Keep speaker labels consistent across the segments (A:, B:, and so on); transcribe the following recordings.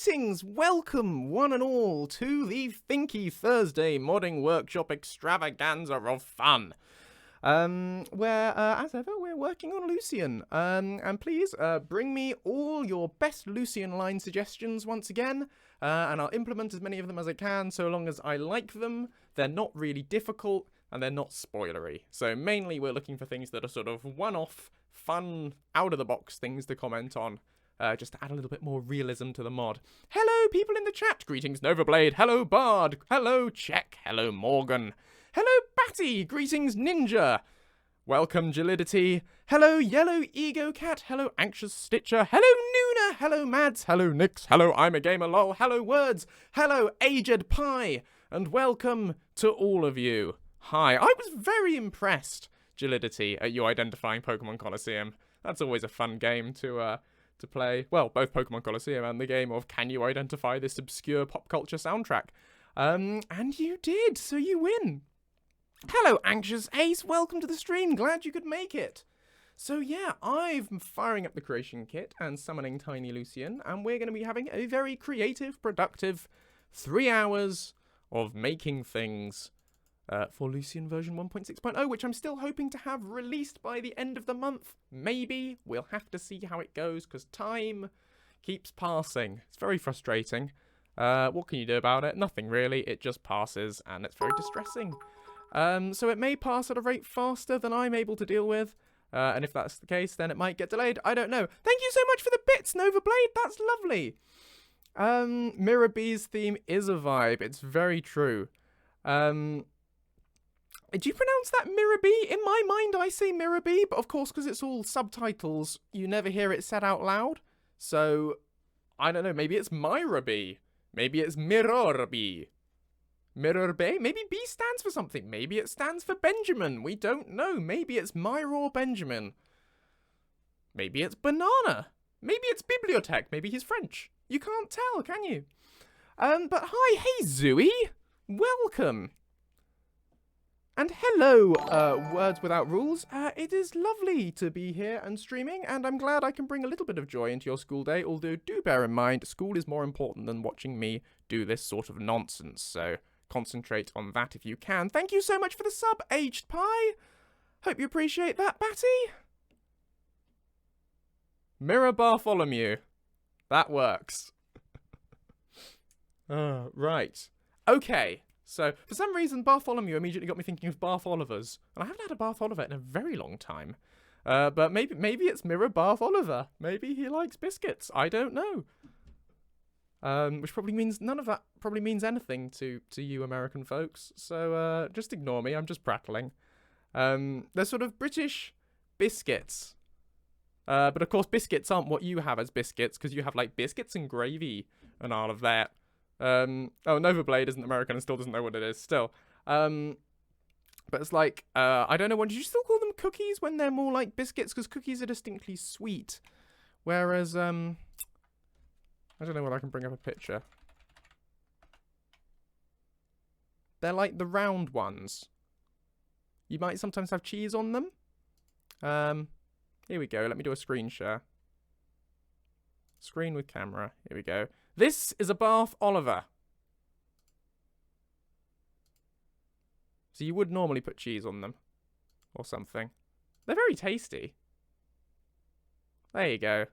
A: Greetings, welcome one and all to the Thinky Thursday Modding Workshop extravaganza of fun. Where, as ever, we're working on Lucien. And please, bring me all your best Lucien line suggestions once again, and I'll implement as many of them as I can, so long as I like them, they're not really difficult, and they're not spoilery. So mainly we're looking for things that are sort of one-off, fun, out-of-the-box things to comment on. Just to add a little bit more realism to the mod. Hello, people in the chat. Greetings, Novablade. Hello, Bard. Hello, Check. Hello, Morgan. Hello, Batty. Greetings, Ninja. Welcome, Gelidity. Hello, Yellow Ego Cat. Hello, Anxious Stitcher. Hello, Nuna. Hello, Mads. Hello, Nix. Hello, I'm a Gamer Lol. Hello, Words. Hello, Aged Pie. And welcome to all of you. Hi. I was very impressed, Gelidity, at you identifying Pokemon Colosseum. That's always a fun game to play. Well, both Pokemon Colosseum and the game of can you identify this obscure pop culture soundtrack? And you did, so you win. Hello, Anxious Ace. Welcome to the stream. Glad you could make it. So yeah, I'm firing up the creation kit and summoning Tiny Lucien, and we're going to be having a very creative, productive 3 hours of making things for Lucien version 1.6.0, which I'm still hoping to have released by the end of the month. Maybe. We'll have to see how it goes, because time keeps passing. It's very frustrating. What can you do about it? Nothing really. It just passes, and it's very distressing. So it may pass at a rate faster than I'm able to deal with. And if that's the case, then it might get delayed. I don't know. Thank you so much for the bits, Novablade. That's lovely. Mirror B's theme is a vibe. It's very true. Do you pronounce that Mirabee? In my mind, I say Mirabee, but of course, because it's all subtitles, you never hear it said out loud. So, I don't know, maybe it's Myrabee. Maybe it's Mirrorbee. Mirrorbee? Maybe B stands for something. Maybe it stands for Benjamin. We don't know. Maybe it's Myror Benjamin. Maybe it's Banana. Maybe it's Bibliothèque. Maybe he's French. You can't tell, can you? But hi, hey Zooey. Welcome. And hello, Words Without Rules. It is lovely to be here and streaming, and I'm glad I can bring a little bit of joy into your school day, although do bear in mind, school is more important than watching me do this sort of nonsense, so concentrate on that if you can. Thank you so much for the sub, Aged Pie. Hope you appreciate that, Batty. Mirror Bartholomew. That works. Right. Okay. So, for some reason, Bartholomew immediately got me thinking of Bath Olivers. And I haven't had a Bath Oliver in a very long time. But maybe it's Mirror Bath Oliver. Maybe he likes biscuits. I don't know. Which probably means none of that probably means anything to you American folks. So, just ignore me. I'm just prattling. They're sort of British biscuits. But of course, biscuits aren't what you have as biscuits, because you have, like, biscuits and gravy and all of that. Oh, Novablade isn't American and still doesn't know what it is, still. But it's like, I don't know, what, did you still call them cookies when they're more like biscuits? Because cookies are distinctly sweet. Whereas, I don't know whether I can bring up a picture. They're like the round ones. You might sometimes have cheese on them. Here we go, let me do a screen share. Screen with camera, here we go. This is a Bath Oliver. So you would normally put cheese on them. Or something. They're very tasty. There you go.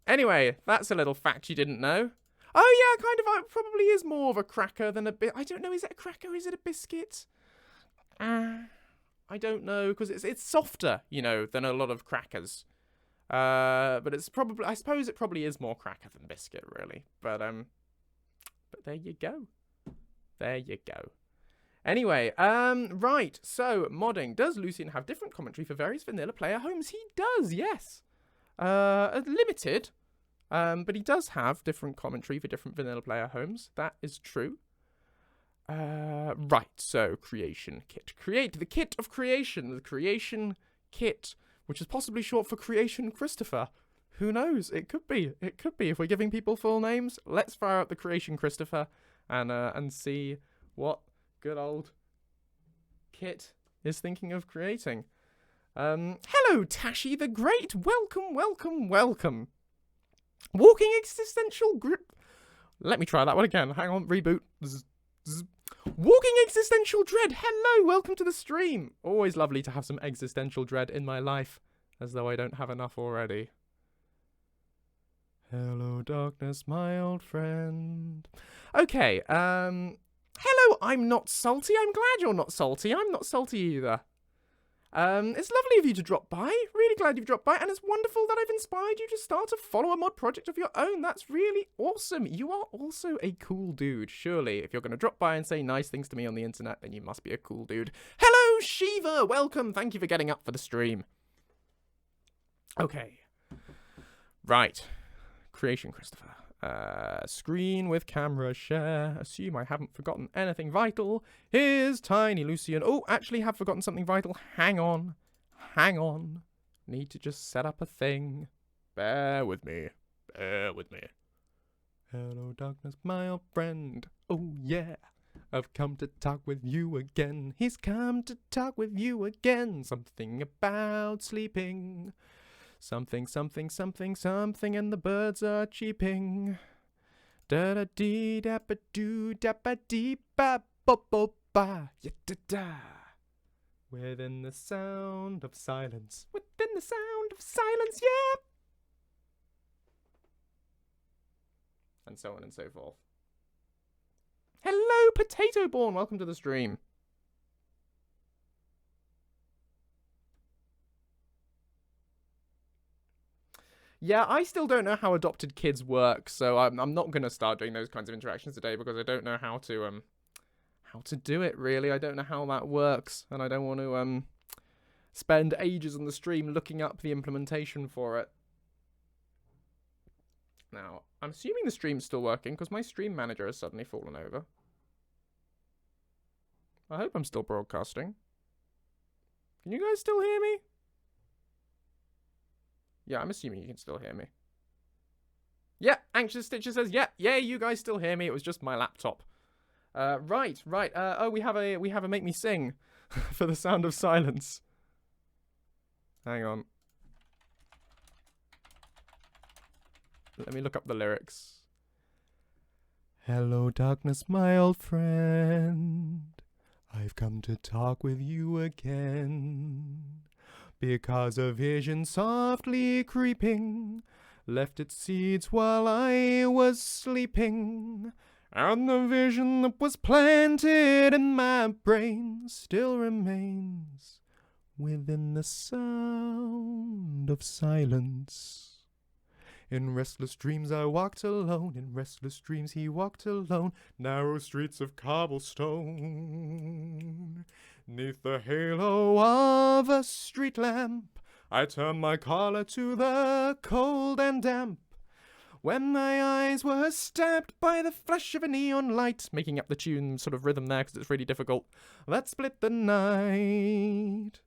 A: Anyway, that's a little fact you didn't know. Oh yeah, kind of. It probably is more of a cracker than a bit. I don't know, is it a cracker or is it a biscuit? I don't know, because it's softer, you know, than a lot of crackers. But it's probably, I suppose it probably is more cracker than biscuit, really. But there you go. There you go. Anyway, right, so, modding. Does Lucien have different commentary for various vanilla player homes? He does, yes. Limited, but he does have different commentary for different vanilla player homes. That is true. Right, so, creation kit. Create the kit of creation, the creation kit, which is possibly short for Creation Christopher. Who knows? It could be. It could be. If we're giving people full names, let's fire up the Creation Christopher and see what good old Kit is thinking of creating. Hello, Tashi the Great. Welcome, welcome, welcome. Walking existential grip. Let me try that one again. Hang on, reboot. Walking existential dread. Hello, welcome to the stream. Always lovely to have some existential dread in my life, as though I don't have enough already. Hello, darkness, my old friend. Okay, hello, I'm not salty. I'm glad you're not salty. I'm not salty either. It's lovely of you to drop by. Really glad you've dropped by, and it's wonderful that I've inspired you to start a follow a mod project of your own. That's really awesome. You are also a cool dude. Surely, if you're going to drop by and say nice things to me on the internet, then you must be a cool dude. Hello, Shiva. Welcome. Thank you for getting up for the stream. Okay. Right. Creation, Christopher. Screen with camera share. Assume I haven't forgotten anything vital. Here's tiny Lucien. Oh, actually have forgotten something vital. Hang on. Hang on. Need to just set up a thing. Bear with me. Bear with me. Hello, darkness, my old friend. Oh, yeah. I've come to talk with you again. He's come to talk with you again. Something about sleeping. Something, something, something, something, and the birds are cheeping. Da da dee da ba doo da ba dee ba bo bo ba ya da da. Within the sound of silence. Within the sound of silence, yeah. And so on and so forth. Hello, Potato Born. Welcome to the stream. Yeah, I still don't know how adopted kids work, so I'm not gonna start doing those kinds of interactions today because I don't know how to do it really. I don't know how that works, and I don't want to spend ages on the stream looking up the implementation for it. Now, I'm assuming the stream's still working because my stream manager has suddenly fallen over. I hope I'm still broadcasting. Can you guys still hear me? Yeah, I'm assuming you can still hear me. Yeah, Anxious Stitcher says, yeah, you guys still hear me. It was just my laptop. Right. Oh, we have a Make Me Sing for the sound of silence. Hang on. Let me look up the lyrics. Hello, darkness, my old friend. I've come to talk with you again. Because a vision softly creeping left its seeds while I was sleeping. And the vision that was planted in my brain still remains within the sound of silence. In restless dreams I walked alone, in restless dreams he walked alone, narrow streets of cobblestone. 'Neath the halo of a street lamp, I turned my collar to the cold and damp. When my eyes were stabbed by the flash of a neon light, making up the tune sort of rhythm there because it's really difficult, that split the night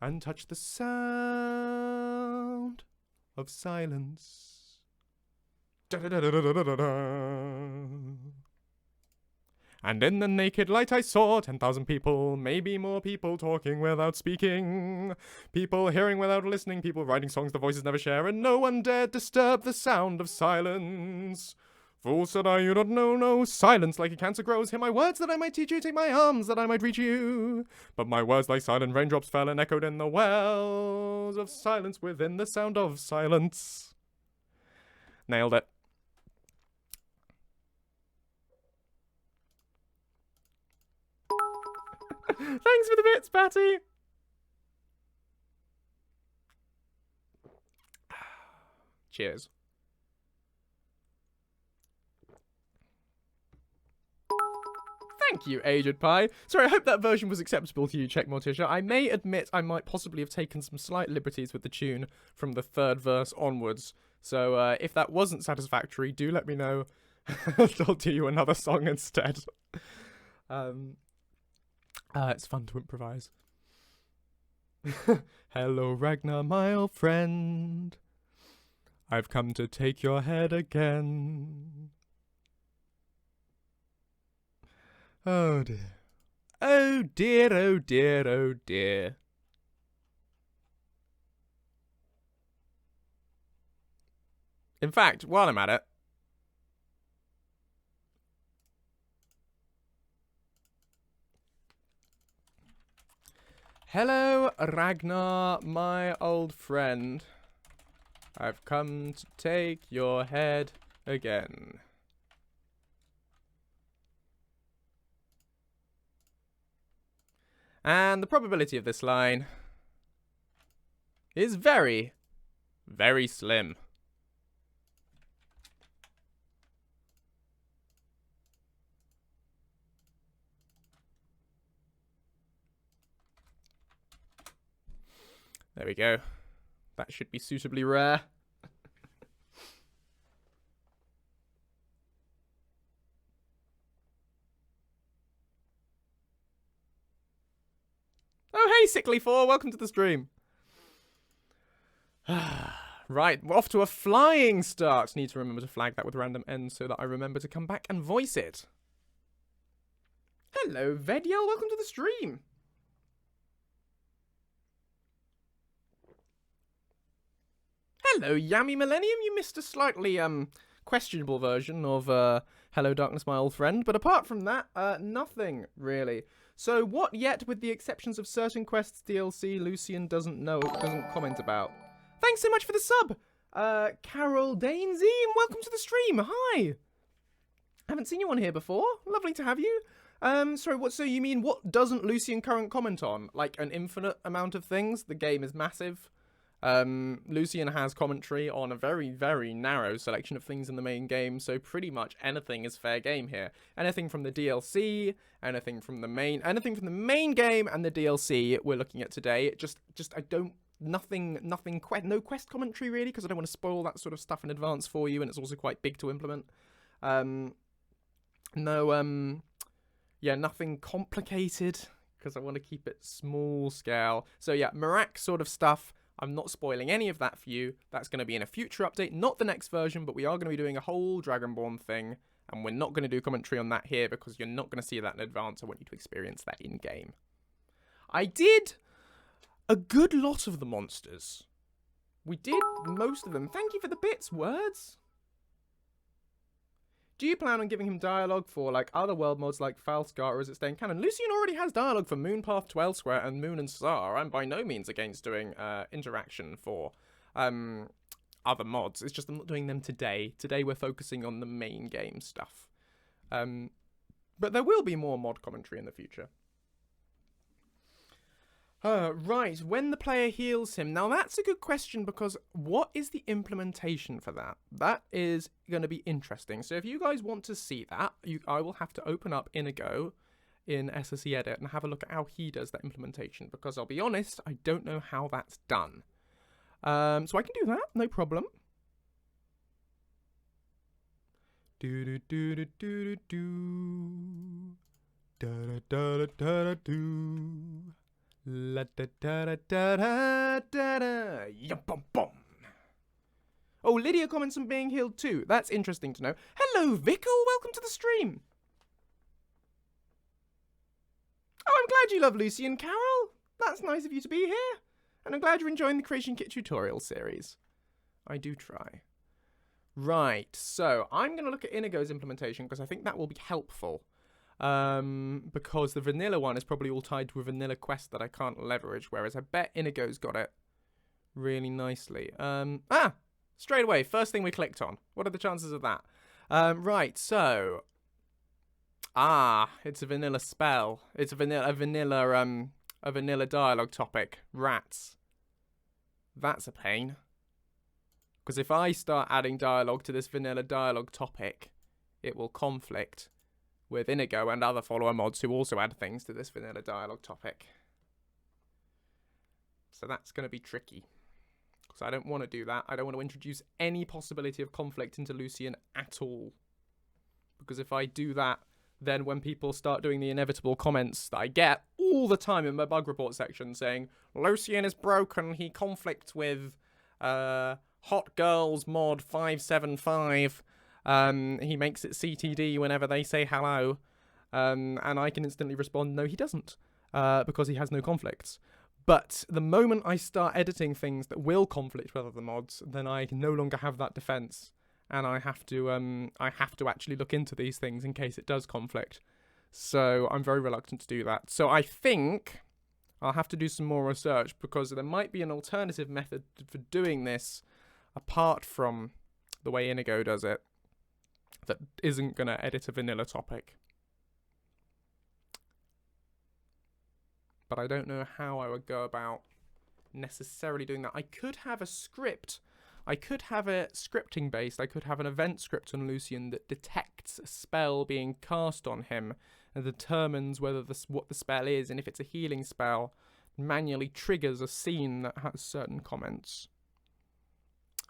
A: and touched the sound of silence. And in the naked light I saw 10,000 people, maybe more people talking without speaking. People hearing without listening, people writing songs the voices never share, and no one dared disturb the sound of silence. Fool, said I, you don't know, no, silence like a cancer grows. Hear my words that I might teach you, take my arms that I might reach you. But my words like silent raindrops fell and echoed in the wells of silence within the sound of silence. Nailed it. Thanks for the bits, Patty. Cheers. Thank you, Aged Pie. Sorry, I hope that version was acceptable to you, Check Morticia. I may admit I might possibly have taken some slight liberties with the tune from the third verse onwards. So if that wasn't satisfactory, do let me know. I'll do you another song instead. It's fun to improvise. Hello, Ragnar, my old friend. I've come to take your head again. Oh dear. Oh dear, oh dear, oh dear. In fact, while I'm at it, hello, Ragnar, my old friend. I've come to take your head again. And the probability of this line is very, very slim. There we go. That should be suitably rare. Oh, hey, Sickly4, welcome to the stream. Right, we're off to a flying start. Need to remember to flag that with random ends so that I remember to come back and voice it. Hello, Vediel, welcome to the stream. Hello, Yummy Millennium. You missed a slightly questionable version of Hello Darkness, my old friend. But apart from that, nothing really. So what yet, with the exceptions of certain quests DLC, Lucien doesn't comment about. Thanks so much for the sub, Carol Danesy, and welcome to the stream. Hi. Haven't seen you on here before. Lovely to have you. Sorry, so you mean what doesn't Lucien current comment on? Like an infinite amount of things? The game is massive. Lucien has commentary on a very, very narrow selection of things in the main game, so pretty much anything is fair game here. Anything from the DLC, anything from the main game and the DLC we're looking at today. No quest commentary really, because I don't want to spoil that sort of stuff in advance for you, and it's also quite big to implement. Nothing complicated, because I want to keep it small scale. So yeah, Merak sort of stuff. I'm not spoiling any of that for you. That's going to be in a future update, not the next version, but we are going to be doing a whole Dragonborn thing, and we're not going to do commentary on that here because you're not going to see that in advance. I want you to experience that in-game. I did a good lot of the monsters. We did most of them. Thank you for the bits, Words. Do you plan on giving him dialogue for like other world mods like Falskar, or is it staying canon? Lucien already has dialogue for Moonpath, 12 Square, and Moon and Star. I'm by no means against doing interaction for other mods. It's just I'm not doing them today. Today we're focusing on the main game stuff. But there will be more mod commentary in the future. Right, when the player heals him. Now that's a good question, because what is the implementation for that? That is going to be interesting. So if you guys want to see that, I will have to open up Inigo in SSE Edit and have a look at how he does that implementation, because I'll be honest, I don't know how that's done. So I can do that, no problem. Do do do do do do da da da da da do. La da da da da da da da. Yum bum bum. Oh, Lydia comments on being healed too. That's interesting to know. Hello, Vickle. Welcome to the stream. Oh, I'm glad you love Lucien, Carol. That's nice of you to be here. And I'm glad you're enjoying the Creation Kit tutorial series. I do try. Right, so I'm going to look at Inigo's implementation because I think that will be helpful. Because the vanilla one is probably all tied to a vanilla quest that I can't leverage, whereas I bet Inigo's got it really nicely. Straight away, first thing we clicked on. What are the chances of that? Right, so it's a vanilla spell. It's a vanilla dialogue topic. Rats. That's a pain. Because if I start adding dialogue to this vanilla dialogue topic, it will conflict with Inigo and other follower mods who also add things to this vanilla dialogue topic. So that's going to be tricky. Because I don't want to do that. I don't want to introduce any possibility of conflict into Lucien at all. Because if I do that, then when people start doing the inevitable comments that I get all the time in my bug report section saying, Lucien is broken, he conflicts with Hot Girls Mod 575, he makes it CTD whenever they say hello, and I can instantly respond, no he doesn't, because he has no conflicts. But the moment I start editing things that will conflict with other mods, then I can no longer have that defense, and I have to actually look into these things in case it does conflict. So I'm very reluctant to do that. So I think I'll have to do some more research, because there might be an alternative method for doing this apart from the way Inigo does it that isn't going to edit a vanilla topic. But I don't know how I would go about necessarily doing that. I could have a script. I could have it scripting based. I could have an event script on Lucien that detects a spell being cast on him and determines whether what the spell is, and if it's a healing spell, manually triggers a scene that has certain comments.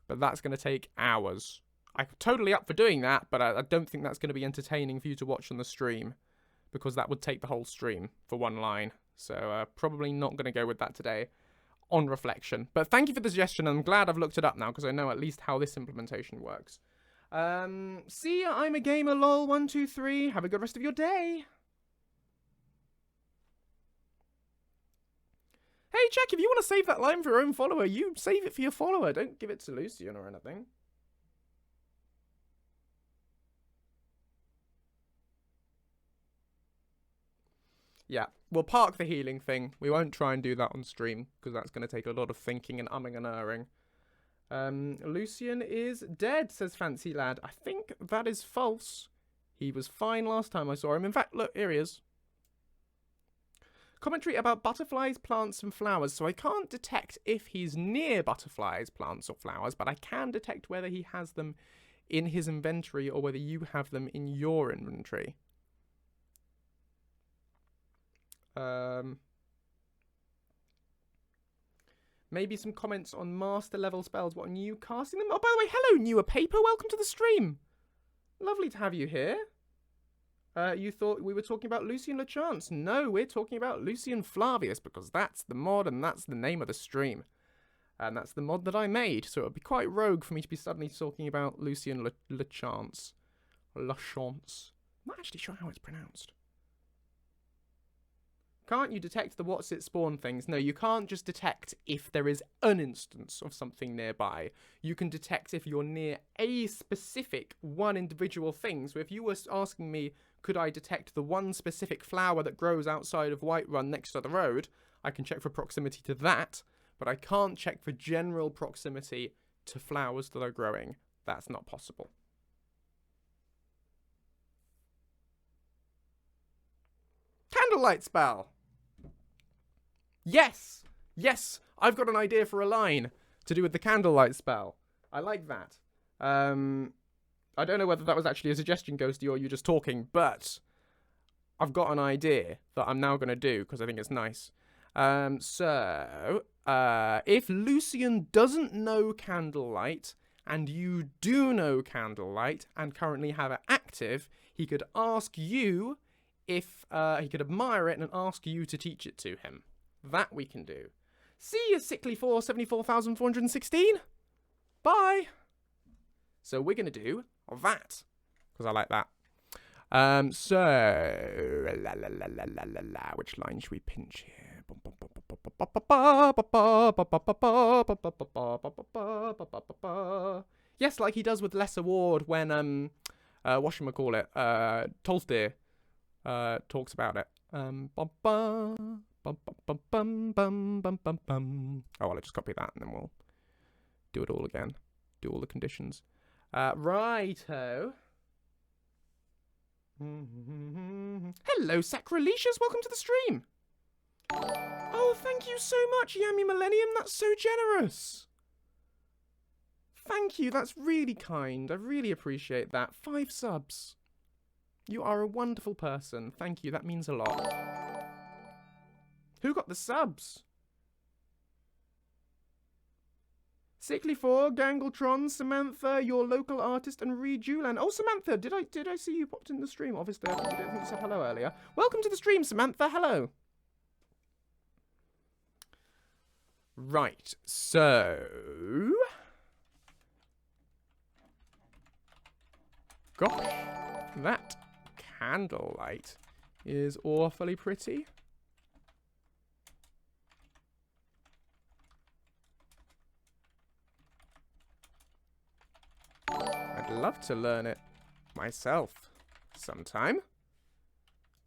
A: But that's going to take hours. I'm totally up for doing that, but I don't think that's going to be entertaining for you to watch on the stream, because that would take the whole stream for one line. So probably not going to go with that today on reflection. But thank you for the suggestion. I'm glad I've looked it up now, because I know at least how this implementation works. See ya, I'm a gamer, lol, 123. Have a good rest of your day. Hey, Jack, if you want to save that line for your own follower, you save it for your follower. Don't give it to Lucien or anything. Yeah, we'll park the healing thing. We won't try and do that on stream, because that's going to take a lot of thinking and umming and erring. Lucien is dead, says Fancy Lad. I think that is false. He was fine last time I saw him. In fact, look, here he is. Commentary about butterflies, plants, and flowers. So I can't detect if he's near butterflies, plants, or flowers, but I can detect whether he has them in his inventory or whether you have them in your inventory. Maybe some comments on master level spells. What, are you casting them? Oh, by the way, hello, Newer Paper. Welcome to the stream. Lovely to have you here. You thought we were talking about Lucien Lechance. No, we're talking about Lucien Flavius, because that's the mod and that's the name of the stream. And that's the mod that I made. So it would be quite rogue for me to be suddenly talking about Lucien Lechance. Lechance. I'm not actually sure how it's pronounced. Can't you detect the what's it spawn things? No, you can't just detect if there is an instance of something nearby. You can detect if you're near a specific one individual thing. So if you were asking me, could I detect the one specific flower that grows outside of Whiterun next to the road, I can check for proximity to that, but I can't check for general proximity to flowers that are growing. That's not possible. Candlelight spell! Yes! Yes! I've got an idea for a line to do with the candlelight spell. I like that. I don't know whether that was actually a suggestion, Ghosty, or you just talking, but I've got an idea that I'm now going to do, because I think it's nice. If Lucien doesn't know candlelight, and you do know candlelight, and currently have it active, he could ask you if he could admire it and ask you to teach it to him. That we can do. See you, Sickly 474,416. Bye. So we're going to do that, because I like that. Which line should we pinch here? Yes, like he does with Lesser Ward when, whatchamacallit, Tolstoy talks about it. Oh, well, I'll just copy that and then we'll do it all again. Do all the conditions. Righto. Hello, Sacrilegious. Welcome to the stream. Oh, thank you so much, Yummy Millennium. That's so generous. Thank you. That's really kind. I really appreciate that. 5 subs. You are a wonderful person. Thank you. That means a lot. Who got the subs? Sickly4, Gangletron, Samantha, your local artist, and Rejulan. Oh, Samantha, did I see you popped in the stream? Obviously, I think you said hello earlier. Welcome to the stream, Samantha. Hello. Right, so... Gosh, that candlelight is awfully pretty. love to learn it myself sometime.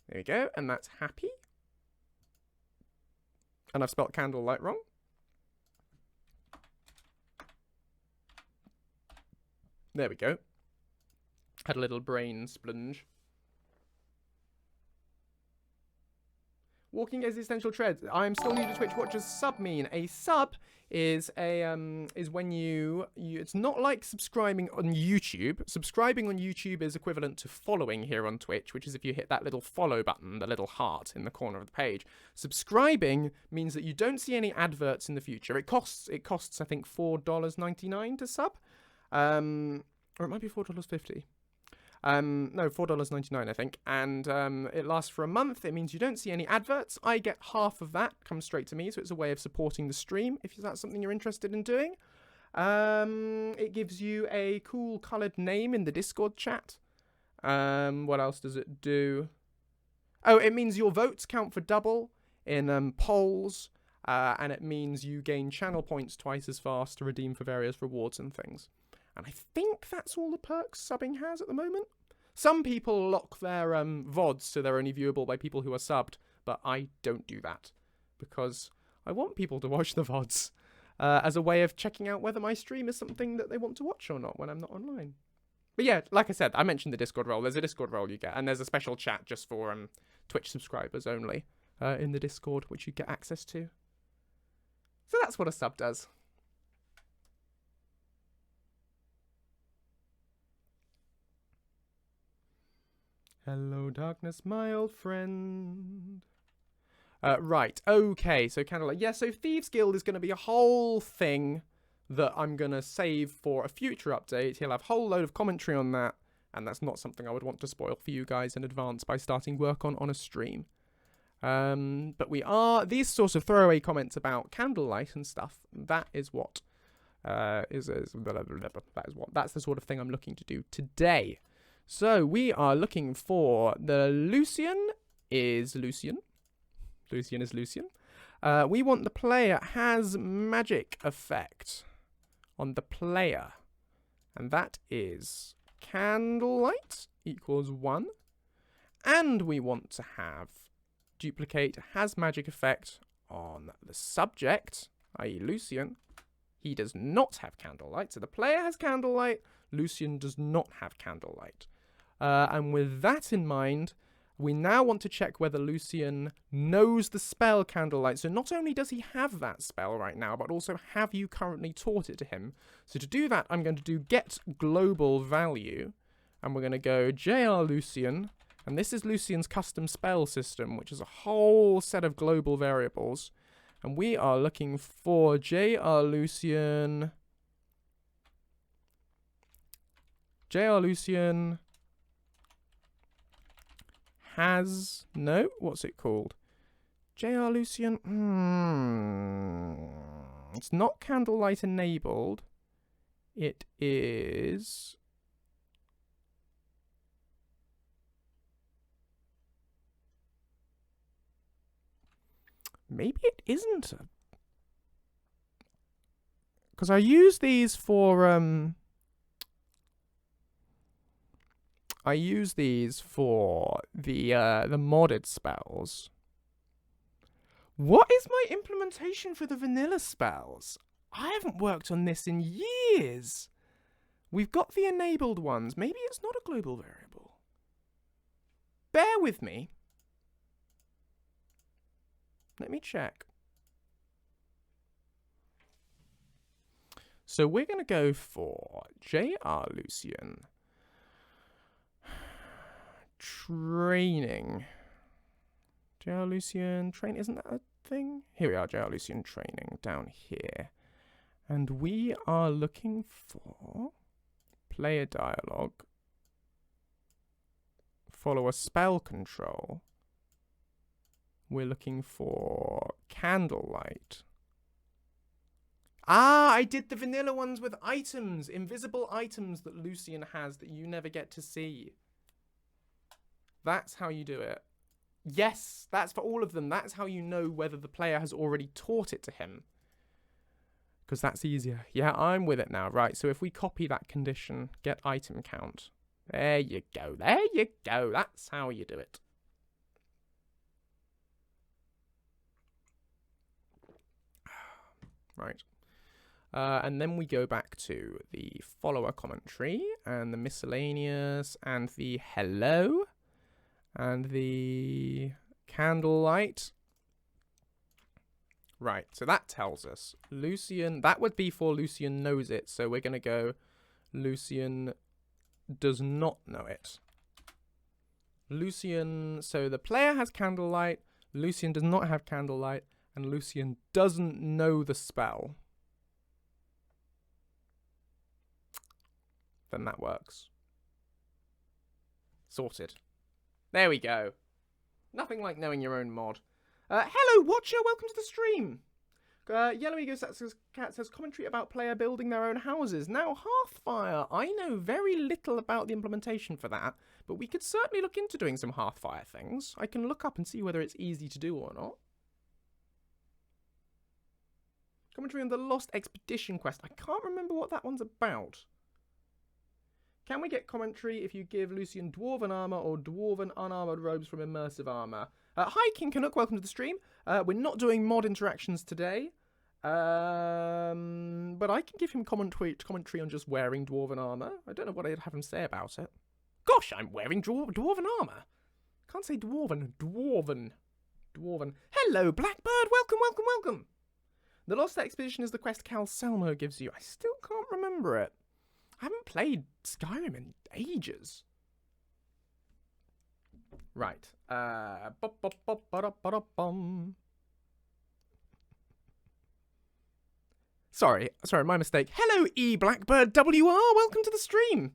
A: There we go, and that's happy. And I've spelt candlelight wrong. There we go. Had a little brain splunge. Walking existential treads. I'm still new to Twitch. What does sub mean? A sub is when you it's not like subscribing on YouTube. Subscribing on YouTube is equivalent to following here on Twitch, which is if you hit that little follow button, the little heart in the corner of the page. Subscribing means that you don't see any adverts in the future. It costs I think $4.99 to sub. Or it might be $4.50. No, $4.99 I think, and it lasts for a month. It means you don't see any adverts. I get half of that, comes straight to me, so it's a way of supporting the stream, if that's something you're interested in doing. It gives you a cool coloured name in the Discord chat. What else does it do? Oh, it means your votes count for double in polls, and it means you gain channel points twice as fast to redeem for various rewards and things. And I think that's all the perks subbing has at the moment. Some people lock their VODs so they're only viewable by people who are subbed, but I don't do that because I want people to watch the VODs as a way of checking out whether my stream is something that they want to watch or not when I'm not online. But yeah, like I said, I mentioned the Discord role. There's a Discord role you get, and there's a special chat just for Twitch subscribers only in the Discord, which you get access to. So that's what a sub does. Hello, darkness, my old friend. Right, okay, so candlelight. Yeah, so Thieves Guild is going to be a whole thing that I'm going to save for a future update. He'll have a whole load of commentary on that, and that's not something I would want to spoil for you guys in advance by starting work on a stream. But these sorts of throwaway comments about candlelight and stuff, that is what, that's the sort of thing I'm looking to do today. So we are looking for the Lucien is Lucien. Lucien is Lucien. We want the player has magic effect on the player. And that is candlelight equals 1. And we want to have duplicate has magic effect on the subject, i.e. Lucien. He does not have candlelight. So the player has candlelight. Lucien does not have candlelight. And with that in mind, we now want to check whether Lucien knows the spell Candlelight. So not only does he have that spell right now, but also have you currently taught it to him. So to do that, I'm going to do get global value. And we're going to go JR Lucien. And this is Lucien's custom spell system, which is a whole set of global variables. And we are looking for JR Lucien. JR Lucien has no, what's it called? JR Lucien. It's not candlelight enabled. It is. Maybe it isn't. Because I use these for I use these for the modded spells. What is my implementation for the vanilla spells? I haven't worked on this in years. We've got the enabled ones. Maybe it's not a global variable. Bear with me. Let me check. So we're going to go for JR Lucien. Training. JR Lucien train, isn't that a thing? Here we are, JR Lucien training down here. And we are looking for player dialogue. Follow a spell control. We're looking for candlelight. Ah, I did the vanilla ones with items, invisible items that Lucien has that you never get to see. That's how you do it. Yes, that's for all of them. That's how you know whether the player has already taught it to him. Because that's easier. Yeah, I'm with it now. Right, so if we copy that condition, get item count. There you go. There you go. That's how you do it. Right. And then we go back to the follower commentary and the miscellaneous and the hello and the candlelight. Right, so that tells us Lucien, that would be for Lucien knows it. So we're going to go Lucien does not know it. Lucien, so the player has candlelight, Lucien does not have candlelight, and Lucien doesn't know the spell. Then that works. Sorted. There we go. Nothing like knowing your own mod. Hello, Watcher. Welcome to the stream. Yellow Ego Cat says commentary about player building their own houses. Now, Hearthfire. I know very little about the implementation for that, but we could certainly look into doing some Hearthfire things. I can look up and see whether it's easy to do or not. Commentary on the Lost Expedition quest. I can't remember what that one's about. Can we get commentary if you give Lucien Dwarven armor or Dwarven unarmored robes from Immersive Armor? Hi, King Canuck, welcome to the stream. We're not doing mod interactions today, but I can give him commentary on just wearing Dwarven armor. I don't know what I'd have him say about it. Gosh, I'm wearing Dwarven armor. Can't say Dwarven. Dwarven. Hello, Blackbird, welcome. The Lost Expedition is the quest Cal Selmo gives you. I still can't remember it. I haven't played Skyrim in ages. Right. Sorry, my mistake. Hello, E Blackbird WR. Welcome to the stream.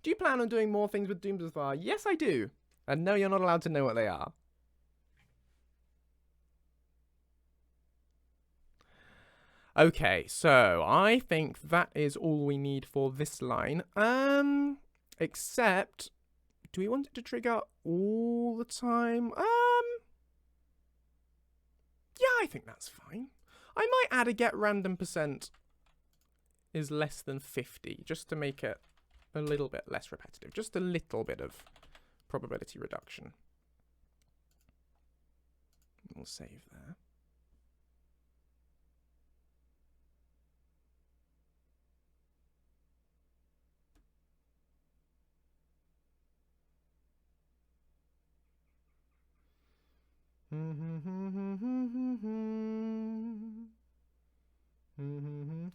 A: Do you plan on doing more things with Doomsvar? Yes, I do. And no, you're not allowed to know what they are. Okay, so I think that is all we need for this line. Except, do we want it to trigger all the time? Yeah, I think that's fine. I might add a get random % is less than 50, just to make it a little bit less repetitive. Just a little bit of probability reduction. We'll save there.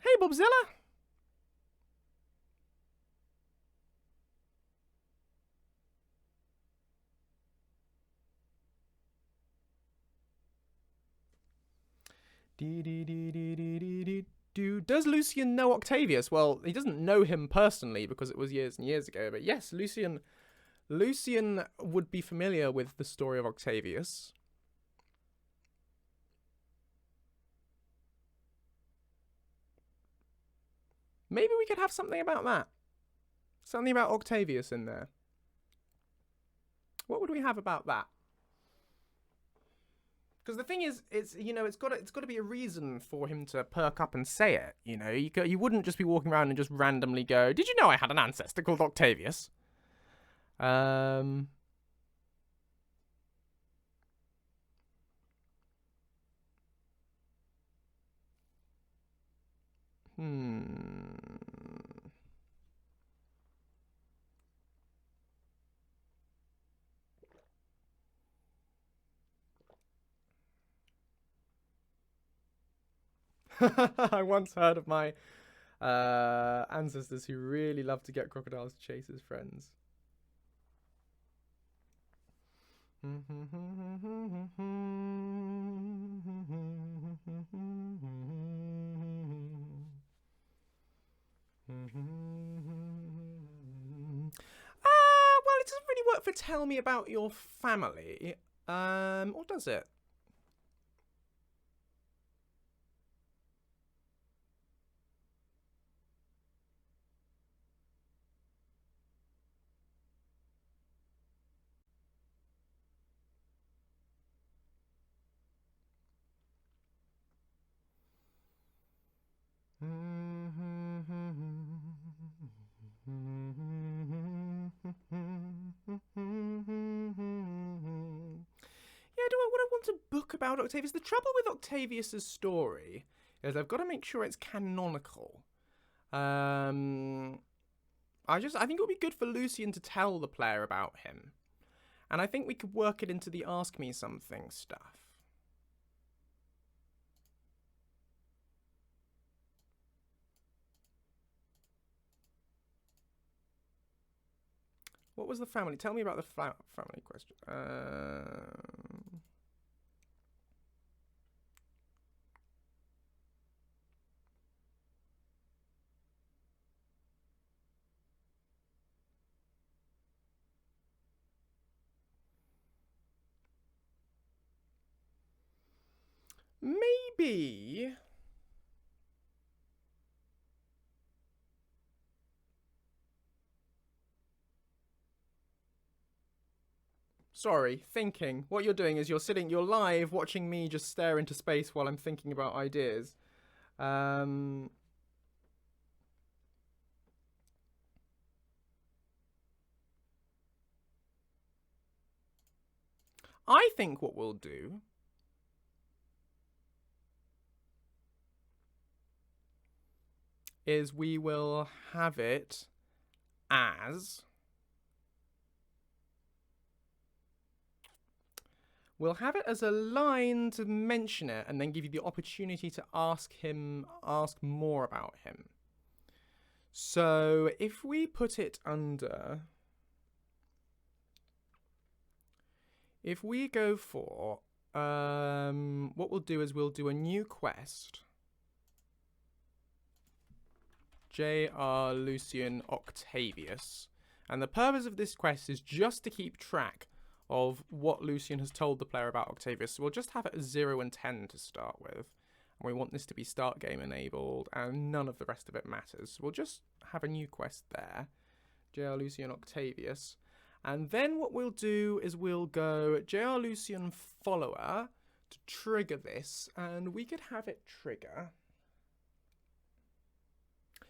A: Hey, Bobzilla! Does Lucien know Octavius? Well, he doesn't know him personally because it was years and years ago. But yes, Lucien would be familiar with the story of Octavius. Maybe we could have something about that. Something about Octavius in there. What would we have about that? Because the thing is, it's got to be a reason for him to perk up and say it. You know, you wouldn't just be walking around and just randomly go, "Did you know I had an ancestor called Octavius?" I once heard of my ancestors who really love to get crocodiles to chase his friends. Hey, well, it doesn't really work for tell me about your family. Or does it? Would I want a book about Octavius? The trouble with Octavius's story is I've got to make sure it's canonical. I think it would be good for Lucien to tell the player about him. And I think we could work it into the Ask Me Something stuff. What was the family? Tell me about the family question. Maybe. Sorry, thinking. What you're doing is you're live watching me just stare into space while I'm thinking about ideas. I think what we'll do is we will have it as... We'll have it as a line to mention it and then give you the opportunity to ask more about him. So if we put it under... If we go for... what we'll do is we'll do a new quest. J.R. Lucien Octavius. And the purpose of this quest is just to keep track of what Lucien has told the player about Octavius. So we'll just have it as 0 and 10 to start with. And we want this to be start game enabled, and none of the rest of it matters. So we'll just have a new quest there. J.R. Lucien Octavius. And then what we'll do is we'll go J.R. Lucien follower to trigger this. And we could have it trigger.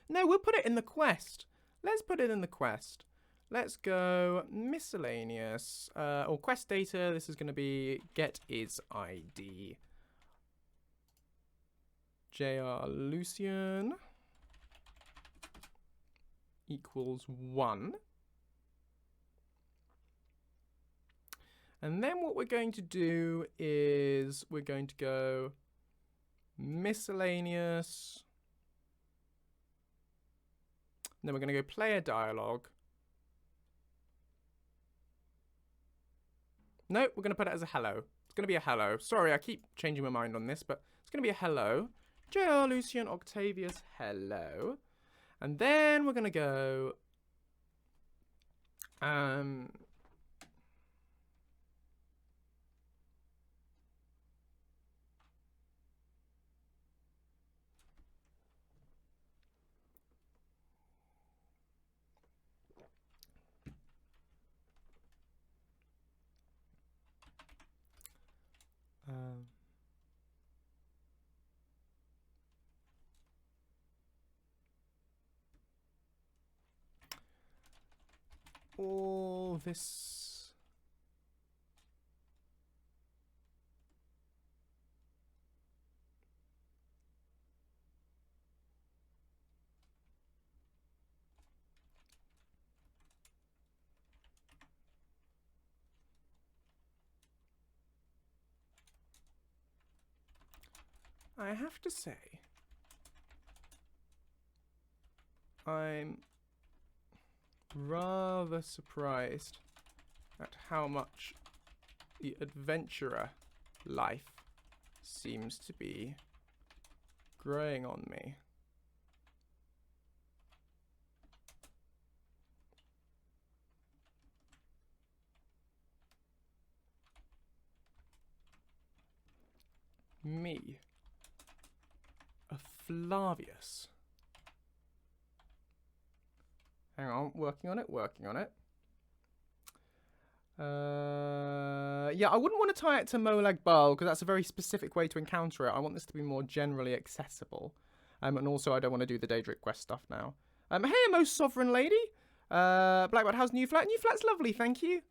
A: No, we'll put it in the quest. Let's put it in the quest. Let's go miscellaneous, or quest data. This is going to be get is ID. J.R. Lucien equals 1. And then what we're going to do is we're going to go miscellaneous. Then we're going to go player dialogue. No, we're going to put it as a hello. It's going to be a hello. Sorry, I keep changing my mind on this, but it's going to be a hello. J.R. Lucien Octavius, hello. And then we're going to go... all this I have to say, I'm rather surprised at how much the adventurer life seems to be growing on me. Me. A Flavius. Hang on, working on it. Yeah, I wouldn't want to tie it to Molag Bal because that's a very specific way to encounter it. I want this to be more generally accessible. And also, I don't want to do the Daedric quest stuff now. Hey, most sovereign lady. Blackbird, how's new flat? New flat's lovely, thank you.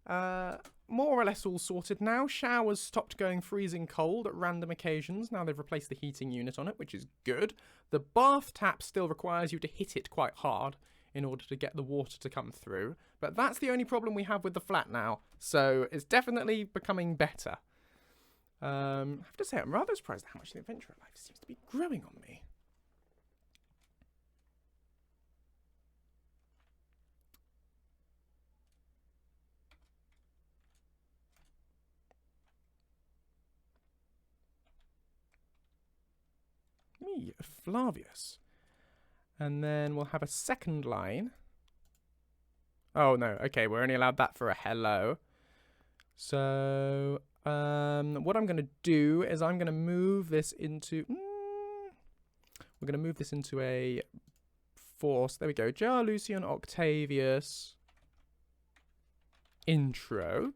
A: More or less all sorted now. Showers stopped going freezing cold at random occasions. Now they've replaced the heating unit on it, which is good. The bath tap still requires you to hit it quite hard in order to get the water to come through. But that's the only problem we have with the flat now. So it's definitely becoming better. I have to say, I'm rather surprised at how much the adventurer life seems to be growing on me. Flavius. And then we'll have a second line. Oh, no. Okay, we're only allowed that for a hello. So, what I'm going to do is I'm going to move this into... we're going to move this into a force. There we go. Jar Lucien Octavius. Intro.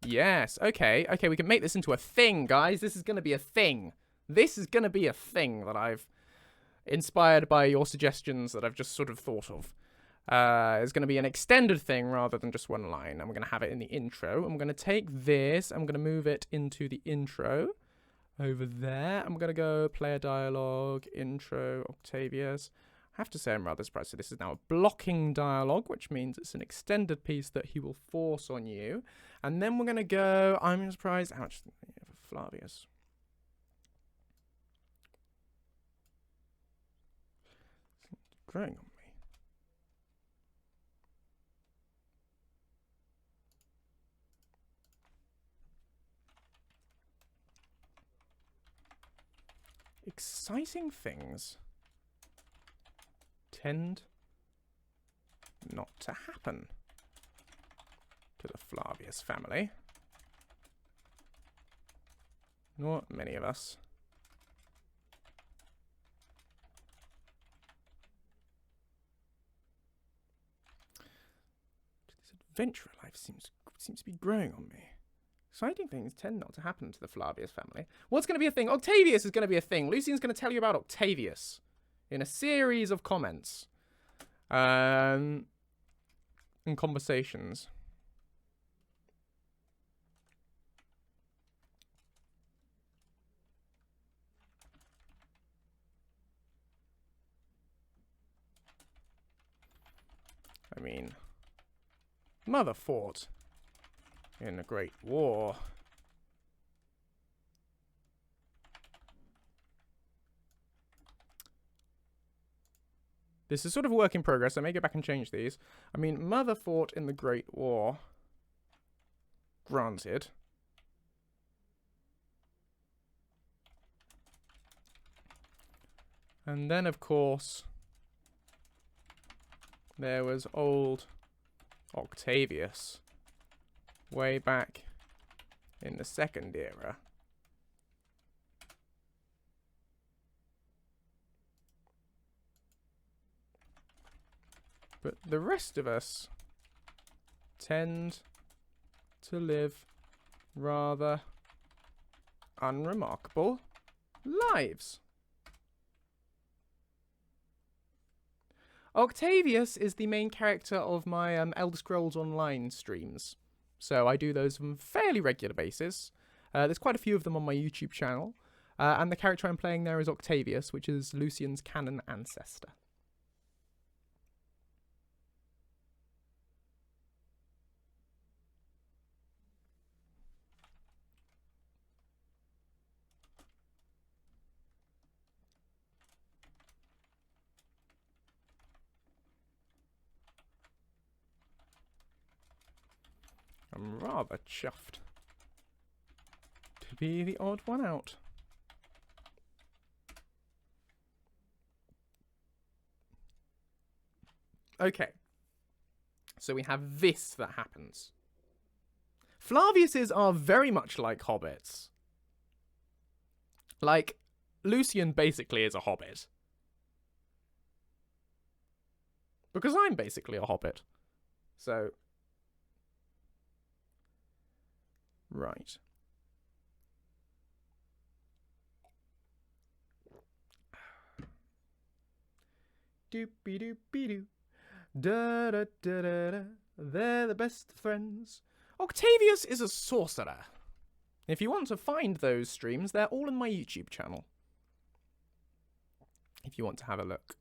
A: Yes. Okay. Okay, we can make this into a thing, guys. This is going to be a thing. This is going to be a thing that I've inspired by your suggestions that I've just sort of thought of. It's going to be an extended thing rather than just one line. And we're going to have it in the intro. I'm going to take this. I'm going to move it into the intro over there. I'm going to go player dialogue, intro, Octavius. I have to say I'm rather surprised. So this is now a blocking dialogue, which means it's an extended piece that he will force on you. And then we're going to go, I'm surprised, how much Flavius? Growing on me. Exciting things tend not to happen to the Flavius family. Not many of us. Adventurer life seems to be growing on me. Exciting things tend not to happen to the Flavius family. What's going to be a thing? Octavius is going to be a thing. Lucien's going to tell you about Octavius in a series of comments and conversations. I mean... Mother fought in the Great War. This is sort of a work in progress. I may go back and change these. I mean, Mother fought in the Great War. Granted. And then, of course, there was old Octavius, way back in the Second Era. But the rest of us tend to live rather unremarkable lives. Octavius is the main character of my Elder Scrolls Online streams. So I do those on a fairly regular basis. There's quite a few of them on my YouTube channel. And the character I'm playing there is Octavius, which is Lucien's canon ancestor. I'm rather chuffed to be the odd one out. Okay. So we have this that happens. Flaviuses are very much like hobbits. Like, Lucien basically is a hobbit. Because I'm basically a hobbit. So... Right. doopy doopy doo. Da da da da da. They're the best friends. Octavius is a sorcerer. If you want to find those streams, they're all on my YouTube channel. If you want to have a look.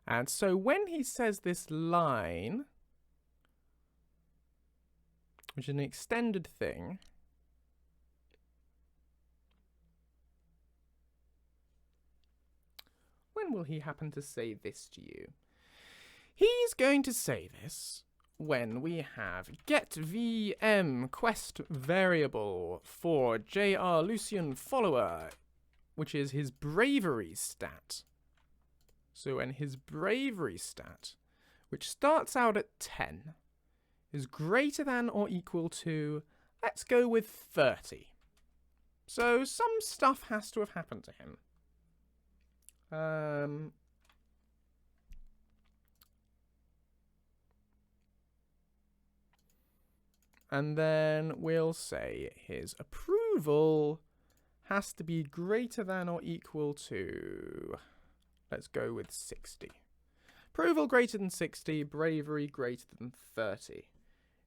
A: And so when he says this line, which is an extended thing, when will he happen to say this to you? He's going to say this when we have get VM quest variable for JR Lucien follower, which is his bravery stat. So when his bravery stat, which starts out at 10, is greater than or equal to, let's go with 30. So some stuff has to have happened to him. And then we'll say his approval has to be greater than or equal to, let's go with 60. Approval greater than 60, bravery greater than 30.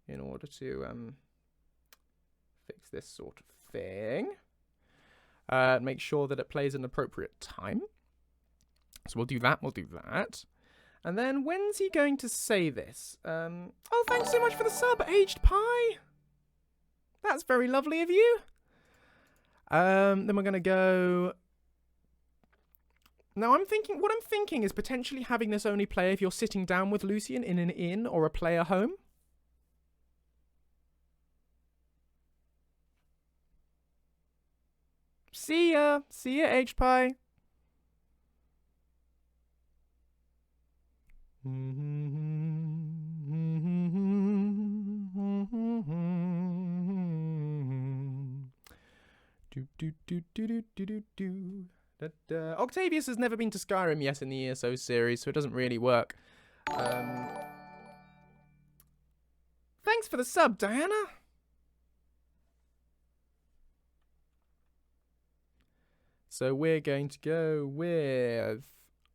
A: In order to fix this sort of thing. Make sure that it plays an appropriate time. So we'll do that, And then when's he going to say this? Oh, thanks so much for the sub, Aged Pie. That's very lovely of you. Then we're going to go... Now, what I'm thinking is potentially having this only play if you're sitting down with Lucien in an inn or a player home. See ya, Aged Pie. Octavius has never been to Skyrim yet in the ESO series, so it doesn't really work. Thanks for the sub, Diana. So we're going to go with...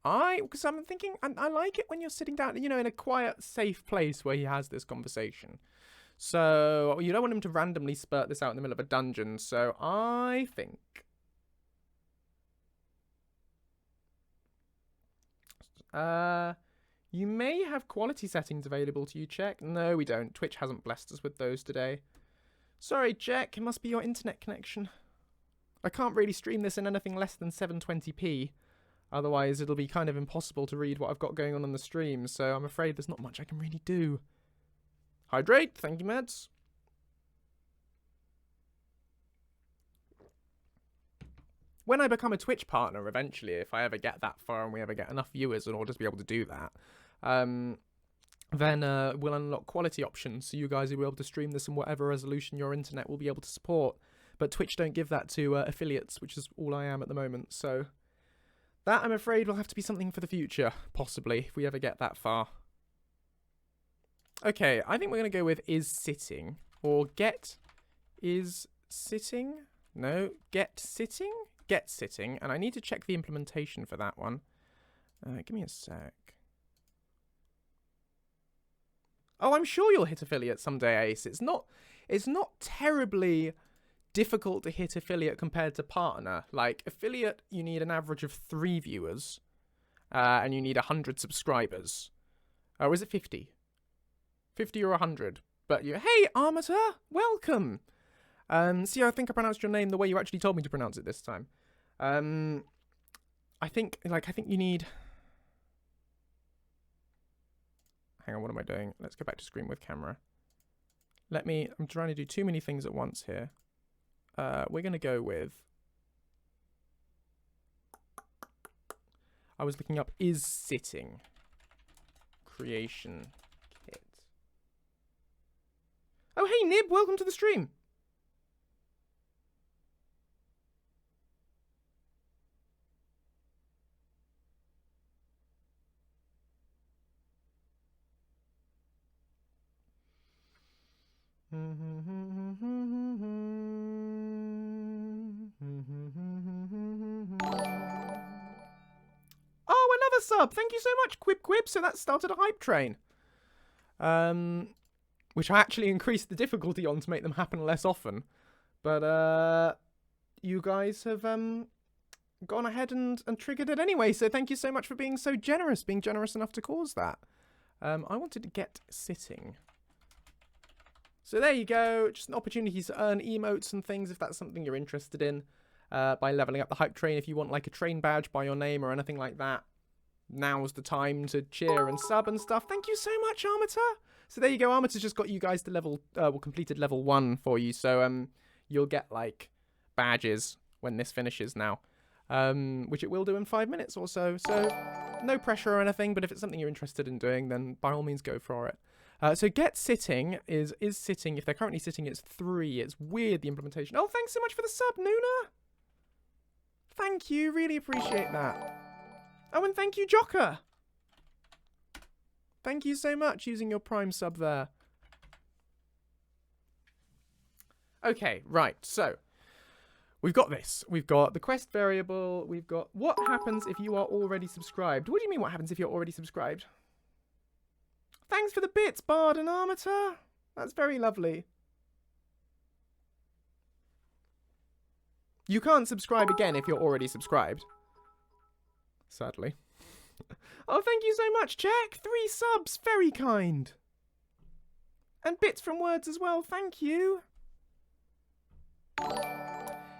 A: because I'm thinking, I like it when you're sitting down, you know, in a quiet, safe place where he has this conversation. So you don't want him to randomly spurt this out in the middle of a dungeon. So I think... you may have quality settings available to you, Check. No, we don't. Twitch hasn't blessed us with those today. Sorry, Check. It must be your internet connection. I can't really stream this in anything less than 720p. Otherwise, it'll be kind of impossible to read what I've got going on the stream. So I'm afraid there's not much I can really do. Hydrate. Thank you, Mads. When I become a Twitch partner, eventually, if I ever get that far and we ever get enough viewers in order to be able to do that, then we'll unlock quality options. So you guys will be able to stream this in whatever resolution your internet will be able to support. But Twitch don't give that to affiliates, which is all I am at the moment. So that, I'm afraid, will have to be something for the future, possibly, if we ever get that far. Okay, I think we're going to go with is sitting. Or get is sitting. No, get sitting? Get sitting. And I need to check the implementation for that one. Give me a sec. Oh, I'm sure you'll hit affiliate someday, Ace. It's not terribly... difficult to hit affiliate compared to partner. Like, affiliate, you need an average of 3 viewers, and you need 100 subscribers. Or is it 50? 50 or 100. But hey, Armator, welcome! See, I think I pronounced your name the way you actually told me to pronounce it this time. I think you need... Hang on, what am I doing? Let's go back to screen with camera. I'm trying to do too many things at once here. We're going to go with... I was looking up is sitting creation kit. Oh, hey, Nib, welcome to the stream. the sub. Thank you so much, Quib. So that started a hype train. Which I actually increased the difficulty on to make them happen less often. But you guys have gone ahead and triggered it anyway. So thank you so much for being so generous, being generous enough to cause that. I wanted to get sitting. So there you go. Just an opportunity to earn emotes and things if that's something you're interested in. By leveling up the hype train. If you want like a train badge by your name or anything like that, now's the time to cheer and sub and stuff. Thank you so much, Armator. So there you go. Armator's just got you guys to level, completed level 1 for you. So you'll get like badges when this finishes now, which it will do in 5 minutes or so. So no pressure or anything, but if it's something you're interested in doing, then by all means go for it. So get sitting is sitting. If they're currently sitting, it's 3. It's weird, the implementation. Oh, thanks so much for the sub, Nuna. Thank you. Really appreciate that. Oh, and thank you, Jocker. Thank you so much using your Prime sub there. Okay, right. So we've got this. We've got the quest variable. We've got what happens if you are already subscribed. What do you mean what happens if you're already subscribed? Thanks for the bits, Bard and Armator. That's very lovely. You can't subscribe again if you're already subscribed. Sadly. Oh, thank you so much, Jack. 3 subs. Very kind. And bits from words as well. Thank you.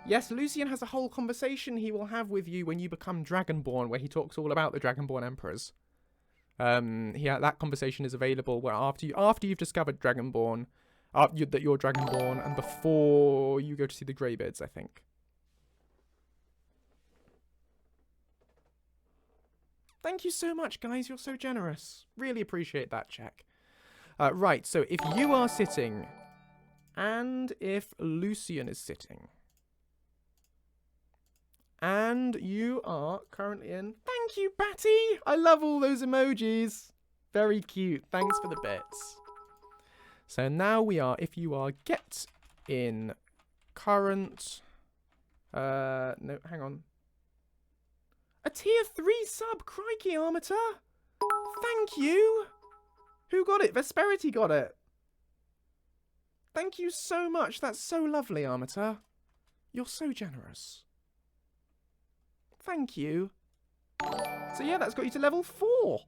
A: Yes, Lucien has a whole conversation he will have with you when you become Dragonborn, where he talks all about the Dragonborn Emperors. That conversation is available where after you've discovered Dragonborn, that you're Dragonborn, and before you go to see the Greybeards, I think. Thank you so much, guys. You're so generous. Really appreciate that, Jack. Right, so if you are sitting, and if Lucien is sitting, and you are currently in... Thank you, Batty! I love all those emojis. Very cute. Thanks for the bits. So now we are, if you are get in current... no, hang on. A tier 3 sub, crikey, Armator. Thank you. Who got it? Vesperity got it. Thank you so much. That's so lovely, Armator. You're so generous. Thank you. So yeah, that's got you to level 4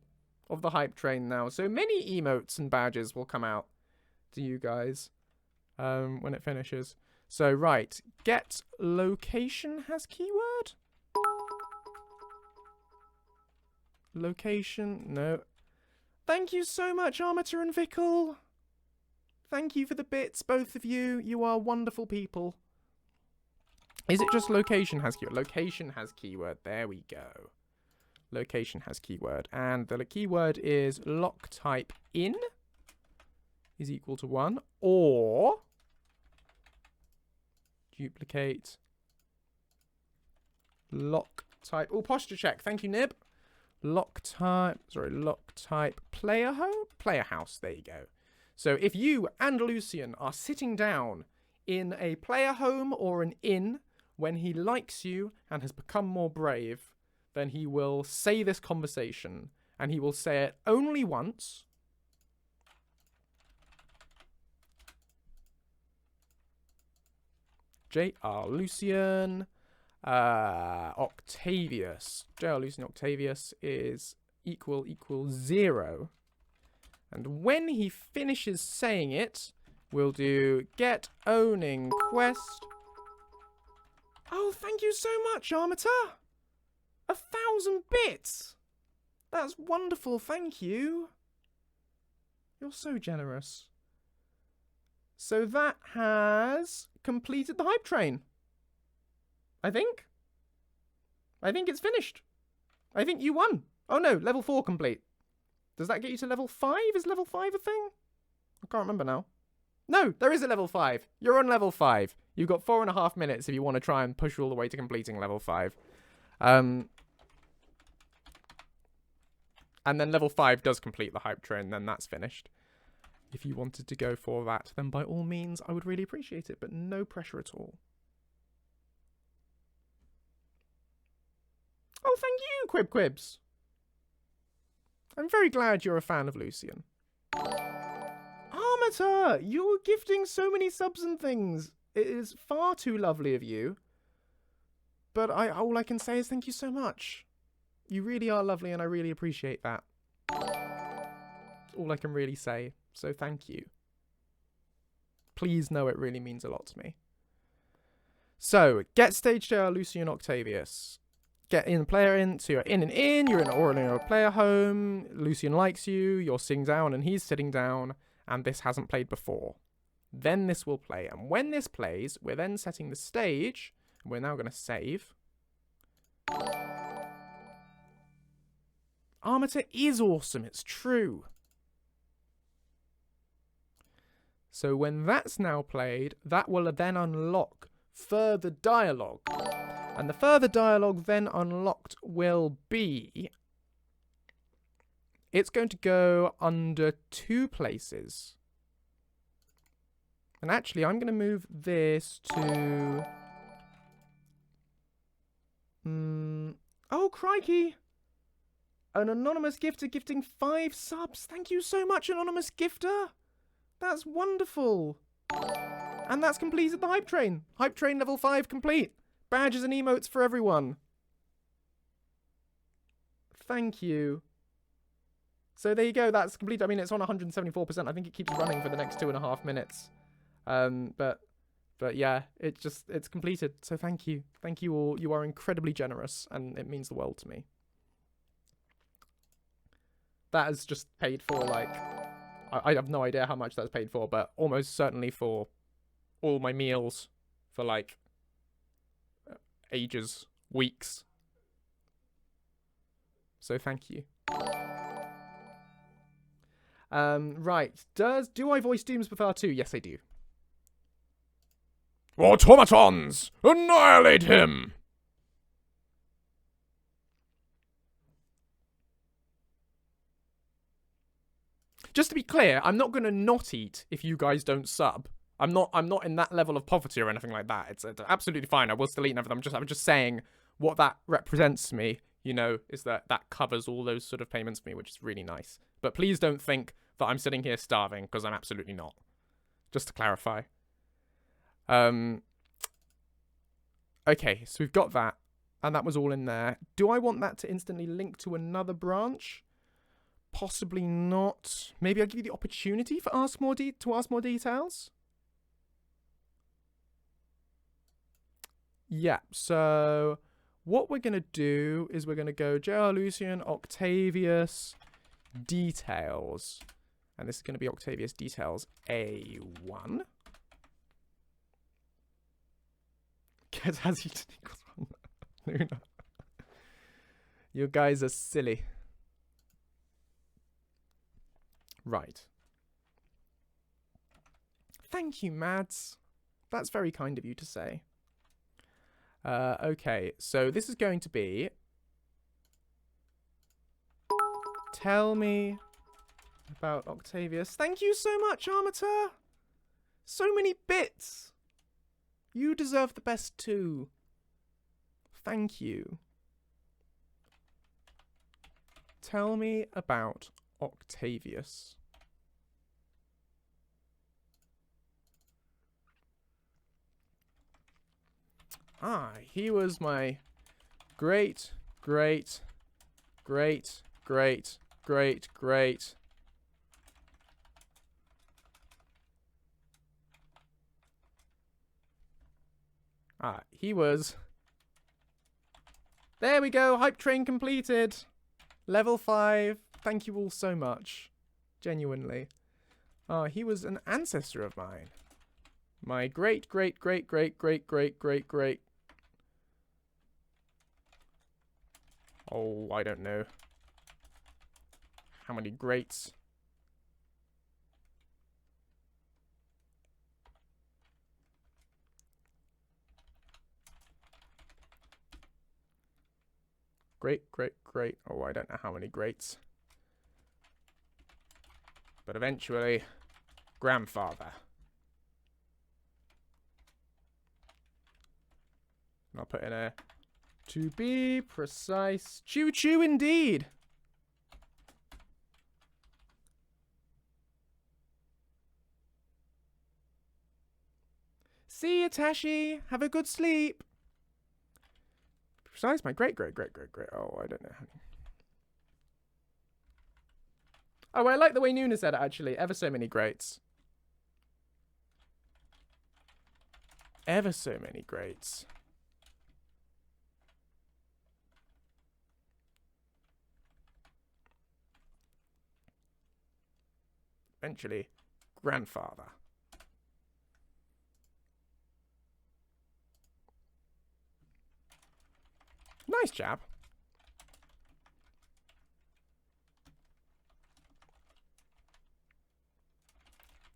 A: of the hype train now. So many emotes and badges will come out to you guys when it finishes. So right, get location has keyword. Location, no. Thank you so much, Armator and Vickle. Thank you for the bits, both of you. You are wonderful people. Is it just location has keyword? Location has keyword. There we go. Location has keyword. And the keyword is lock type in is equal to 1. Or duplicate lock type. Oh, posture check. Thank you, Nib. Lock type player house. There you go. So if you and Lucien are sitting down in a player home or an inn when he likes you and has become more brave, then he will say this conversation, and he will say it only once. J.R. Lucien. Octavius. J.R. Lucien Octavius is equal 0. And when he finishes saying it, we'll do get owning quest. Oh, thank you so much, Armator. 1,000 bits. That's wonderful. Thank you. You're so generous. So that has completed the hype train. I think it's finished. I think you won. Oh no, level 4 complete. Does that get you to level 5? Is level 5 a thing? I can't remember now. No, there is a level 5. You're on level 5. You've got 4.5 minutes if you want to try and push all the way to completing level 5. And then level 5 does complete the hype train, then that's finished. If you wanted to go for that, then by all means, I would really appreciate it, but no pressure at all. Oh, thank you, Quibs. I'm very glad you're a fan of Lucien. Armator, you're gifting so many subs and things. It is far too lovely of you. But all I can say is thank you so much. You really are lovely and I really appreciate that. That's all I can really say. So thank you. Please know it really means a lot to me. So, get stage JR Lucien Octavius. Get in player in, so you're in and in, you're in a player home, Lucien likes you, you're sitting down and he's sitting down, and this hasn't played before. Then this will play, and when this plays, we're then setting the stage, and we're now going to save. Armator is awesome, it's true. So when that's now played, that will then unlock further dialogue. And the further dialogue then unlocked will be... It's going to go under 2 places. And actually, I'm going to move this to... Oh, crikey! An anonymous gifter gifting 5 subs. Thank you so much, anonymous gifter. That's wonderful. And that's completed the hype train. Hype train level 5 complete. Badges and emotes for everyone. Thank you. So there you go. That's complete. I mean, it's on 174%. I think it keeps running for the next 2.5 minutes. But yeah, it's completed. So thank you. Thank you all. You are incredibly generous and it means the world to me. That is just paid for, like, I have no idea how much that's paid for, but almost certainly for all my meals for, like, ages, weeks. So thank you. Right. Do I voice Doomspath R2? Yes, I do. Automatons! Annihilate him! Just to be clear, I'm not going to not eat if you guys don't sub. I'm not in that level of poverty or anything like that. It's absolutely fine. I will still eat and everything. I'm just saying what that represents to me, you know, is that covers all those sort of payments for me, which is really nice. But please don't think that I'm sitting here starving, because I'm absolutely not. Just to clarify. Okay, so we've got that, and that was all in there. Do I want that to instantly link to another branch? Possibly not. Maybe I'll give you the opportunity for ask more details. Yeah, so what we're going to do is we're going to go JR Lucien Octavius details. And this is going to be Octavius details A1. Get has eaten equals 1. Luna. You guys are silly. Right. Thank you, Mads. That's very kind of you to say. Okay, so this is going to be... Tell me about Octavius. Thank you so much, Armator. So many bits. You deserve the best too. Thank you. Tell me about Octavius. He was my great. He was... There we go, hype train completed. Level 5. Thank you all so much. Genuinely. He was an ancestor of mine. My great. Oh, I don't know. How many greats? Great. Oh, I don't know how many greats. But eventually, grandfather. And I'll put in a, to be precise, choo-choo indeed. See you, Tashi. Have a good sleep. Besides my great. Oh, I don't know. Oh, I like the way Nuna said it, actually. Ever so many greats. Ever so many greats. Eventually, grandfather. Nice jab.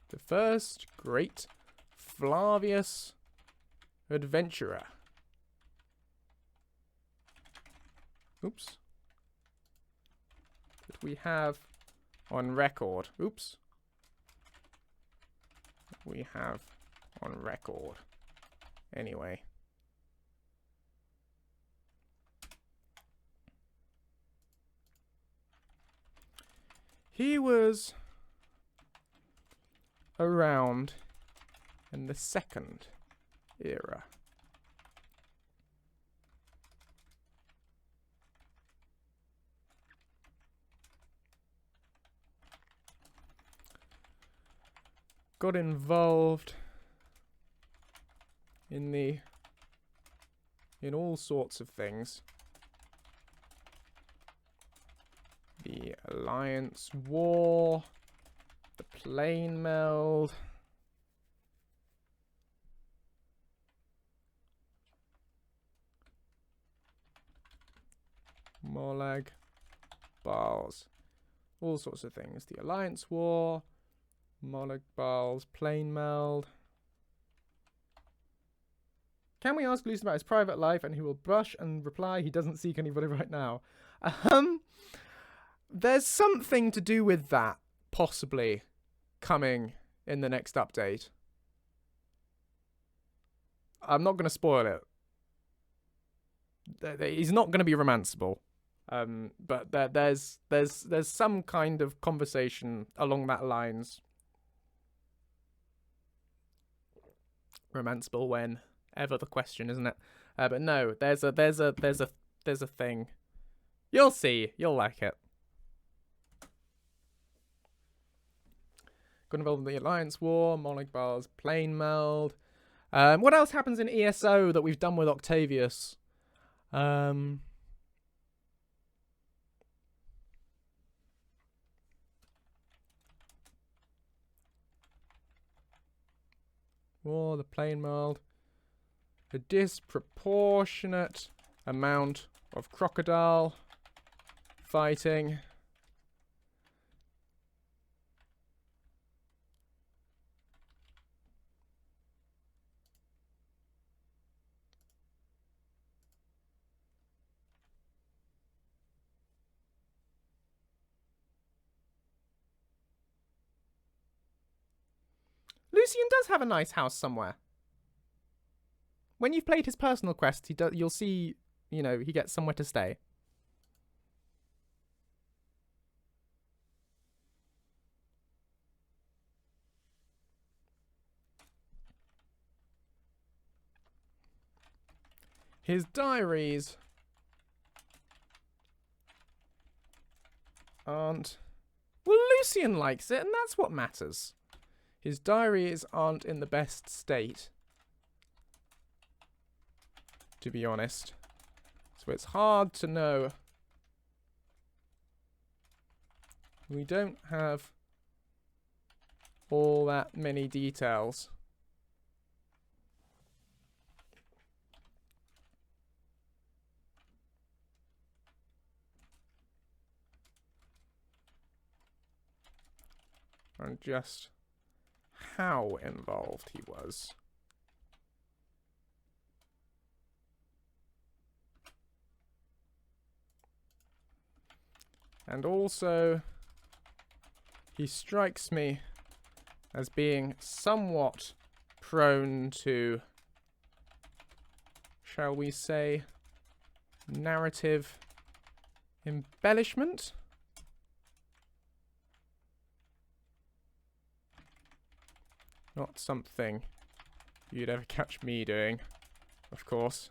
A: The first great Flavius adventurer. Oops. That we have on record. Oops. We have on record. Anyway. He was around in the second era. Got involved in all sorts of things. The Alliance War, the plane meld, Molag Bals, all sorts of things. The Alliance War, Molag Bals, plane meld. Can we ask Lucien about his private life? And he will blush and reply he doesn't seek anybody right now. There's something to do with that, possibly, coming in the next update. I'm not going to spoil it. He's not going to be romanceable. But there's some kind of conversation along that lines. Romanceable whenever the question, isn't it? But no, there's a thing. You'll see. You'll like it. Got involved in the Alliance War, Molag Bals, plane meld. What else happens in ESO that we've done with Octavius? War, the plane meld. A disproportionate amount of crocodile fighting. Lucien does have a nice house somewhere. When you've played his personal quest, you'll see, he gets somewhere to stay. His diaries aren't... Well, Lucien likes it, and that's what matters. His diaries aren't in the best state, to be honest. So it's hard to know. We don't have all that many details. And just how involved he was. And also, he strikes me as being somewhat prone to, shall we say, narrative embellishment. Not something you'd ever catch me doing, of course.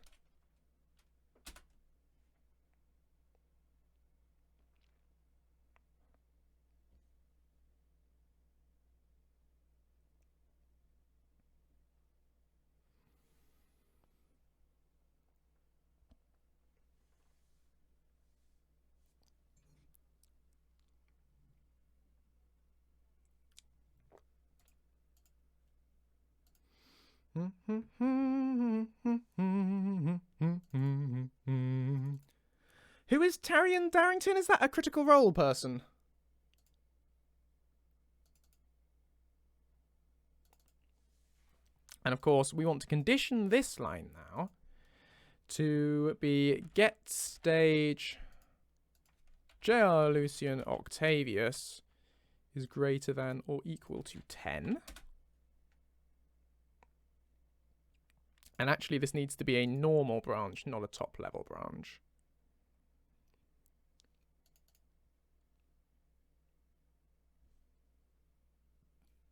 A: Who is Taryon Darrington? Is that a Critical Role person? And of course, we want to condition this line now to be get stage JR Lucien Octavius is greater than or equal to 10. And actually, this needs to be a normal branch, not a top-level branch.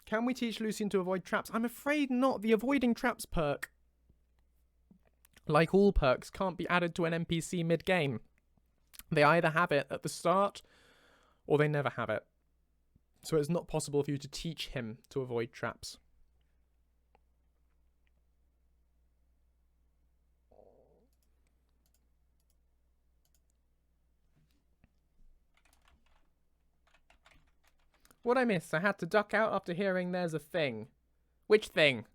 A: Can we teach Lucien to avoid traps? I'm afraid not. The avoiding traps perk, like all perks, can't be added to an NPC mid-game. They either have it at the start, or they never have it. So it's not possible for you to teach him to avoid traps. What'd I miss? I had to duck out after hearing there's a thing. Which thing?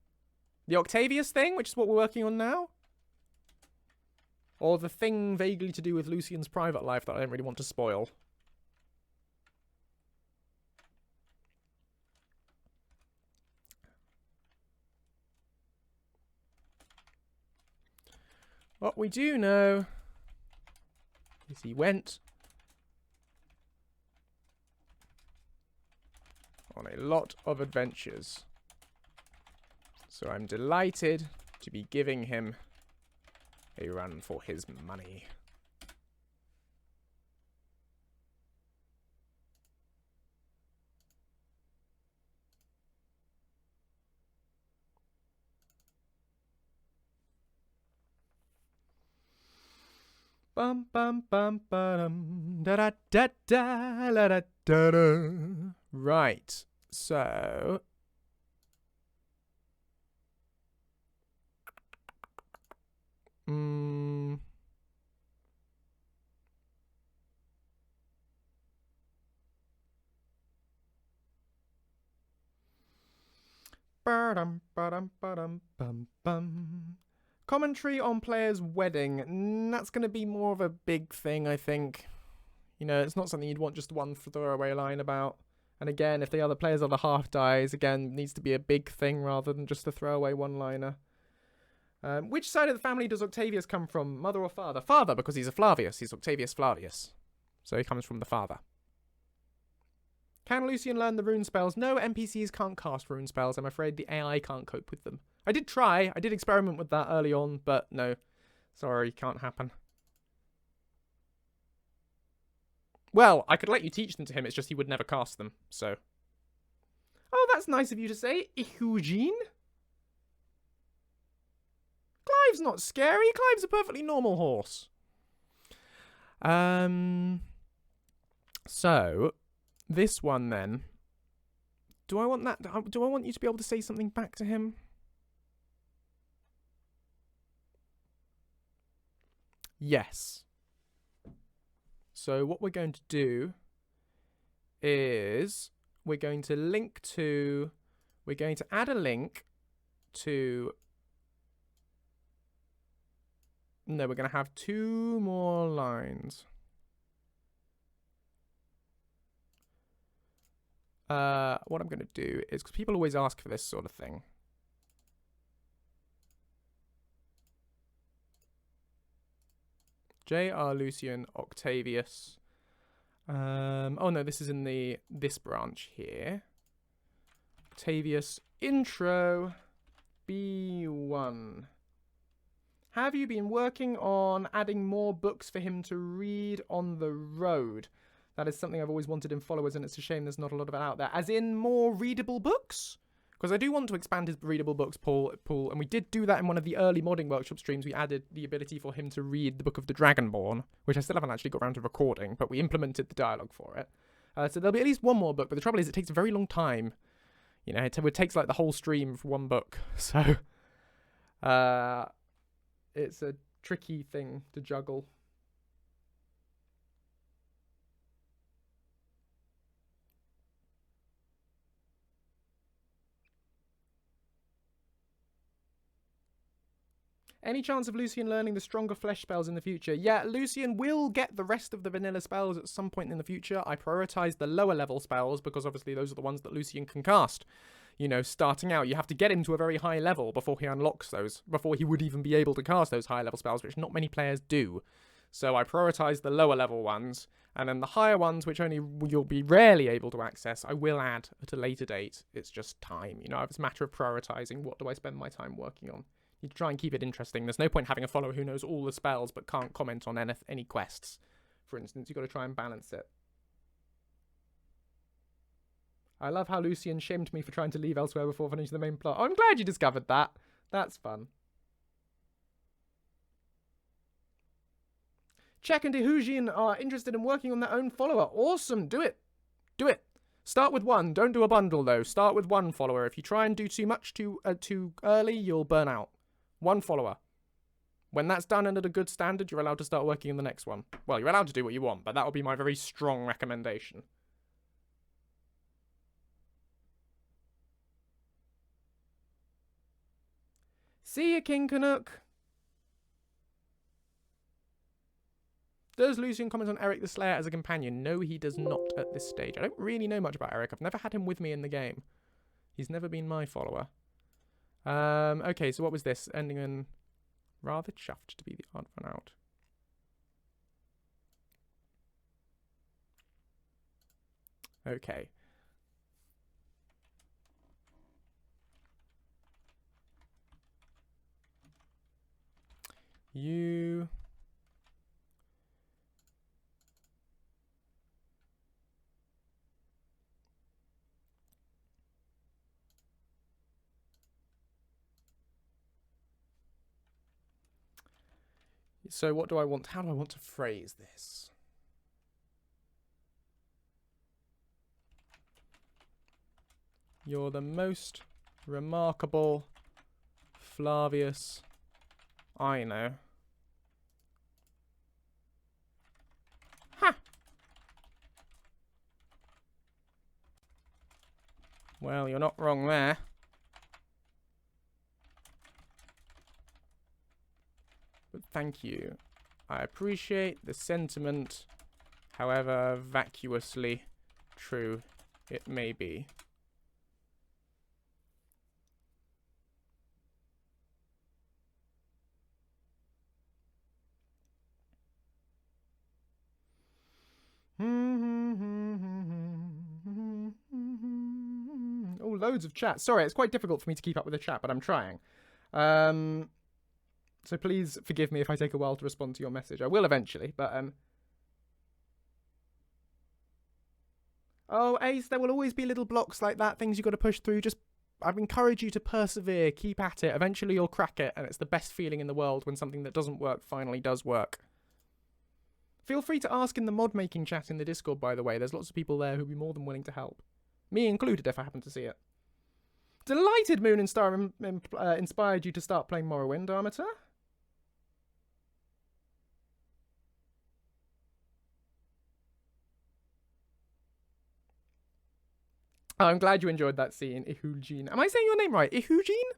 A: The Octavius thing, which is what we're working on now? Or the thing vaguely to do with Lucien's private life that I don't really want to spoil? What we do know is he went on a lot of adventures. So I'm delighted to be giving him a run for his money. Bum bum bum bum da da da da da da da da. Right. So commentary on player's wedding. That's going to be more of a big thing, I think. You know, it's not something you'd want just one throwaway line about. And again, if the other player's other half dies, again, needs to be a big thing rather than just a throwaway one-liner. Which side of the family does Octavius come from? Mother or father? Father, because he's a Flavius. He's Octavius Flavius. So he comes from the father. Can Lucien learn the rune spells? No, NPCs can't cast rune spells. I'm afraid the AI can't cope with them. I did try. I did experiment with that early on, but no. Sorry, can't happen. Well, I could let you teach them to him. It's just he would never cast them, so. Oh, that's nice of you to say, Eugene. Clive's not scary. Clive's a perfectly normal horse. So, this one then. Do I want that? Do I want you to be able to say something back to him? Yes. So what we're going to do is we're going to add a link to, no, we're going to have 2 more lines. What I'm going to do is, because people always ask for this sort of thing. J.R. Lucien Octavius. Oh no, this is in this branch here. Octavius intro B1. Have you been working on adding more books for him to read on the road? That is something I've always wanted in followers, and it's a shame there's not a lot of it out there. As in more readable books? Because I do want to expand his readable books pool, and we did do that in one of the early modding workshop streams. We added the ability for him to read the Book of the Dragonborn, which I still haven't actually got around to recording, but we implemented the dialogue for it. So there'll be at least one more book, but the trouble is it takes a very long time. You know, it takes like the whole stream for one book. So it's a tricky thing to juggle. Any chance of Lucien learning the stronger flesh spells in the future? Yeah, Lucien will get the rest of the vanilla spells at some point in the future. I prioritise the lower level spells because obviously those are the ones that Lucien can cast. You know, starting out, you have to get him to a very high level before he unlocks those, before he would even be able to cast those high level spells, which not many players do. So I prioritise the lower level ones, and then the higher ones, which only you'll be rarely able to access, I will add at a later date. It's just time. You know, it's a matter of prioritising. What do I spend my time working on? You try and keep it interesting. There's no point having a follower who knows all the spells but can't comment on any quests. For instance, you've got to try and balance it. I love how Lucien shamed me for trying to leave elsewhere before finishing the main plot. Oh, I'm glad you discovered that. That's fun. Czech and Dehujian are interested in working on their own follower. Awesome. Do it. Do it. Start with one. Don't do a bundle, though. Start with one follower. If you try and do too much too early, you'll burn out. One follower. When that's done and at a good standard, you're allowed to start working on the next one. Well, you're allowed to do what you want, but that would be my very strong recommendation. See ya, King Canuck. Does Lucien comment on Eric the Slayer as a companion? No, he does not at this stage. I don't really know much about Eric. I've never had him with me in the game. He's never been my follower. Okay, so what was this? Ending in rather chuffed to be the odd one out. Okay. You... So what do I want? How do I want to phrase this? You're the most remarkable Flavius I know. Ha! Well, you're not wrong there. But thank you. I appreciate the sentiment, however vacuously true it may be. Oh, loads of chat. Sorry, it's quite difficult for me to keep up with the chat, but I'm trying. So please forgive me if I take a while to respond to your message. I will eventually, but oh, Ace, there will always be little blocks like that, things you've got to push through. Just, I encourage you to persevere, keep at it. Eventually you'll crack it, and it's the best feeling in the world when something that doesn't work finally does work. Feel free to ask in the mod making chat in the Discord, by the way. There's lots of people there who'll be more than willing to help. Me included, if I happen to see it. Delighted Moon and Star inspired you to start playing Morrowind, Armator. Oh, I'm glad you enjoyed that scene, Ihugene. Am I saying your name right? Ihugene?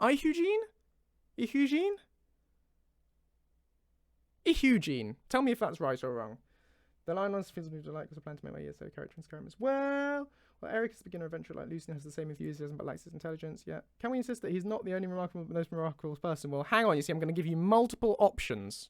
A: Ihugene? Ihugene? Ihugene. Tell me if that's right or wrong. The line on feels me delight because I plan to make my ESO character in Skyrim as well. Well, Eric is a beginner adventurer like Lucien has the same enthusiasm but lacks his intelligence. Yeah. Can we insist that he's not the only remarkable, most remarkable person? Well, hang on. You see, I'm going to give you multiple options.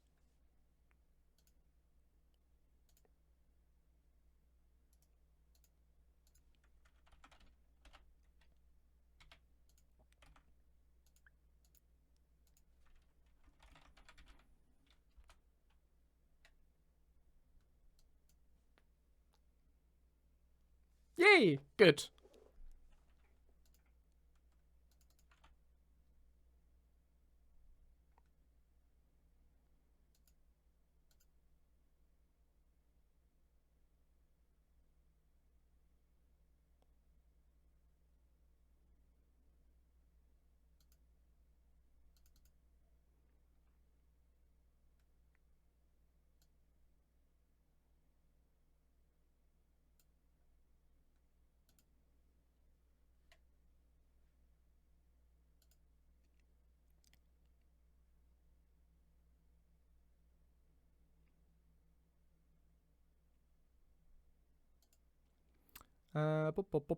A: Yay! Good.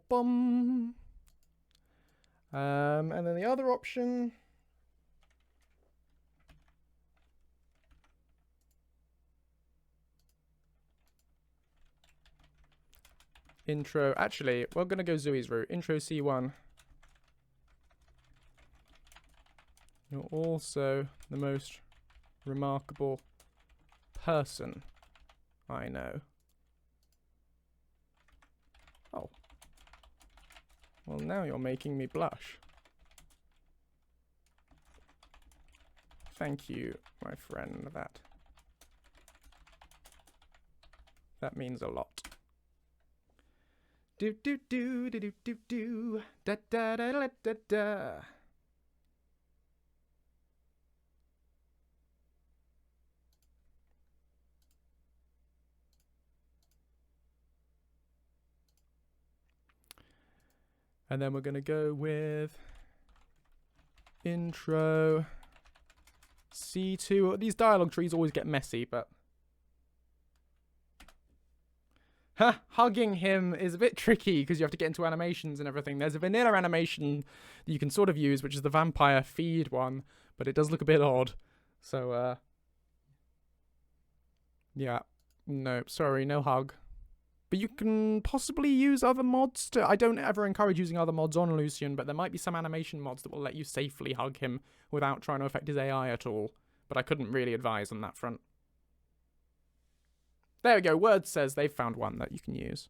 A: Bum. And then the other option. Intro. Actually, we're going to go Zooey's route. Intro C1. You're also the most remarkable person I know. Oh. Well, now you're making me blush. Thank you, my friend. That means a lot. Do do do do do do do da da da da da da. And then we're gonna go with intro C2. These dialogue trees always get messy, but hugging him is a bit tricky because you have to get into animations and everything. There's a vanilla animation that you can sort of use, which is the vampire feed one, but it does look a bit odd. So, yeah. No, sorry, no hug. But you can possibly use other mods to... I don't ever encourage using other mods on Lucien, but there might be some animation mods that will let you safely hug him without trying to affect his AI at all. But I couldn't really advise on that front. There we go. Word says they've found one that you can use.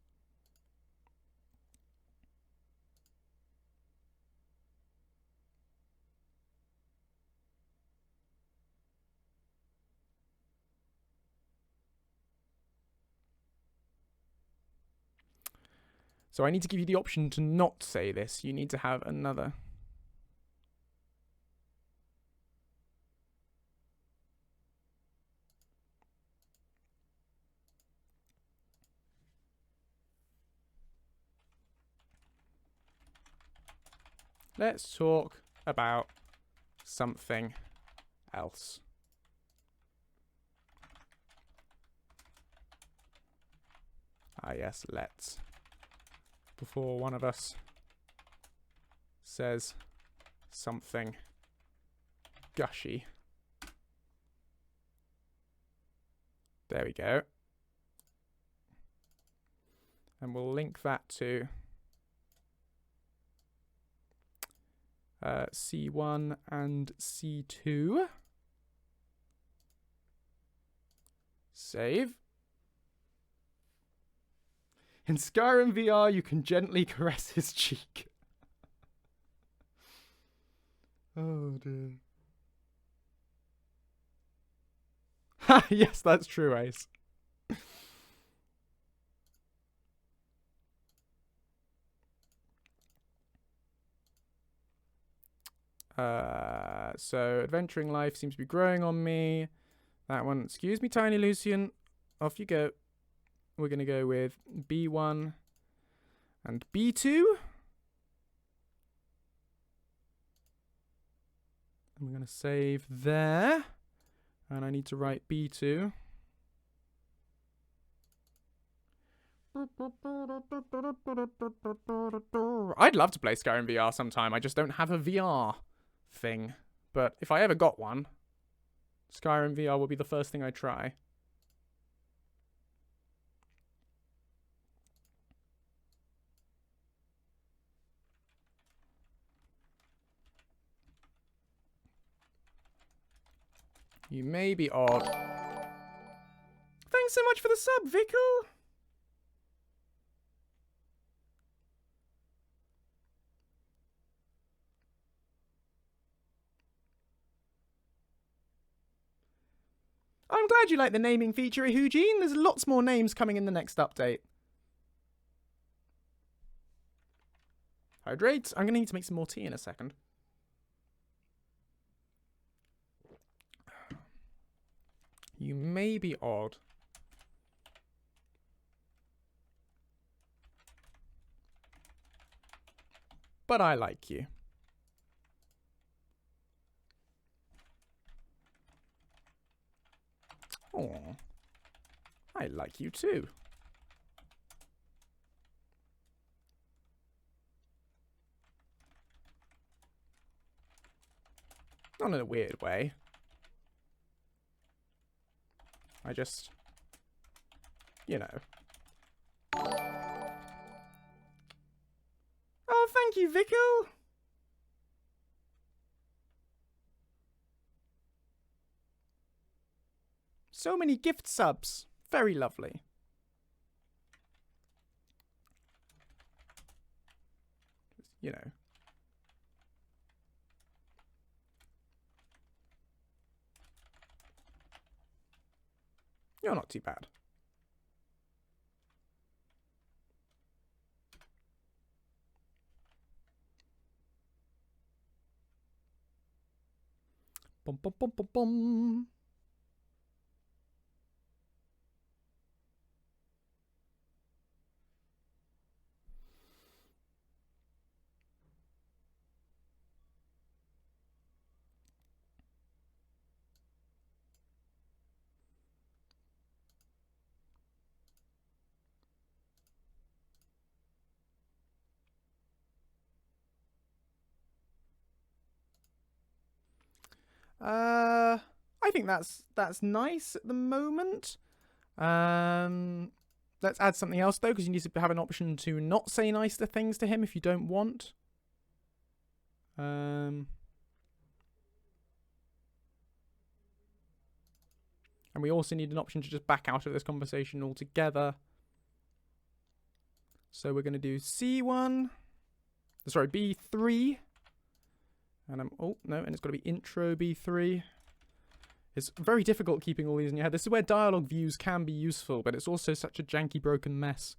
A: So I need to give you the option to not say this. You need to have another. Let's talk about something else. Ah, yes, let's. Before one of us says something gushy. There we go. And we'll link that to C1 and C2. Save. In Skyrim VR, you can gently caress his cheek. Oh, dear. Ha! Yes, that's true, Ace. So, adventuring life seems to be growing on me. That one, excuse me, Tiny Lucien. Off you go. We're going to go with B1 and B2. And we're going to save there. And I need to write B2. I'd love to play Skyrim VR sometime. I just don't have a VR thing. But if I ever got one, Skyrim VR will be the first thing I try. You may be odd. Thanks so much for the sub, Vickle. I'm glad you like the naming feature, Eugene. There's lots more names coming in the next update. Hydrate. I'm going to need to make some more tea in a second. You may be odd. But I like you. Oh, I like you too. Not in a weird way. I just, you know. Oh, thank you, Vico. So many gift subs. Very lovely. You know. You're not too bad. Bum, bum, bum, bum, bum. I think that's nice at the moment. Let's add something else though, because you need to have an option to not say nicer things to him if you don't want. And we also need an option to just back out of this conversation altogether. So we're going to do C1. Sorry, B3. And oh, no, and it's got to be intro B3. It's very difficult keeping all these in your head. This is where dialogue views can be useful, but it's also such a janky, broken mess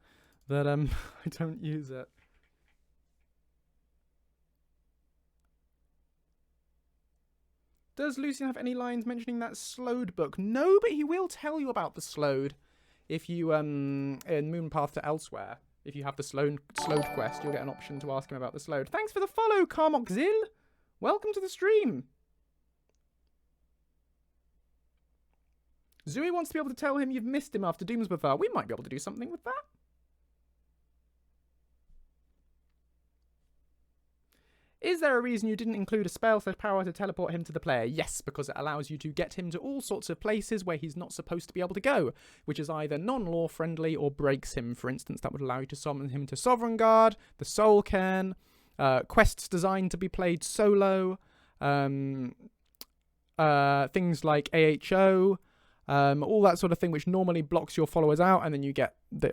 A: that I don't use it. Does Lucien have any lines mentioning that slowed book? No, but he will tell you about the slowed. If you, in Moonpath to Elsewhere, if you have the slowed quest, you'll get an option to ask him about the slowed. Thanks for the follow, Carmoxil. Welcome to the stream. Zooey wants to be able to tell him you've missed him after Doomsbathar. We might be able to do something with that. Is there a reason you didn't include a spell power to teleport him to the player? Yes, because it allows you to get him to all sorts of places where he's not supposed to be able to go, which is either non-lore friendly or breaks him. For instance, that would allow you to summon him to Sovereign Guard, the Soul Cairn, quests designed to be played solo, things like AHO, all that sort of thing, which normally blocks your followers out, and then you get the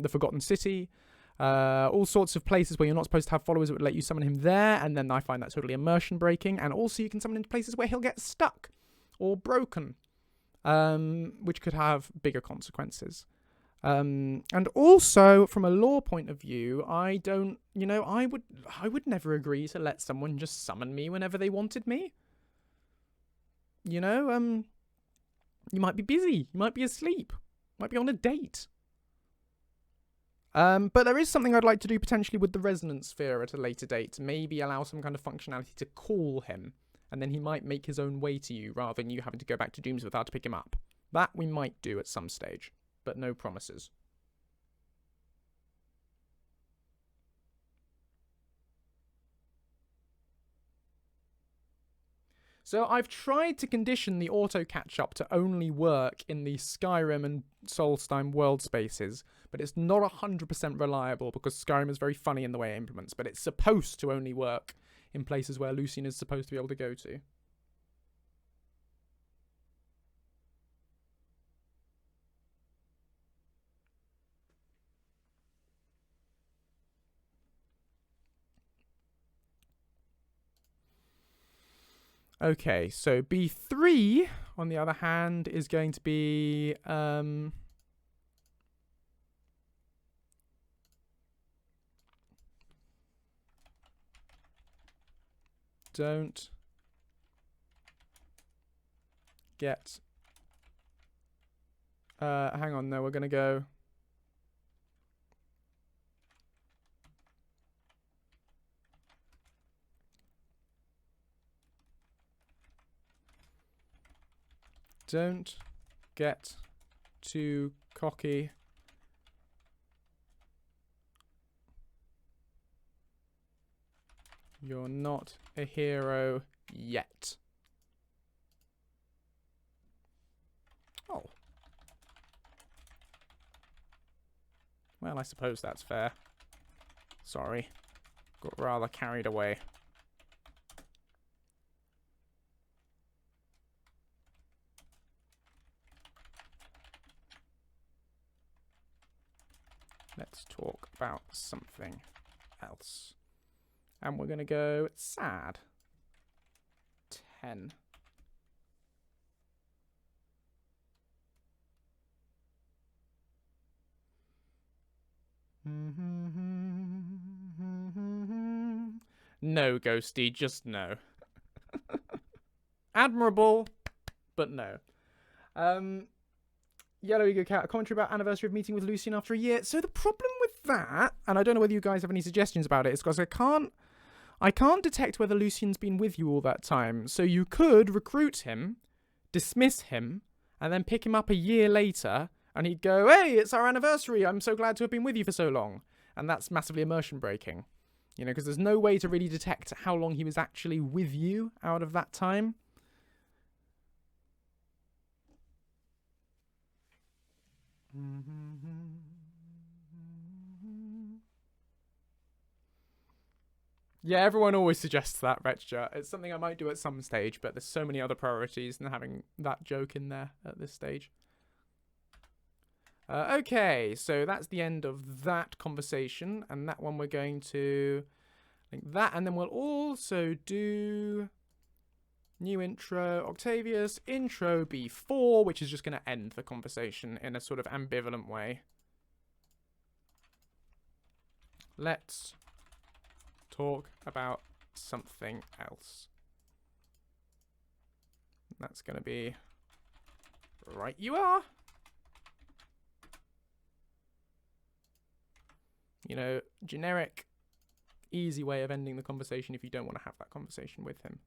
A: Forgotten City. All sorts of places where you're not supposed to have followers that would let you summon him there, and then I find that totally immersion breaking. And also you can summon him to places where he'll get stuck or broken, which could have bigger consequences. And also from a lore point of view, I would never agree to let someone just summon me whenever they wanted me. You know, you might be busy, you might be asleep, might be on a date. But there is something I'd like to do potentially with the resonance sphere at a later date. Maybe allow some kind of functionality to call him, and then he might make his own way to you rather than you having to go back to Doomsbathar to pick him up. That we might do at some stage, but no promises. So I've tried to condition the auto catch-up to only work in the Skyrim and Solstheim world spaces, but it's not 100% reliable because Skyrim is very funny in the way it implements, but it's supposed to only work in places where Lucien is supposed to be able to go to. Okay, so B3, on the other hand, is going to be... don't get... hang on, no, we're going to go... Don't get too cocky. You're not a hero yet. Well, I suppose that's fair. Sorry. Got rather carried away. Let's talk about something else. And we're going to go sad. 10. No, Ghosty, just no. Admirable, but no. Yellow Eager Cat, a commentary about anniversary of meeting with Lucien after a year. So the problem with that, and I don't know whether you guys have any suggestions about it, is because I can't detect whether Lucien's been with you all that time. So you could recruit him, dismiss him, and then pick him up a year later, and he'd go, hey, it's our anniversary. I'm so glad to have been with you for so long. And that's massively immersion breaking. You know, because there's no way to really detect how long he was actually with you out of that time. Yeah, everyone always suggests that, Retcher. It's something I might do at some stage, but there's so many other priorities than having that joke in there at this stage. Okay, so that's the end of that conversation, and that one we're going to link that, and then we'll also do new intro, Octavius, intro B4, which is just going to end the conversation in a sort of ambivalent way. Let's talk about something else. That's going to be right you are. You know, generic, easy way of ending the conversation if you don't want to have that conversation with him.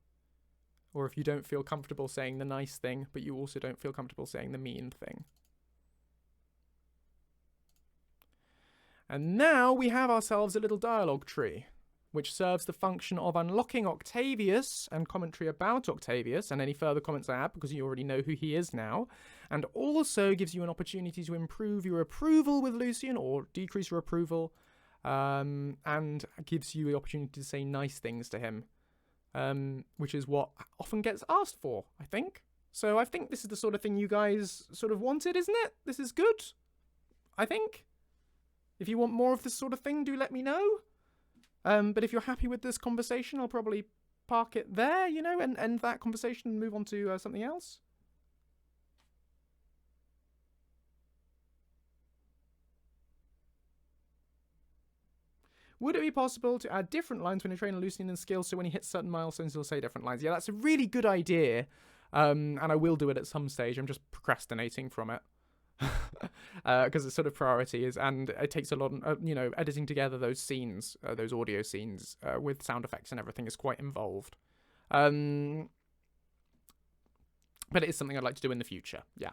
A: Or if you don't feel comfortable saying the nice thing, but you also don't feel comfortable saying the mean thing. And now we have ourselves a little dialogue tree, which serves the function of unlocking Octavius and commentary about Octavius and any further comments I have, because you already know who he is now, and also gives you an opportunity to improve your approval with Lucien or decrease your approval, and gives you the opportunity to say nice things to him, which is what often gets asked for, I think. So I think this is the sort of thing you guys sort of wanted, isn't it? This is good, I think. If you want more of this sort of thing, do let me know. But if you're happy with this conversation, I'll probably park it there, you know, and end that conversation and move on to something else. Would it be possible to add different lines when you train a Lucien and skills so when he hits certain milestones he'll say different lines? Yeah, that's a really good idea, and I will do it at some stage. I'm just procrastinating from it. Because it's sort of priorities, and it takes a lot, you know, editing together those scenes, those audio scenes with sound effects and everything is quite involved. But it is something I'd like to do in the future, yeah.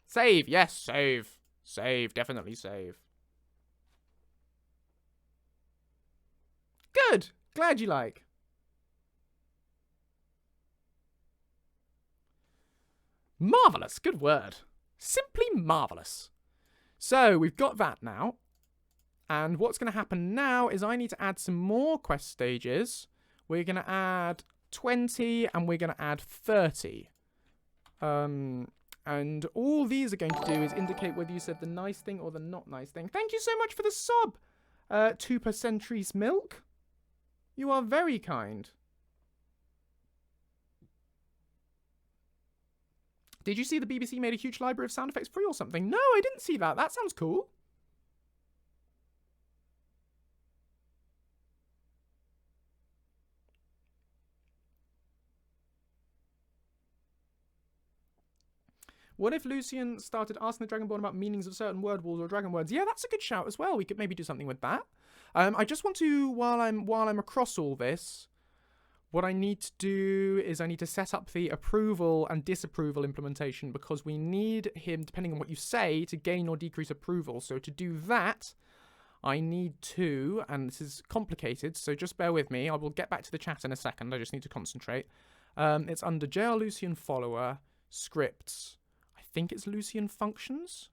A: Save, yes, save. Save, definitely save. Good, glad you like. Marvellous, good word. Simply marvellous. So we've got that now. And what's going to happen now is I need to add some more quest stages. We're going to add 20 and we're going to add 30. And all these are going to do is indicate whether you said the nice thing or the not nice thing. Thank you so much for the sub, 2% milk. You are very kind. Did you see the BBC made a huge library of sound effects free or something? No, I didn't see that. That sounds cool. What if Lucien started asking the Dragonborn about meanings of certain word walls or dragon words? Yeah, that's a good shout as well. We could maybe do something with that. I just want to, while I'm across all this, what I need to do is I need to set up the approval and disapproval implementation, because we need him, depending on what you say, to gain or decrease approval. So to do that, I need to, and this is complicated, so just bear with me. I will get back to the chat in a second. I just need to concentrate. It's under JR Lucien follower, scripts. I think it's Lucien functions.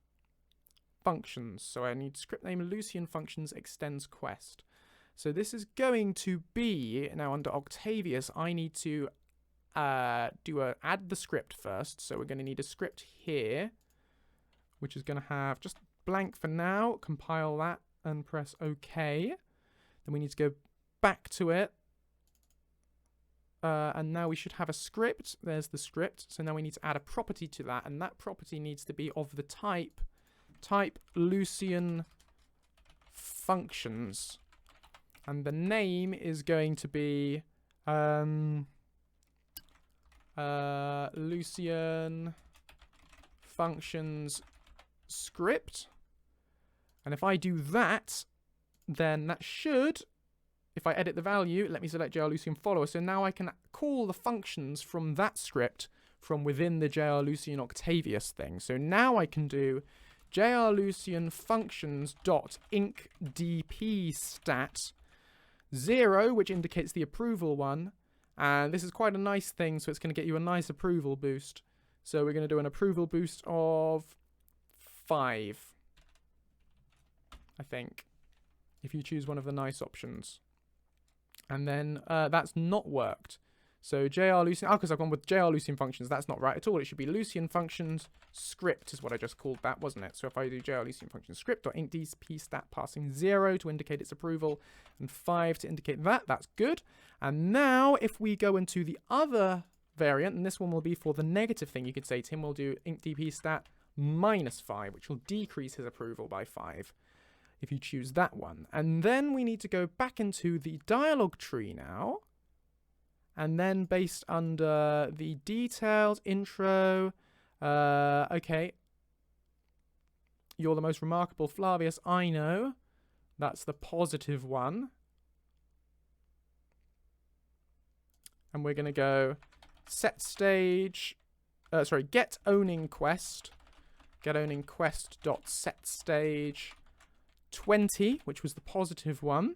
A: functions. So I need script name Lucien functions extends quest. So this is going to be, now under Octavius, I need to add the script first. So we're going to need a script here, which is going to have just blank for now. Compile that and press OK. Then we need to go back to it. And now we should have a script. There's the script. So now we need to add a property to that. And that property needs to be of the type Lucien functions. And the name is going to be Lucien functions script. And if I do that, then that should, if I edit the value, let me select JR Lucien follower. So now I can call the functions from that script from within the JR Lucien Octavius thing. So now I can do JR Lucien functions dot inc dp stat 0, which indicates the approval one. And this is quite a nice thing, so it's going to get you a nice approval boost. So we're going to do an approval boost of 5, I think, if you choose one of the nice options. And then that's not worked. So JR Lucien, because I've gone with JR Lucien functions, that's not right at all. It should be Lucien functions script is what I just called that, wasn't it? So if I do JR Lucien functions script or inc dp stat passing 0 to indicate its approval and 5 to indicate that, that's good. And now if we go into the other variant, and this one will be for the negative thing, you could say to him, we'll do inc dp stat -5, which will decrease his approval by 5. If you choose that one. And then we need to go back into the dialogue tree now. And then based under the detailed intro, okay. You're the most remarkable Flavius I know. That's the positive one. And we're going to go set stage, get owning quest. Get owning quest dot set stage 20, which was the positive one.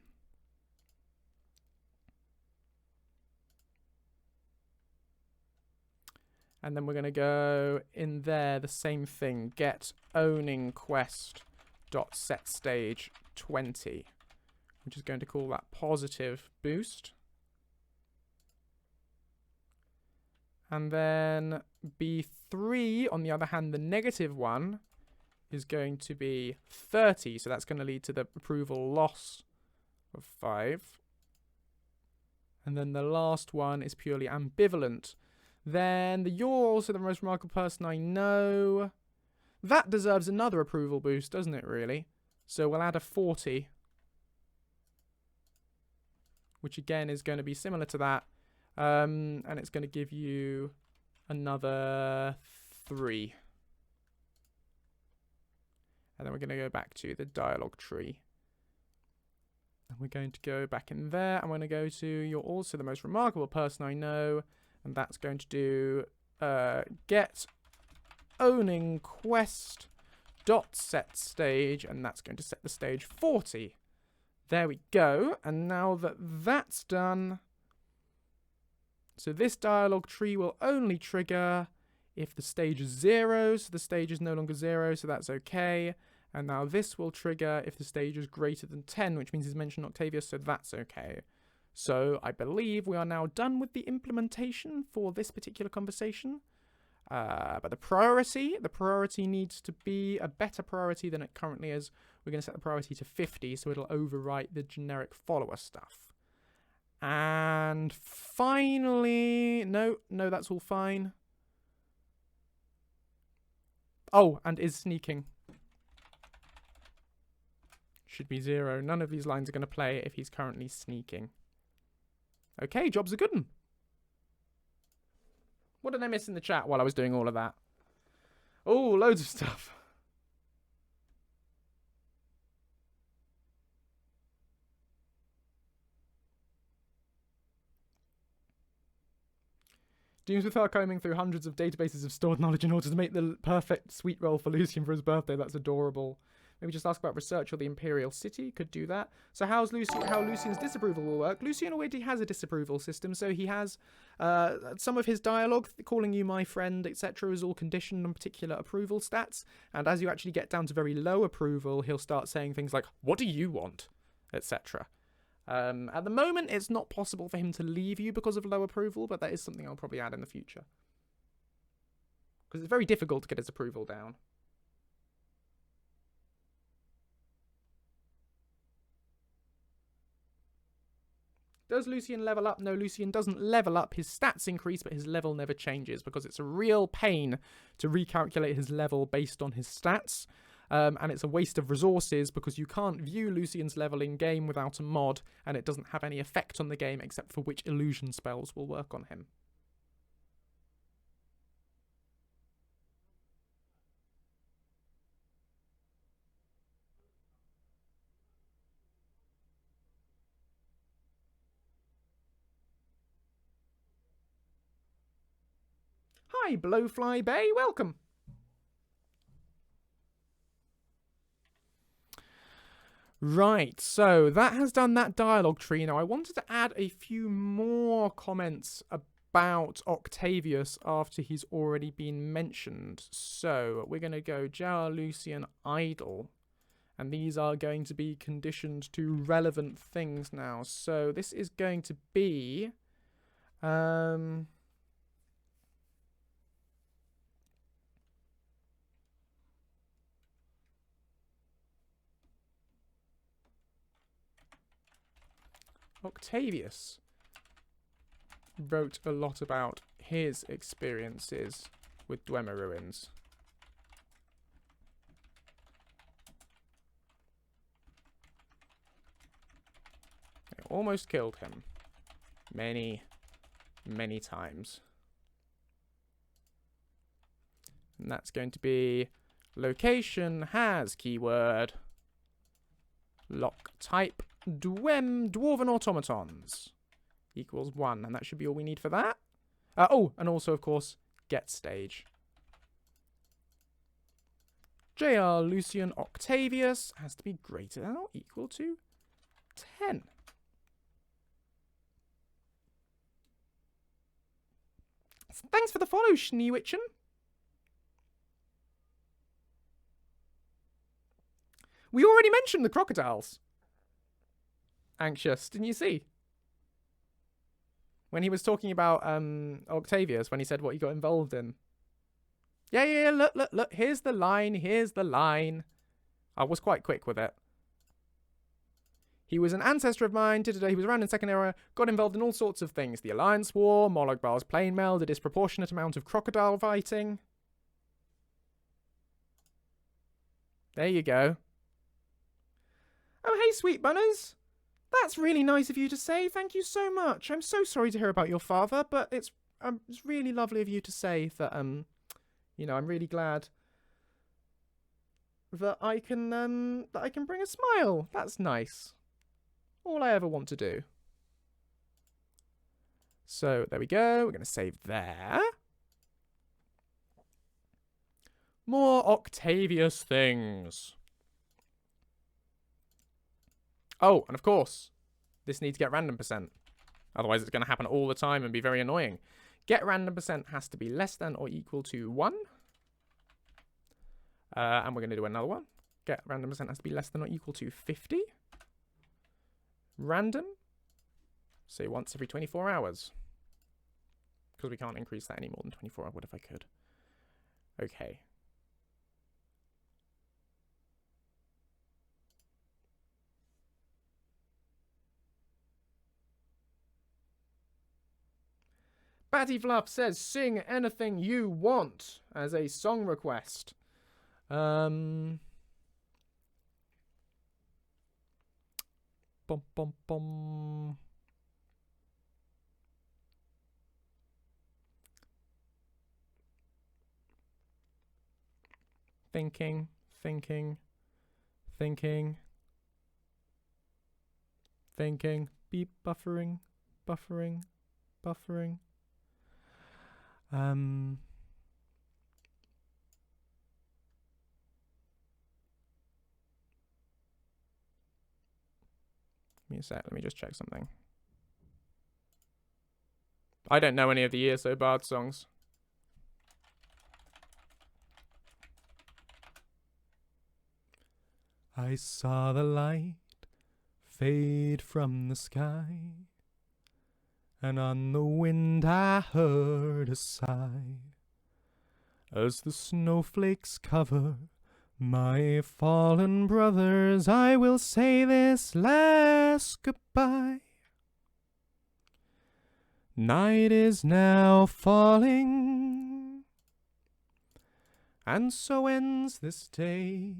A: And then we're going to go in there, the same thing, get owning quest dot set stage 20, which is going to call that positive boost. And then B3, on the other hand, the negative one, is going to be 30. So that's going to lead to the approval loss of 5. And then the last one is purely ambivalent. Then you're also the most remarkable person I know. That deserves another approval boost, doesn't it, really? So we'll add a 40. Which again is going to be similar to that. And it's going to give you another 3. And then we're going to go back to the dialogue tree. And we're going to go back in there. I'm going to go to you're also the most remarkable person I know. And that's going to do get owning quest dot set stage. And that's going to set the stage 40. There we go. And now that that's done, so this dialogue tree will only trigger if the stage is 0. So the stage is no longer 0, so that's okay. And now this will trigger if the stage is greater than 10, which means he's mentioned Octavius, so that's okay. So I believe we are now done with the implementation for this particular conversation. But the priority needs to be a better priority than it currently is. We're going to set the priority to 50, so it'll overwrite the generic follower stuff. And finally, no, that's all fine. Oh, and is sneaking. Should be 0. None of these lines are going to play if he's currently sneaking. Okay, job's a good one. What did I miss in the chat while I was doing all of that? Oh, loads of stuff. Dreams without combing through hundreds of databases of stored knowledge in order to make the perfect sweet roll for Lucien for his birthday. That's adorable. Maybe just ask about research or the Imperial City. Could do that. So how Lucian's disapproval will work. Lucian already has a disapproval system, so he has some of his dialogue, calling you my friend, etc., is all conditioned on particular approval stats. And as you actually get down to very low approval, he'll start saying things like, "What do you want?" etc. At the moment, it's not possible for him to leave you because of low approval, but that is something I'll probably add in the future. Because it's very difficult to get his approval down. Does Lucien level up? No, Lucien doesn't level up. His stats increase, but his level never changes because it's a real pain to recalculate his level based on his stats. And it's a waste of resources because you can't view Lucien's level in-game without a mod, and it doesn't have any effect on the game except for which illusion spells will work on him. Hi, Blowfly Bay, welcome. Right, so that has done that dialogue tree. Now, I wanted to add a few more comments about Octavius after he's already been mentioned. So, we're going to go Jar Lucien Idle. And these are going to be conditioned to relevant things now. So, this is going to be... Octavius wrote a lot about his experiences with Dwemer ruins. They almost killed him. Many, many times. And that's going to be location has keyword lock type dwarven automatons equals 1, and that should be all we need for that. Oh, and also, of course, get stage. JR Lucien Octavius has to be greater than or equal to 10. Thanks for the follow, Schneewitchen. We already mentioned the crocodiles. Anxious, didn't you see? When he was talking about Octavius, when he said what he got involved in. Yeah, look, here's the line. I was quite quick with it. He was an ancestor of mine, he was around in Second Era, got involved in all sorts of things. The Alliance War, Moloch Baal's plane meld, a disproportionate amount of crocodile fighting. There you go. Oh, hey, sweet bunners. That's really nice of you to say. Thank you so much. I'm so sorry to hear about your father, but it's really lovely of you to say that, you know, I'm really glad that I can bring a smile. That's nice. All I ever want to do. So, there we go. We're going to save there. More Octavius things. Oh, and of course, this needs to get random %. Otherwise, it's going to happen all the time and be very annoying. Get random % has to be less than or equal to 1. And we're going to do another one. Get random % has to be less than or equal to 50. Random. Say once every 24 hours. Because we can't increase that any more than 24 hours. What if I could? Okay. Batty Fluff says, sing anything you want as a song request. Bum, bum, bum. Thinking. Beep, buffering. me a sec. Let me just check something. I don't know any of the ESO Bard songs. I saw the light fade from the sky, and on the wind I heard a sigh. As the snowflakes cover my fallen brothers, I will say this last goodbye. Night is now falling, and so ends this day.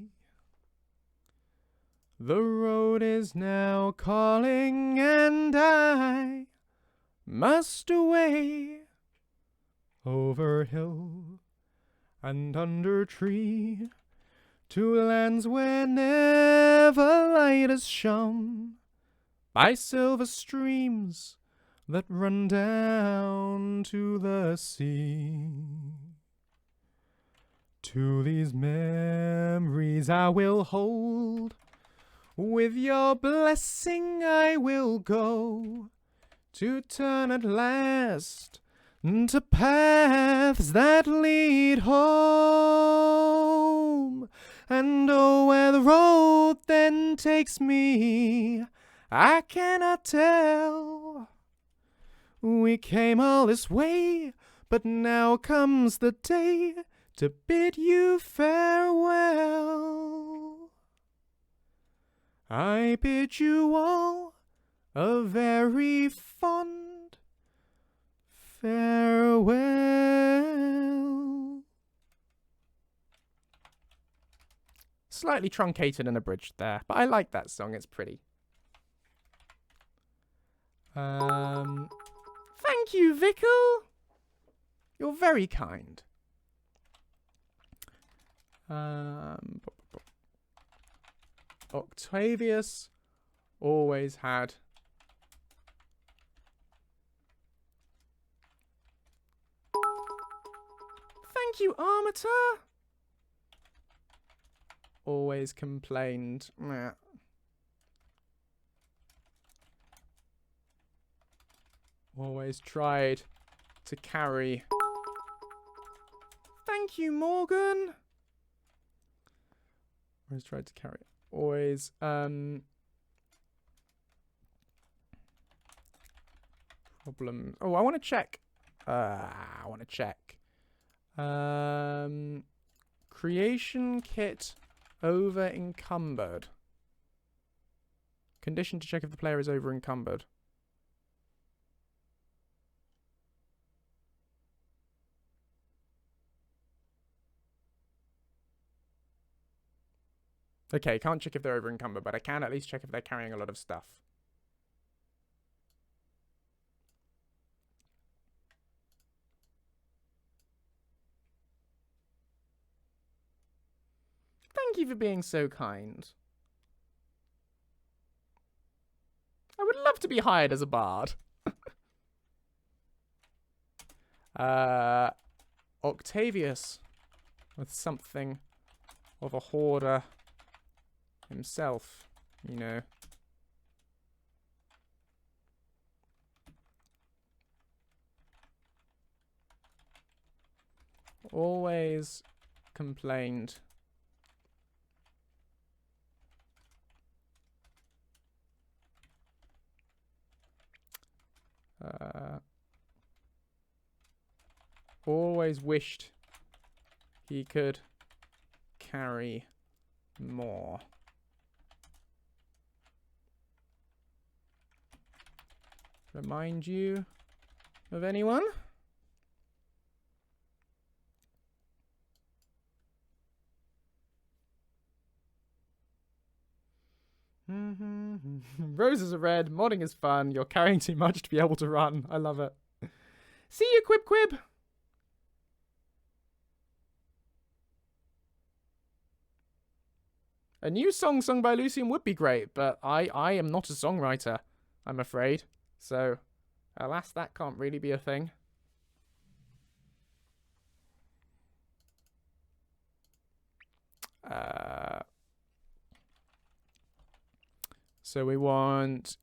A: The road is now calling, and I must away over hill and under tree, to lands where never light has shone, by silver streams that run down to the sea. To these memories I will hold, with your blessing I will go, to turn at last to paths that lead home. And oh, where the road then takes me, I cannot tell. We came all this way, but now comes the day to bid you farewell. I bid you all a very fond farewell. Slightly truncated and abridged there, but I like that song, it's pretty. Thank you, Vickle. You're very kind. Octavius always had thank you, Armator. Always complained. Meh. Always tried to carry. Thank you, Morgan. Always tried to carry. Always, problem. Oh, I want to check. Creation kit over encumbered. Condition to check if the player is over encumbered. Okay, can't check if they're over encumbered, but I can at least check if they're carrying a lot of stuff. Thank you for being so kind. I would love to be hired as a bard. Octavius with something of a hoarder himself, you know. Always complained always wished he could carry more. Remind you of anyone? Roses are red, modding is fun, you're carrying too much to be able to run. I love it. See you, Quib Quib! A new song sung by Lucien would be great, but I am not a songwriter, I'm afraid. So, alas, that can't really be a thing. So we want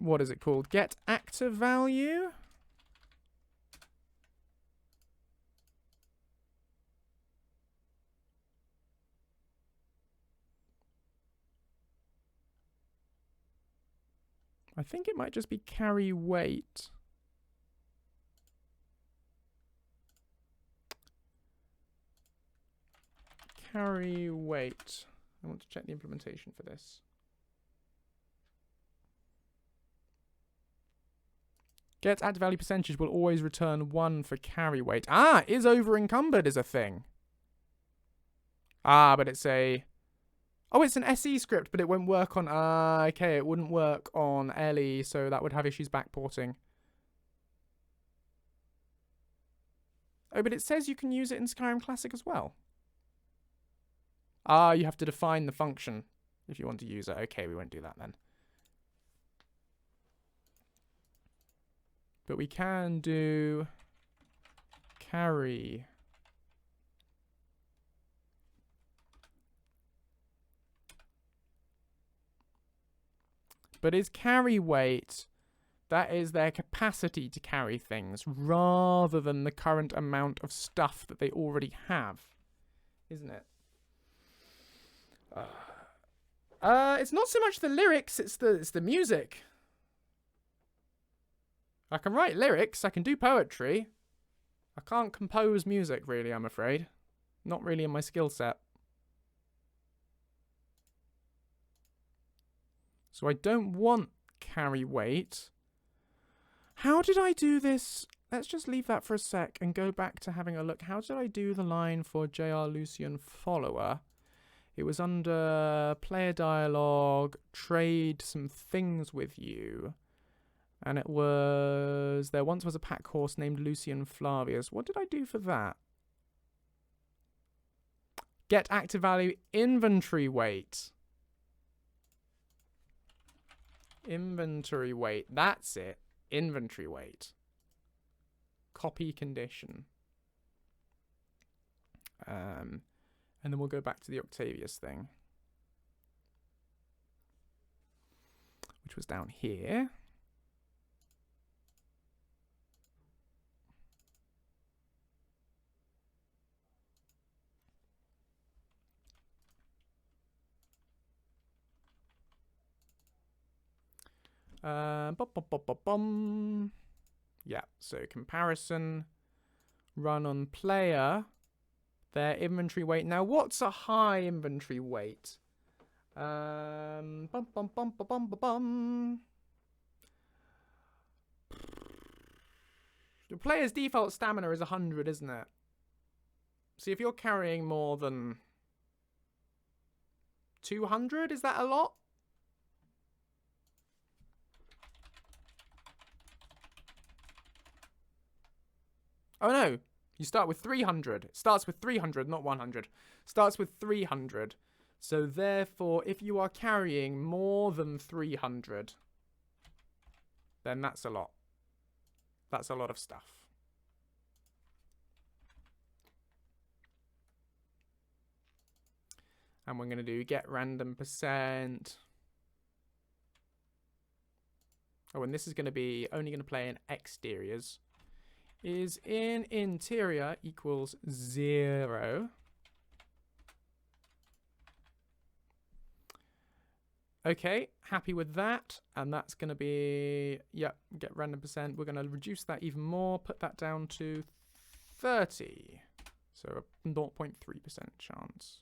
A: what is it called? Get active value. I think it might just be carry weight. Carry weight. I want to check the implementation for this. Get add value percentage will always return 1 for carry weight. Ah, is over encumbered is a thing. Ah, but it's a... Oh, it's an SE script, but it won't work on... okay, it wouldn't work on Ellie, so that would have issues backporting. Oh, but it says you can use it in Skyrim Classic as well. Ah, you have to define the function if you want to use it. Okay, we won't do that then. But we can do carry. But is carry weight, that is their capacity to carry things rather than the current amount of stuff that they already have, isn't it? It's not so much the lyrics, it's the music. I can write lyrics, I can do poetry. I can't compose music, really, I'm afraid. Not really in my skill set. So I don't want carry weight. How did I do this? Let's just leave that for a sec and go back to having a look. How did I do the line for JR Lucien follower? It was under player dialogue, trade some things with you. And it was, there once was a pack horse named Lucien Flavius. What did I do for that? Get active value inventory weight. Inventory weight, that's it. Inventory weight. Copy condition. And then we'll go back to the Octavius thing, which was down here. Yeah, so comparison, run on player, their inventory weight. Now, what's a high inventory weight? The player's default stamina is 100, isn't it? See, if you're carrying more than 200, is that a lot? Oh no, you start with 300. It starts with 300, not 100. Starts with 300. So therefore, if you are carrying more than 300, then that's a lot. That's a lot of stuff. And we're going to do get random %. Oh, and this is going to be only going to play in exteriors. Is in interior equals 0. Okay, happy with that. And that's going to be, yep, get random %. We're going to reduce that even more, put that down to 30. So a 0.3% chance.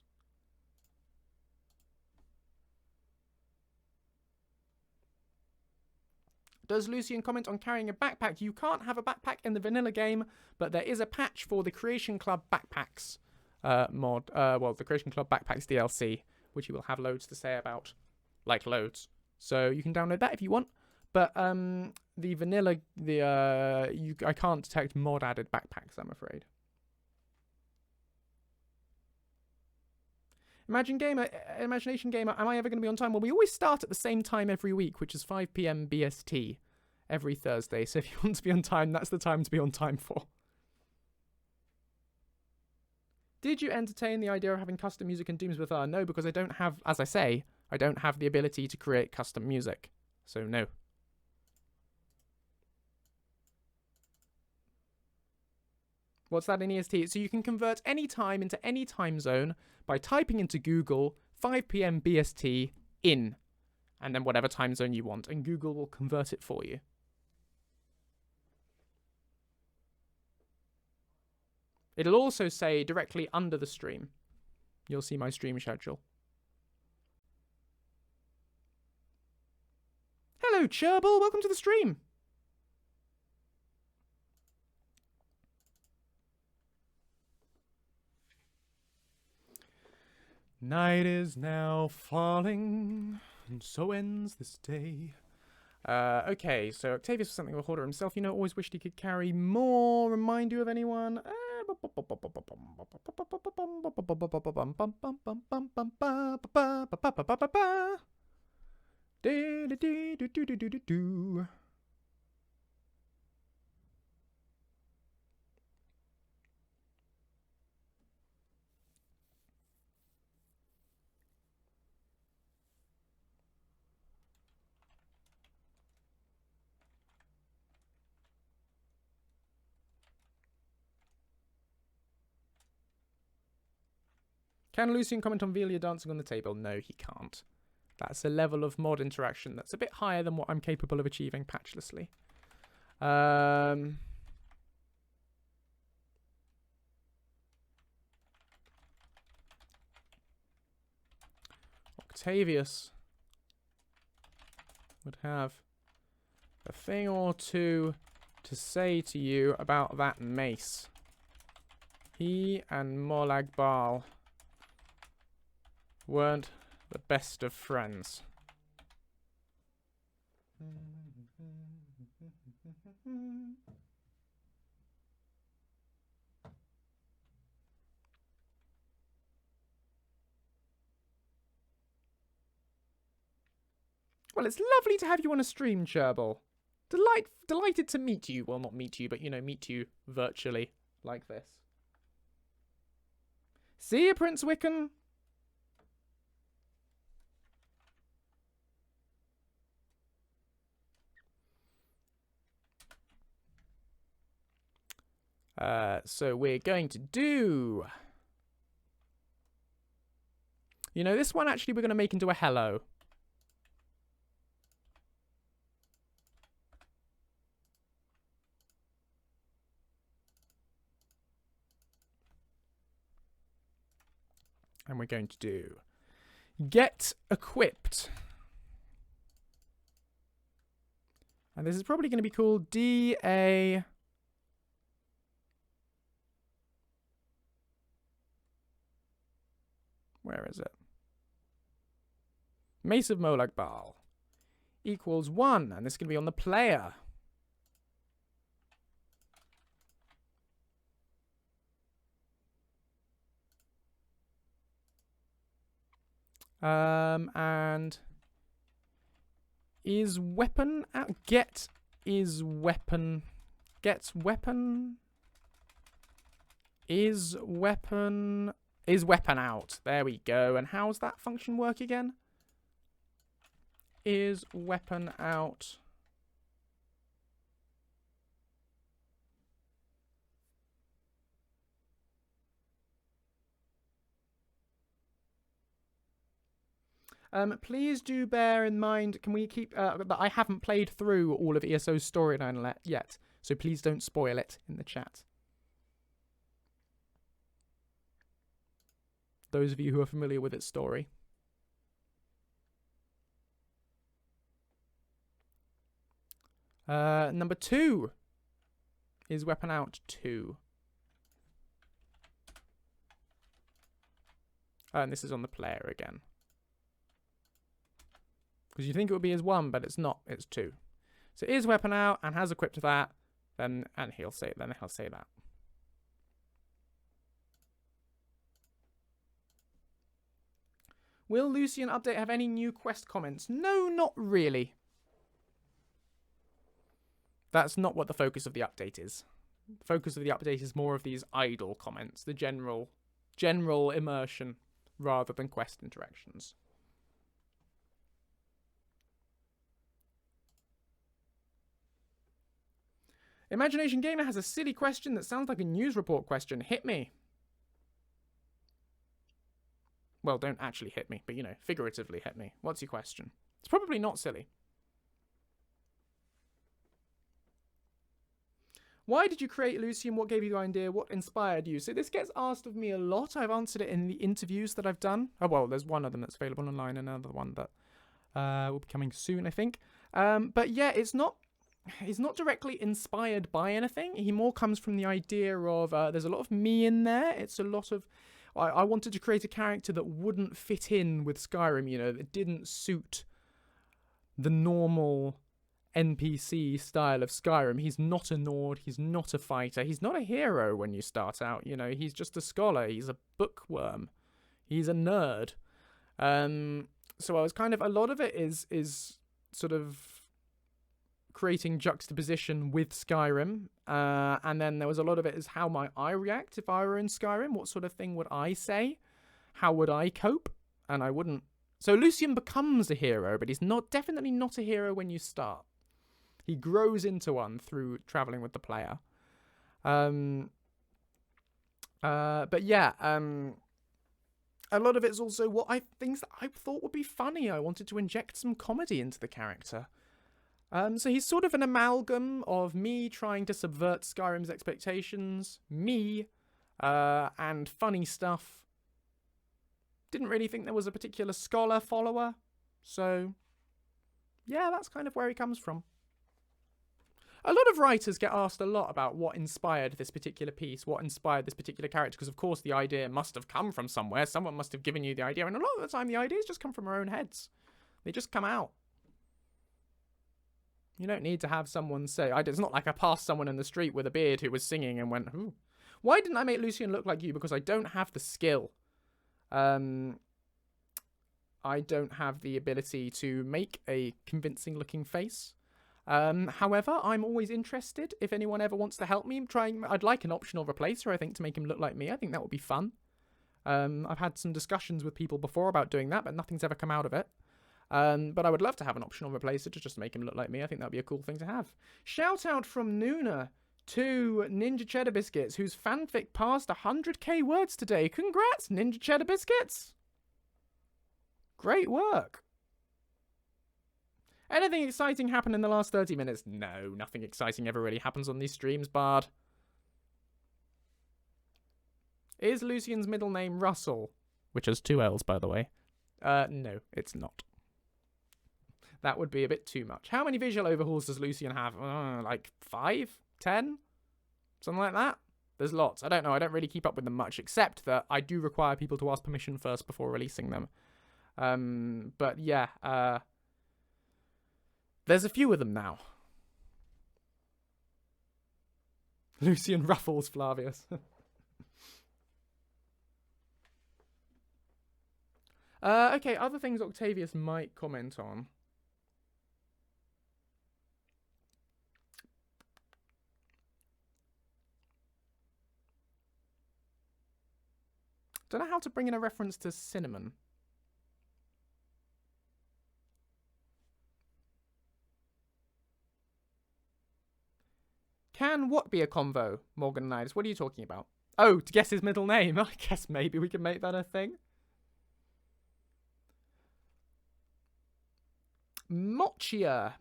A: Does Lucien comment on carrying a backpack? You can't have a backpack in the vanilla game, but there is a patch for the Creation Club backpacks mod. Well, the Creation Club backpacks DLC, which you will have loads to say about. Like loads. So you can download that if you want. But the vanilla, I can't detect mod added backpacks, I'm afraid. Imagination Gamer, am I ever going to be on time? Well, we always start at the same time every week, which is 5 PM BST every Thursday. So if you want to be on time, that's the time to be on time for. Did you entertain the idea of having custom music in Dooms with R? No, because I don't have, as I say, I don't have the ability to create custom music. So no. What's that in EST? So you can convert any time into any time zone by typing into Google 5 p.m. BST in, and then whatever time zone you want, and Google will convert it for you. It'll also say directly under the stream. You'll see my stream schedule. Hello, Cherbil. Welcome to the stream. Night is now falling, and so ends this day. Okay, so Octavius was something of a hoarder himself. You know, always wished he could carry more. Remind you of anyone? Can Lucien comment on Velia dancing on the table? No, he can't. That's a level of mod interaction that's a bit higher than what I'm capable of achieving patchlessly. Octavius would have a thing or two to say to you about that mace. He and Molag Bal weren't the best of friends. Well, it's lovely to have you on a stream, Cherbil. Delighted to meet you. Well, not meet you, but, you know, meet you virtually like this. See you, Prince Wiccan. So we're going to do... You know, this one actually we're going to make into a hello. And we're going to do get equipped. And this is probably going to be called DA... Where is it? Mace of Molag Bal equals 1, and this is going to be on the player. And is weapon out? Get is weapon. Gets weapon. Is weapon. Is weapon out. There we go. And how's that function work again? Is weapon out. Please do bear in mind, can we keep, that I haven't played through all of ESO's storyline yet, so please don't spoil it in the chat. Those of you who are familiar with its story. Number 2 is weapon out 2. And this is on the player again. Because you think it would be as 1, but it's not. It's 2. So is weapon out and has equipped that, then he'll say that. Will Lucien update have any new quest comments? No, not really. That's not what the focus of the update is. The focus of the update is more of these idle comments, the general immersion, rather than quest interactions. Imagination Gamer has a silly question that sounds like a news report question. Hit me. Well, don't actually hit me, but, you know, figuratively hit me. What's your question? It's probably not silly. Why did you create Lucien? What gave you the idea? What inspired you? So this gets asked of me a lot. I've answered it in the interviews that I've done. Oh, well, there's one of them that's available online and another one that will be coming soon, I think. But yeah, he's not directly inspired by anything. He more comes from the idea of there's a lot of me in there. It's a lot of... I wanted to create a character that wouldn't fit in with Skyrim, you know, that didn't suit the normal NPC style of Skyrim. He's not a Nord, he's not a fighter, he's not a hero when you start out, you know, he's just a scholar, he's a bookworm, he's a nerd. So I was kind of, a lot of it is sort of creating juxtaposition with Skyrim, and then there was a lot of it is how might I react if I were in Skyrim, what sort of thing would I say, how would I cope, and I wouldn't. So Lucien becomes a hero, but he's definitely not a hero when you start. He grows into one through traveling with the player. But yeah, a lot of it's also things that I thought would be funny. I wanted to inject some comedy into the character. So he's sort of an amalgam of me trying to subvert Skyrim's expectations, me, and funny stuff. Didn't really think there was a particular scholar follower, so yeah, that's kind of where he comes from. A lot of writers get asked a lot about what inspired this particular piece, what inspired this particular character, because of course the idea must have come from somewhere, someone must have given you the idea, and a lot of the time the ideas just come from our own heads. They just come out. You don't need to have someone say, it's not like I passed someone in the street with a beard who was singing and went, ooh. Why didn't I make Lucien look like you? Because I don't have the skill. I don't have the ability to make a convincing looking face. However, I'm always interested. If anyone ever wants to help me, I'd like an optional replacer, I think, to make him look like me. I think that would be fun. I've had some discussions with people before about doing that, but nothing's ever come out of it. But I would love to have an optional replacer to just make him look like me. I think that'd be a cool thing to have. Shout out from Nuna to Ninja Cheddar Biscuits, whose fanfic passed 100k words today. Congrats, Ninja Cheddar Biscuits! Great work. Anything exciting happened in the last 30 minutes? No, nothing exciting ever really happens on these streams, Bard. Is Lucien's middle name Russell? Which has 2 L's, by the way. No, it's not. That would be a bit too much. How many visual overhauls does Lucien have? Like 5? 10? Something like that? There's lots. I don't know. I don't really keep up with them much, except that I do require people to ask permission first before releasing them. But yeah, there's a few of them now. Lucien ruffles Flavius. Okay, other things Octavius might comment on. Don't know how to bring in a reference to cinnamon. Can what be a convo, Morganides? What are you talking about? Oh, to guess his middle name. I guess maybe we can make that a thing. Mosia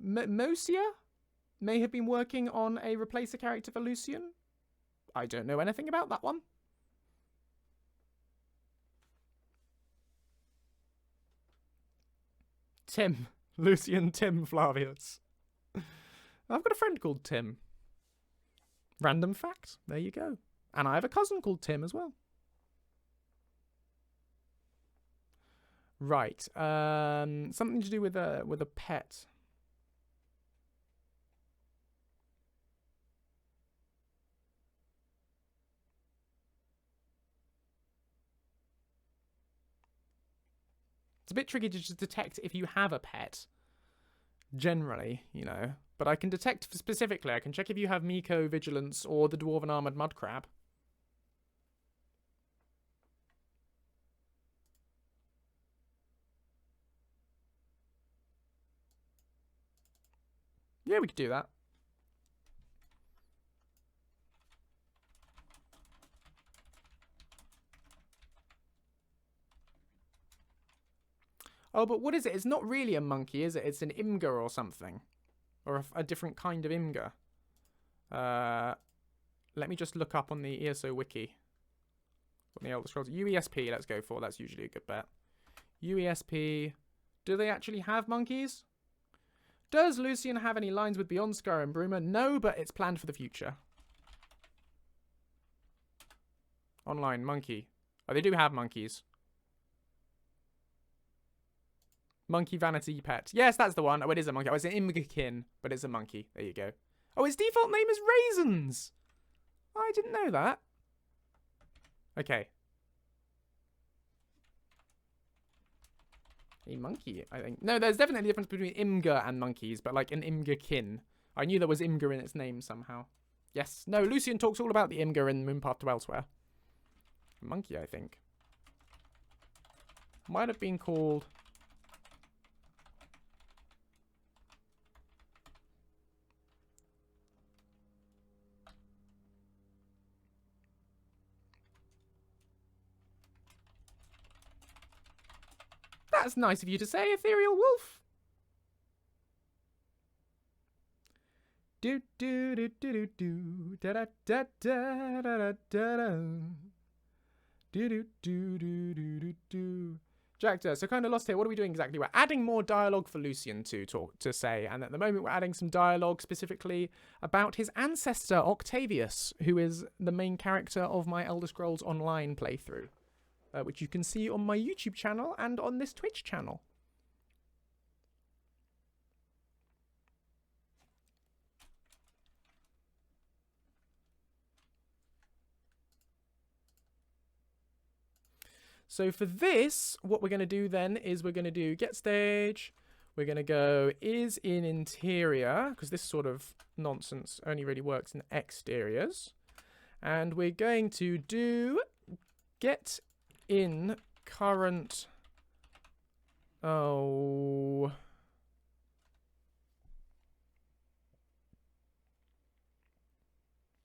A: may have been working on a replacer character for Lucien. I don't know anything about that one. Tim. Lucien Tim Flavius. I've got a friend called Tim. Random fact. There you go. And I have a cousin called Tim as well. Right. Something to do with a pet. It's a bit tricky to just detect if you have a pet. Generally, you know. But I can detect specifically. I can check if you have Miko, Vigilance, or the Dwarven Armoured Mudcrab. Yeah, we could do that. Oh, but what is it? It's not really a monkey, is it? It's an imgur or something. Or a different kind of imgur. Let me just look up on the ESO wiki. On the Elder Scrolls. UESP, let's go for. That's usually a good bet. UESP. Do they actually have monkeys? Does Lucien have any lines with Beyond Skyrim Bruma? No, but it's planned for the future. Online, monkey. Oh, they do have monkeys. Monkey vanity pet. Yes, that's the one. Oh, it is a monkey. Oh, it's an imgerkin, but it's a monkey. There you go. Oh, its default name is Raisins. Oh, I didn't know that. Okay. A monkey, I think. No, there's definitely a difference between Imgur and monkeys, but like an Imgerkin. I knew there was Imgur in its name somehow. Yes. No, Lucien talks all about the Imgur in Moonpath to Elsewhere. A monkey, I think. Might have been called... That's nice of you to say, Ethereal Wolf. Do do do do do do da da da da da da da do do do do do do do. Jacta, so kind of lost here. What are we doing exactly? We're adding more dialogue for Lucien to say, and at the moment we're adding some dialogue specifically about his ancestor Octavius, who is the main character of my Elder Scrolls Online playthrough. Which you can see on my YouTube channel and on this Twitch channel. So for this, what we're going to do then is we're going to do get stage. We're going to go is in interior, because this sort of nonsense only really works in exteriors. And we're going to do get in current... Oh...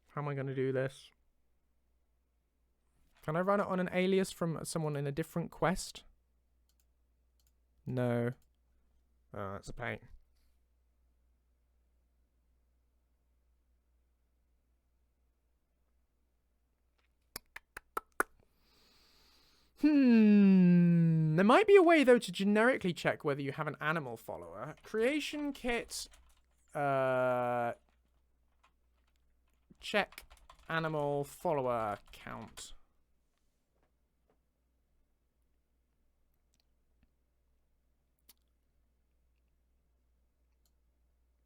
A: How am I going to do this? Can I run it on an alias from someone in a different quest? No. Oh, that's a pain. There might be a way, though, to generically check whether you have an animal follower. Creation kit. Check animal follower count.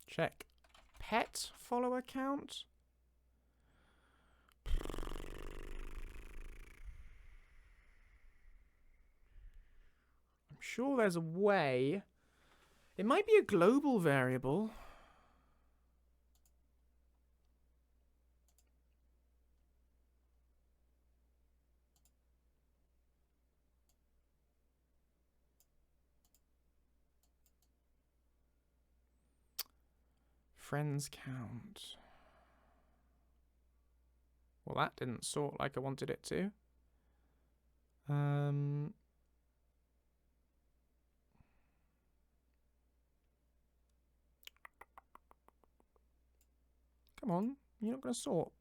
A: Check pet follower count. I'm sure there's a way. It might be a global variable. Friends count. Well, that didn't sort like I wanted it to. Come on, you're not going to sort.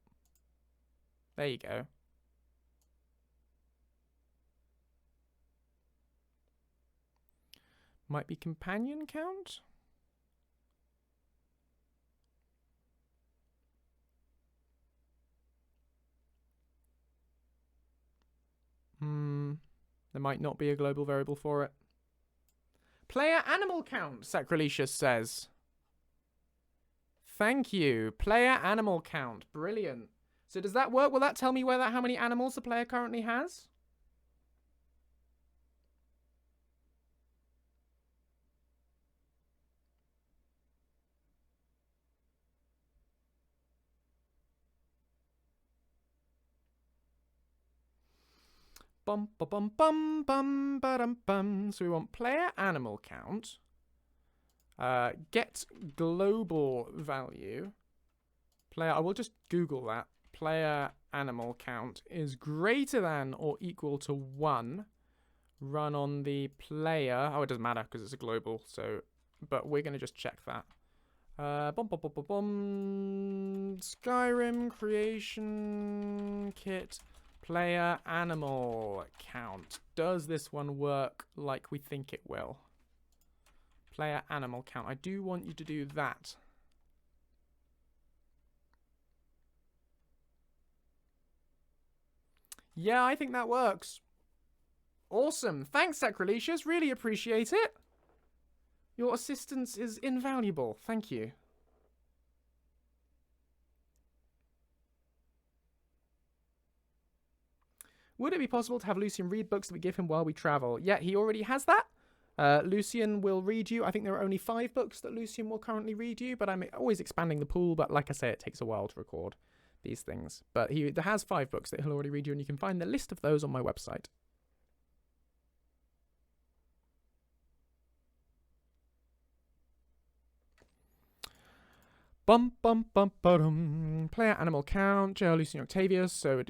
A: There you go. Might be companion count? There might not be a global variable for it. Player animal count, Sacrilicious says. Thank you. Player animal count. Brilliant. So does that work? Will that tell me how many animals the player currently has? Bum bum bum bum bum ba-dum bum. So we want player animal count. Get global value. Player, I will just Google that. Player animal count is greater than or equal to 1 run on the player. Oh, it doesn't matter because it's a global. So, but we're going to just check that. Skyrim creation kit player animal count. Does this one work like we think it will? Player animal count. I do want you to do that. Yeah, I think that works. Awesome. Thanks, Sacrilicious. Really appreciate it. Your assistance is invaluable. Thank you. Would it be possible to have Lucien read books that we give him while we travel? Yeah, he already has that. Lucien will read you. I think there are only 5 books that Lucien will currently read you, but I'm always expanding the pool. But like I say, it takes a while to record these things. But he has 5 books that he'll already read you, and you can find the list of those on my website. Player animal count. J.R. Lucien Octavius. So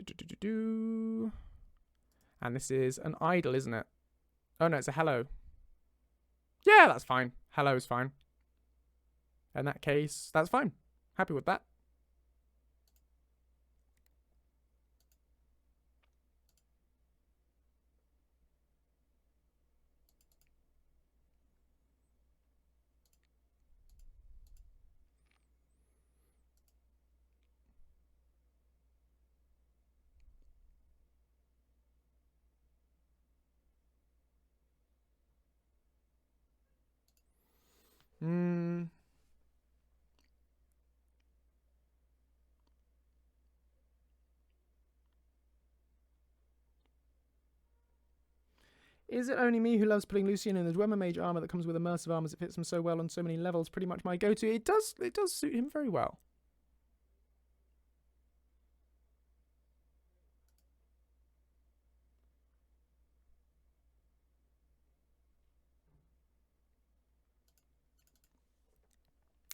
A: and this is an idol, isn't it? Oh no, it's a hello. Yeah, that's fine. Hello is fine. In that case, that's fine. Happy with that. Is it only me who loves putting Lucien in the Dwemer Mage armor that comes with immersive armors? It fits him so well on so many levels. Pretty much my go-to. It does suit him very well.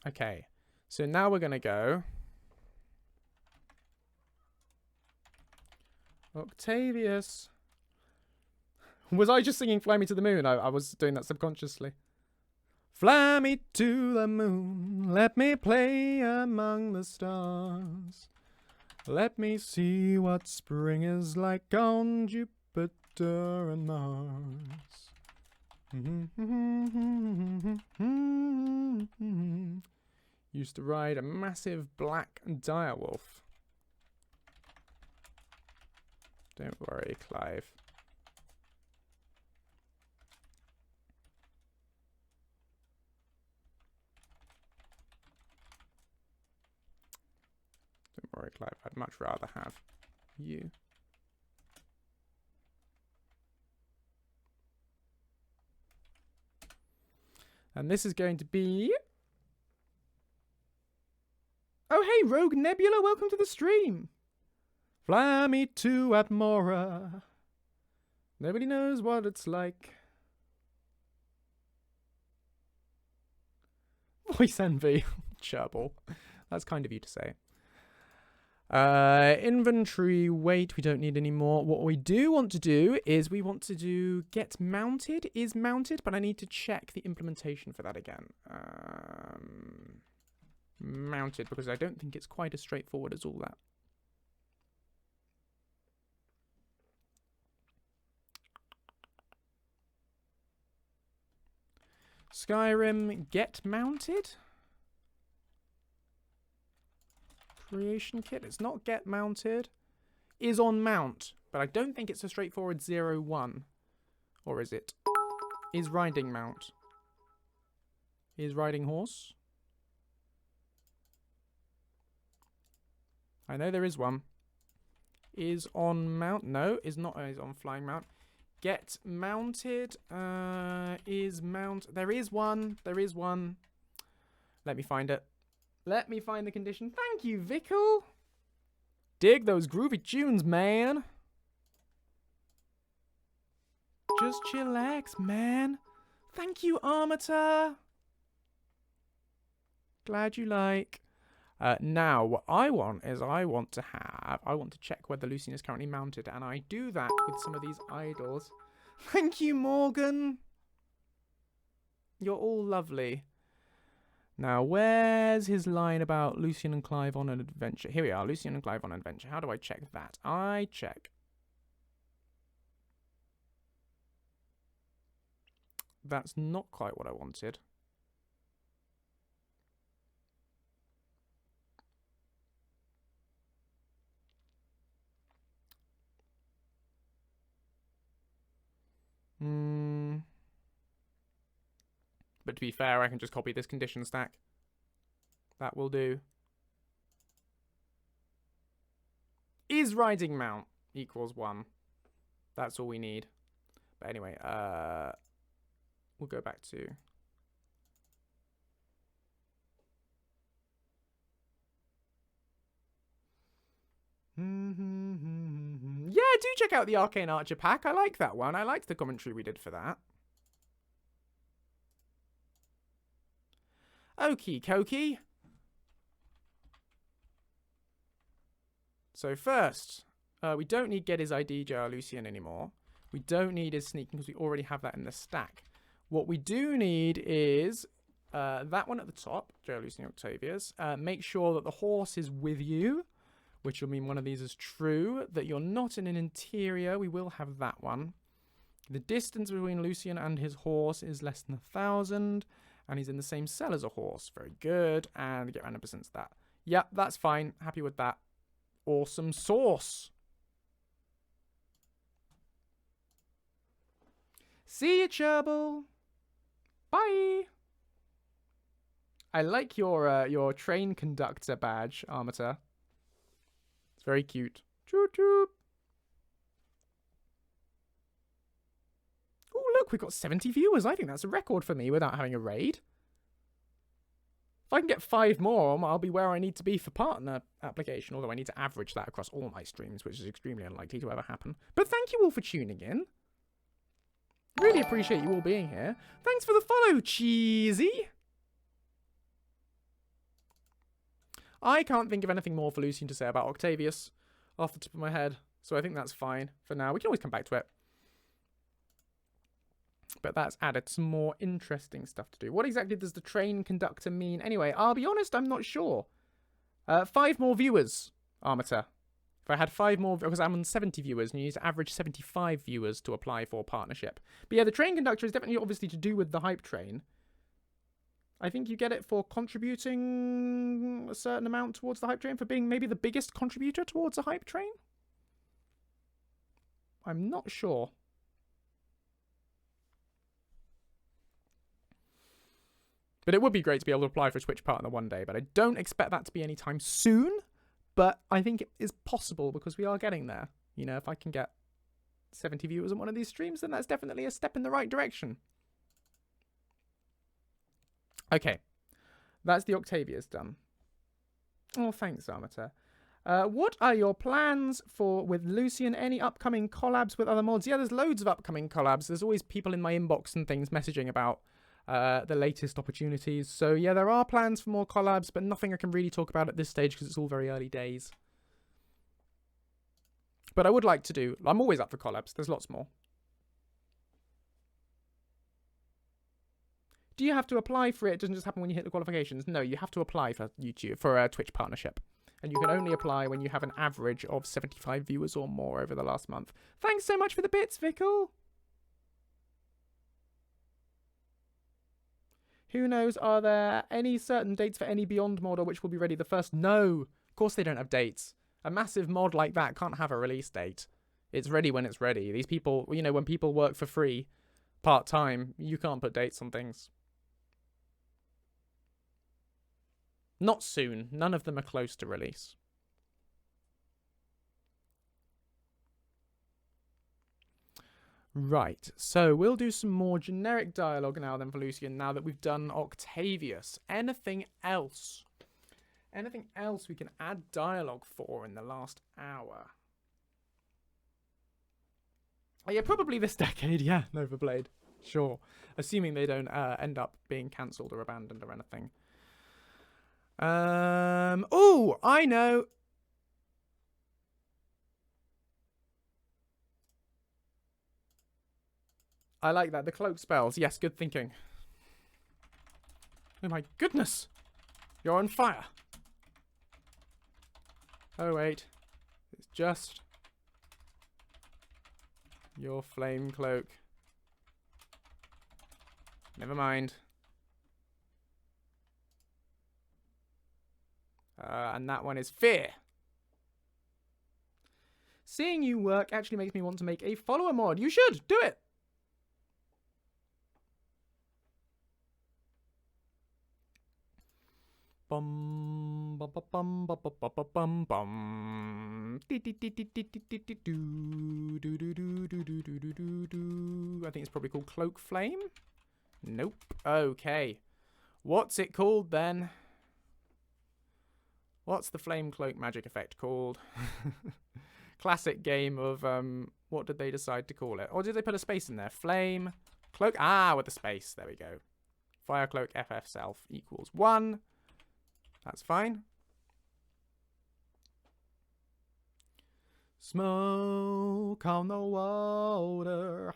A: Okay, so now we're going to go Octavius. Was I just singing Fly Me to the Moon? I was doing that subconsciously. Fly me to the moon, let me play among the stars. Let me see what spring is like on Jupiter and Mars. Used to ride a massive black direwolf. Don't worry, Clive. Don't worry, Clive. I'd much rather have you. And this is going to be... Oh, hey, Rogue Nebula, welcome to the stream. Fly me to Atmora. Nobody knows what it's like. Voice envy. Chirple. That's kind of you to say. Inventory weight, we don't need any more. What we do want to do is we want to do get mounted is mounted, but I need to check the implementation for that again. Mounted, because I don't think it's quite as straightforward as all that. Skyrim get mounted. Creation kit. It's not get mounted. Is on mount. But I don't think it's a straightforward 0-1. Or is it? Is riding mount. Is riding horse. I know there is one. Is on mount. No, is not. Is on flying mount. Get mounted. Is mount. There is one. There is one. Let me find it. Let me find the condition. Thank you, Vickle. Dig those groovy tunes, man. Just chillax, man. Thank you, Armator. Glad you like. Now, what I want is I want to check whether Lucien is currently mounted, and I do that with some of these idols. Thank you, Morgan. You're all lovely. Now, where's his line about Lucien and Clive on an adventure? Here we are, Lucien and Clive on an adventure. How do I check that? I check. That's not quite what I wanted. But to be fair, I can just copy this condition stack. That will do. Is riding mount equals 1. That's all we need. But anyway, we'll go back to... Yeah, do check out the Arcane Archer pack. I like that one. I liked the commentary we did for that. Okie dokie. So first, we don't need get his ID Jar Lucien anymore. We don't need his sneaking because we already have that in the stack. What we do need is that one at the top, Jar Lucien Octavius. Make sure that the horse is with you, which will mean one of these is true. That you're not in an interior, we will have that one. The distance between Lucien and his horse is less than 1,000. And he's in the same cell as a horse. Very good. And get random percents of that. Yep, that's fine. Happy with that. Awesome sauce. See you, Cherbil. Bye. I like your train conductor badge, Armator. It's very cute. Choop choop. Oh, look, we've got 70 viewers. I think that's a record for me without having a raid. If I can get 5 more, I'll be where I need to be for partner application, although I need to average that across all my streams, which is extremely unlikely to ever happen. But thank you all for tuning in. Really appreciate you all being here. Thanks for the follow, Cheesy. I can't think of anything more for Lucien to say about Octavius off the tip of my head, so I think that's fine for now. We can always come back to it. But that's added some more interesting stuff to do. What exactly does the train conductor mean? Anyway, I'll be honest, I'm not sure. 5 more viewers, Armator. If I had 5 more, because I'm on 70 viewers, and you need to average 75 viewers to apply for partnership. But yeah, the train conductor is definitely obviously to do with the hype train. I think you get it for contributing a certain amount towards the hype train, for being maybe the biggest contributor towards a hype train. I'm not sure. But it would be great to be able to apply for a Twitch partner one day, but I don't expect that to be anytime soon. But I think it is possible because we are getting there. You know, if I can get 70 viewers on one of these streams, then that's definitely a step in the right direction. Okay, that's the Octavius done. Oh, thanks, Armator. What are your plans with Lucien? Any upcoming collabs with other mods? Yeah, there's loads of upcoming collabs. There's always people in my inbox and things messaging about the latest opportunities. So yeah, there are plans for more collabs, but nothing I can really talk about at this stage because it's all very early days. But I would like to do. I'm always up for collabs. There's lots more. Do you have to apply for it? It doesn't just happen when you hit the qualifications. No, you have to apply for YouTube, for a Twitch partnership. And you can only apply when you have an average of 75 viewers or more over the last month. Thanks so much for the bits, Vickle. Who knows, are there any certain dates for any Beyond mod or which will be ready the first? No, of course they don't have dates. A massive mod like that can't have a release date. It's ready when it's ready. These people, you know, when people work for free, part-time, you can't put dates on things. Not soon. None of them are close to release. Right, so we'll do some more generic dialogue now then for Lucien, now that we've done Octavius. Anything else? Anything else we can add dialogue for in the last hour? Oh yeah, probably this decade, yeah, Novablade. Sure. Assuming they don't end up being cancelled or abandoned or anything. Oh, I know. I like that. The cloak spells. Yes, good thinking. Oh my goodness. You're on fire. Oh wait. It's just your flame cloak. Never mind. And that one is fear. Seeing you work actually makes me want to make a follower mod. You should do it. Bum bum bum bum bum bum bum bum. I think it's probably called Cloak Flame. Nope. Okay. What's it called then? What's the flame cloak magic effect called? Classic game of what did they decide to call it? Or did they put a space in there? Flame cloak. Ah, with the space. There we go. Fire cloak FF self equals 1. That's fine. Smoke on the water.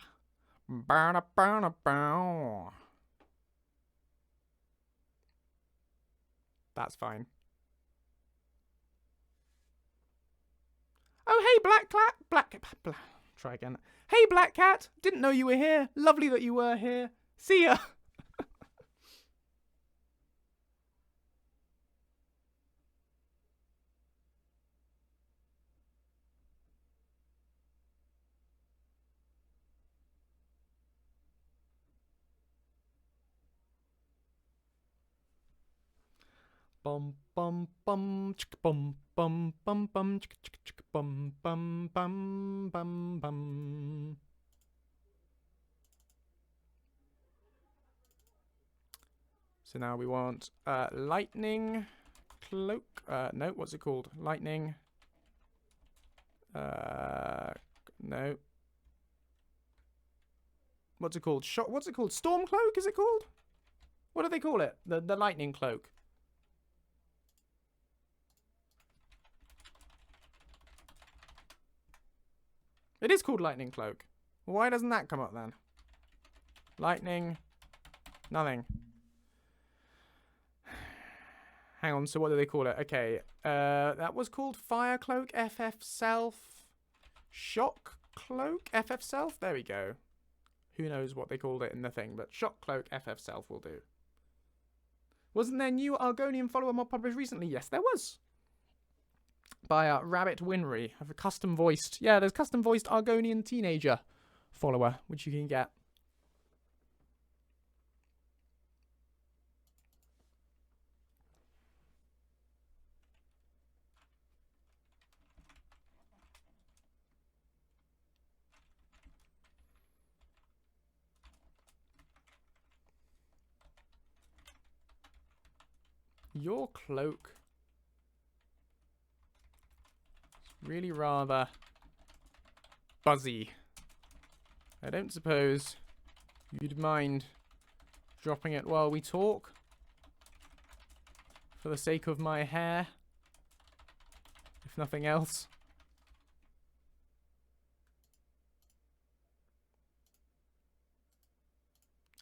A: Burn up, burn up, burn. That's fine. Oh, hey, Black. Try again. Hey, Black Cat. Didn't know you were here. Lovely that you were here. See ya. Bum bum bum chick bum bum bum bum chick chick chick bum bum bum bum bum. So now we want lightning cloak. No, what's it called? Lightning. No. What's it called? What's it called? Storm cloak? Is it called? What do they call it? The lightning cloak. It is called lightning cloak. Why doesn't that come up then? Lightning. Nothing. Hang on, so what do they call it? Okay. That was called fire cloak FF self. Shock cloak FF self? There we go. Who knows what they called it in the thing, but shock cloak FF self will do. Wasn't there new Argonian follower mod published recently? Yes, there was. By Rabbit Winry. Of a custom voiced. Yeah, there's custom voiced Argonian teenager follower, which you can get. Your cloak is really rather buzzy. I don't suppose you'd mind dropping it while we talk? For the sake of my hair? If nothing else.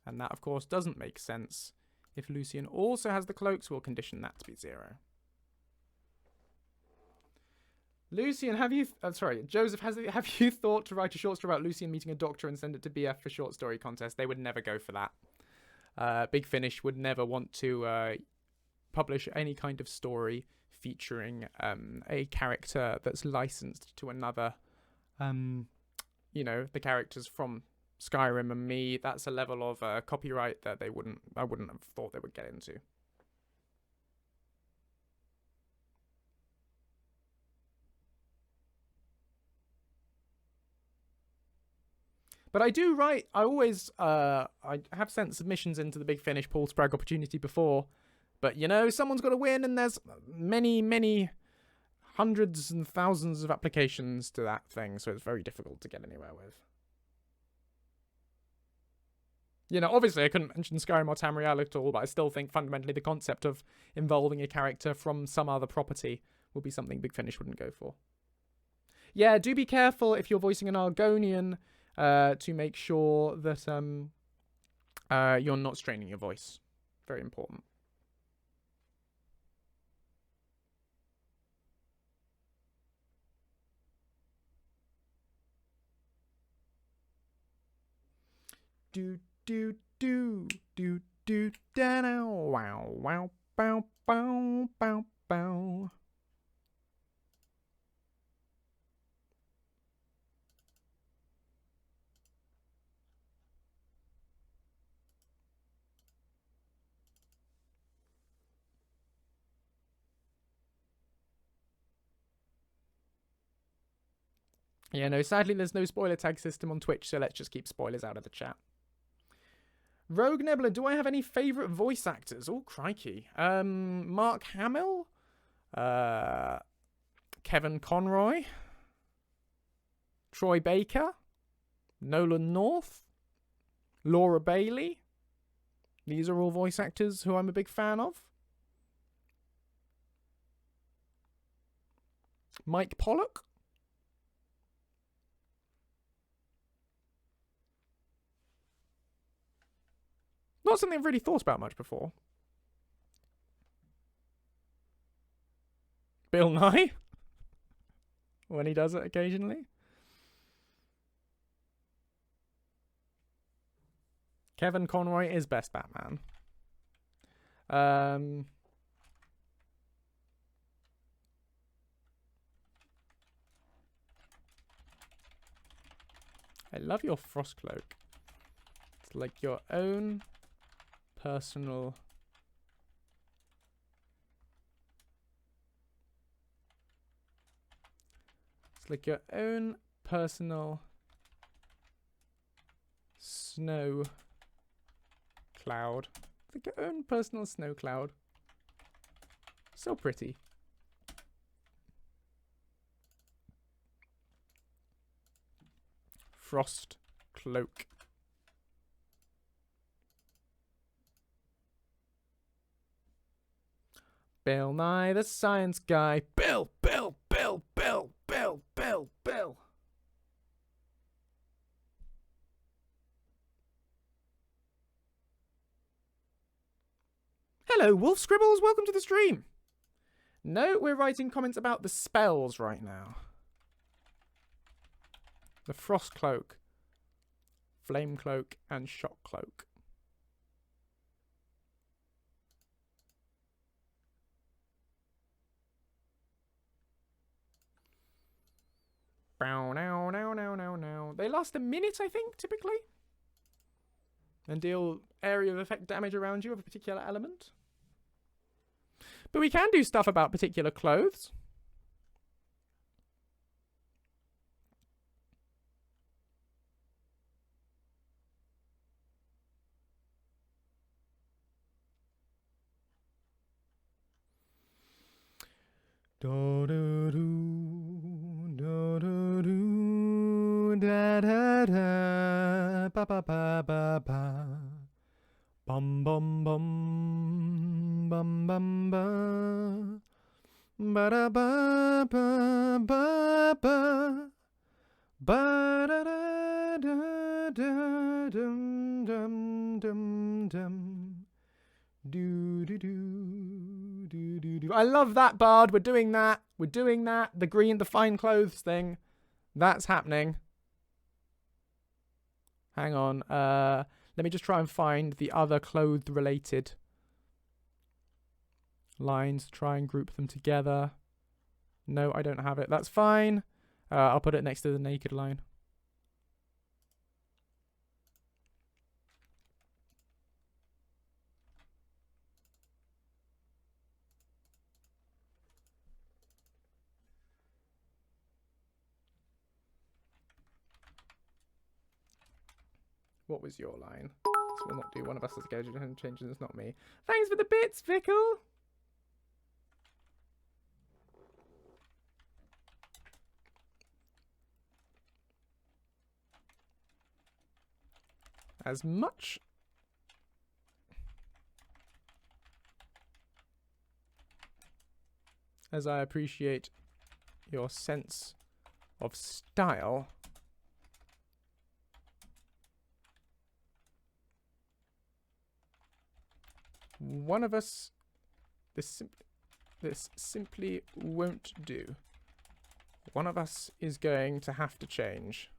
A: And that, of course, doesn't make sense. If Lucien also has the cloaks, we'll condition that to be 0. Lucien, have you... sorry, Joseph, have you thought to write a short story about Lucien meeting a doctor and send it to BF for short story contest? They would never go for that. Big Finish would never want to publish any kind of story featuring a character that's licensed to another. You know, the characters from Skyrim and me, that's a level of copyright that I wouldn't have thought they would get into. But I do write, I always, I have sent submissions into the Big Finish Paul Spragg opportunity before, but you know, someone's got to win and there's many hundreds and thousands of applications to that thing, so it's very difficult to get anywhere with. You know, obviously I couldn't mention Skyrim or Tamriel at all, but I still think fundamentally the concept of involving a character from some other property would be something Big Finish wouldn't go for. Yeah, do be careful if you're voicing an Argonian. to make sure that you're not straining your voice. Very important. Do do do do do da now wow wow bow bow bow bow. Yeah, no, sadly there's no spoiler tag system on Twitch, so let's just keep spoilers out of the chat. Rogue Nebula, do I have any favourite voice actors? Oh, crikey. Mark Hamill? Kevin Conroy? Troy Baker? Nolan North? Laura Bailey? These are all voice actors who I'm a big fan of. Mike Pollock? Not something I've really thought about much before. Bill Nye? When he does it occasionally. Kevin Conroy is best Batman. I love your frost cloak. It's like your own personal... It's like your own personal snow cloud. It's like your own personal snow cloud. So pretty. Frost cloak. Bill Nye the Science Guy. Bill. Hello, Wolf Scribbles. Welcome to the stream. No, we're writing comments about the spells right now. The Frost Cloak, Flame Cloak, and Shock Cloak. Now. They last a minute, I think, typically. And deal area of effect damage around you of a particular element. But we can do stuff about particular clothes. Do do do do do do da da da ba ba ba ba ba bum bum bum bum bum ba ba da ba ba ba ba ba da da da da dum dum dum dum do do do. I love that, Bard. We're doing that. We're doing that. The fine clothes thing. That's happening. Hang on. Let me just try and find the other clothes-related lines. Try and group them together. No, I don't have it. That's fine. I'll put it next to the naked line. What was your line? This will not do. One of us has to go and change, and it's not me. Thanks for the bits, Vickle. As much as I appreciate your sense of style, One of us... This simply won't do. One of us is going to have to change.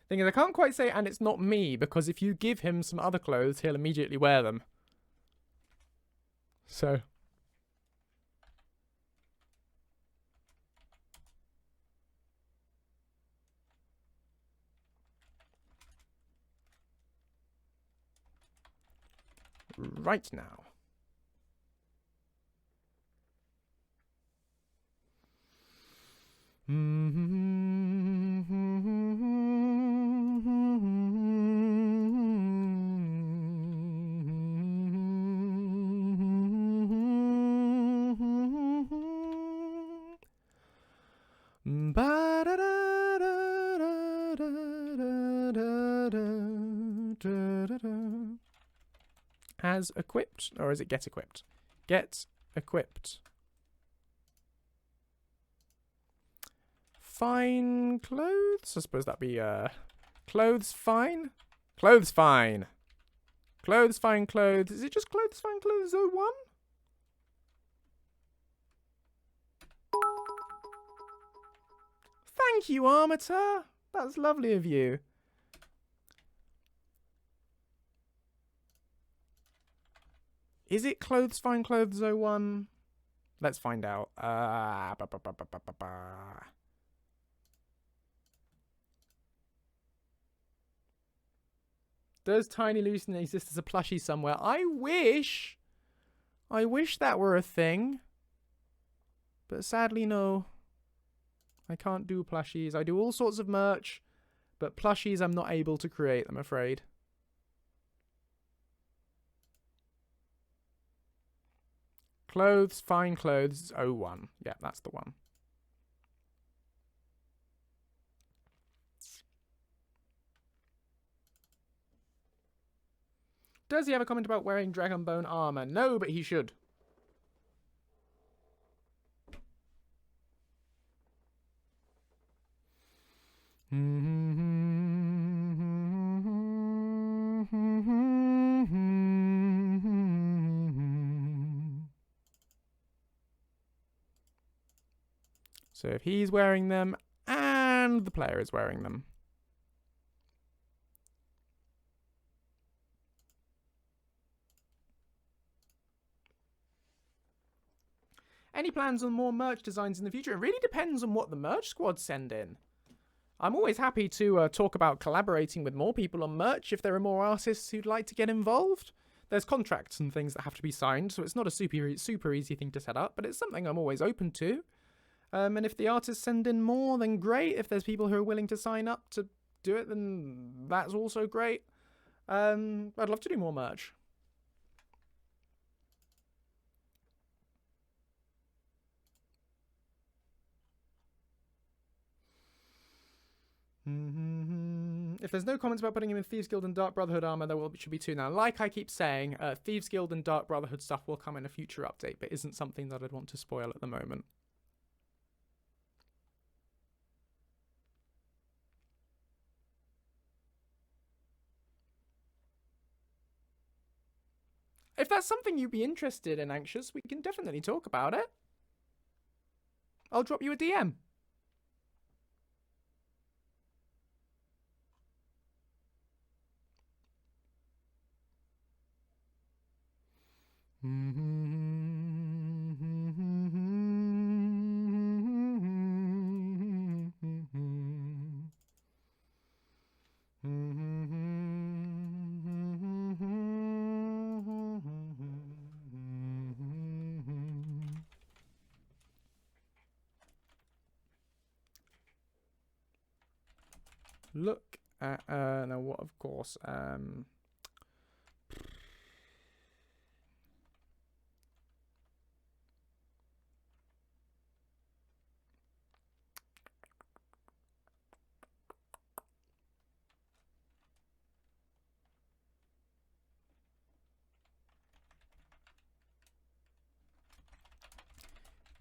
A: Thing is, I can't quite say, and it's not me, because if you give him some other clothes, he'll immediately wear them. So... right now. Has equipped, or is it get equipped? Get equipped. Fine clothes? I suppose that'd be, clothes fine? Clothes fine. Clothes fine clothes. Is it just clothes fine clothes 01? Thank you, Armator. That's lovely of you. Is it clothes fine clothes 01? Let's find out. Does Tiny Lucien exist as a plushie somewhere? I wish that were a thing. But sadly, no. I can't do plushies. I do all sorts of merch, but plushies I'm not able to create, I'm afraid. Clothes, fine clothes, 01. Yeah, that's the one. Does he have a comment about wearing dragon bone armor? No, but he should. So if he's wearing them and the player is wearing them. Any plans on more merch designs in the future? It really depends on what the merch squad send in. I'm always happy to talk about collaborating with more people on merch if there are more artists who'd like to get involved. There's contracts and things that have to be signed, so it's not a super easy thing to set up, but it's something I'm always open to. And if the artists send in more, then great. If there's people who are willing to sign up to do it, then that's also great. I'd love to do more merch. If there's no comments about putting him in Thieves Guild and Dark Brotherhood armor, there should be two now. Like I keep saying, Thieves Guild and Dark Brotherhood stuff will come in a future update, but isn't something that I'd want to spoil at the moment. If that's something you'd be interested in, Anxious, we can definitely talk about it. I'll drop you a DM. Look at, now what, of course,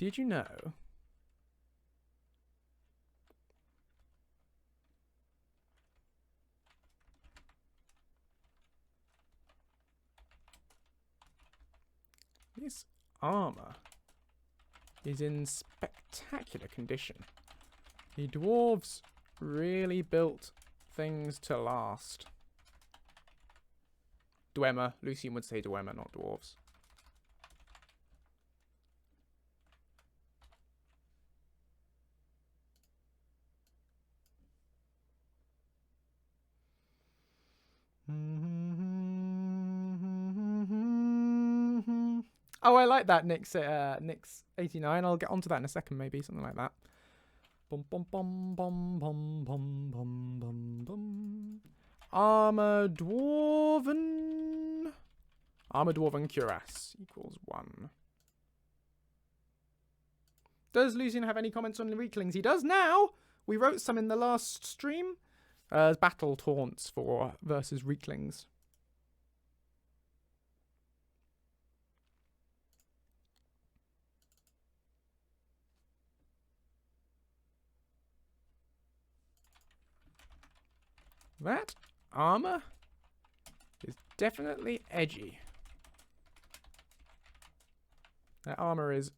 A: Did you know? This armor is in spectacular condition. The dwarves really built things to last. Dwemer. Lucien would say Dwemer, not dwarves. Oh, I like that, Nick's 89. I'll get onto that in a second, maybe something like that. Bum bum bum bum bum bum bum bum bum. Armor dwarven cuirass equals 1. Does Lucien have any comments on the weaklings? He does now. We wrote some in the last stream. Battle taunts for versus weaklings. That armor is definitely edgy. That armor is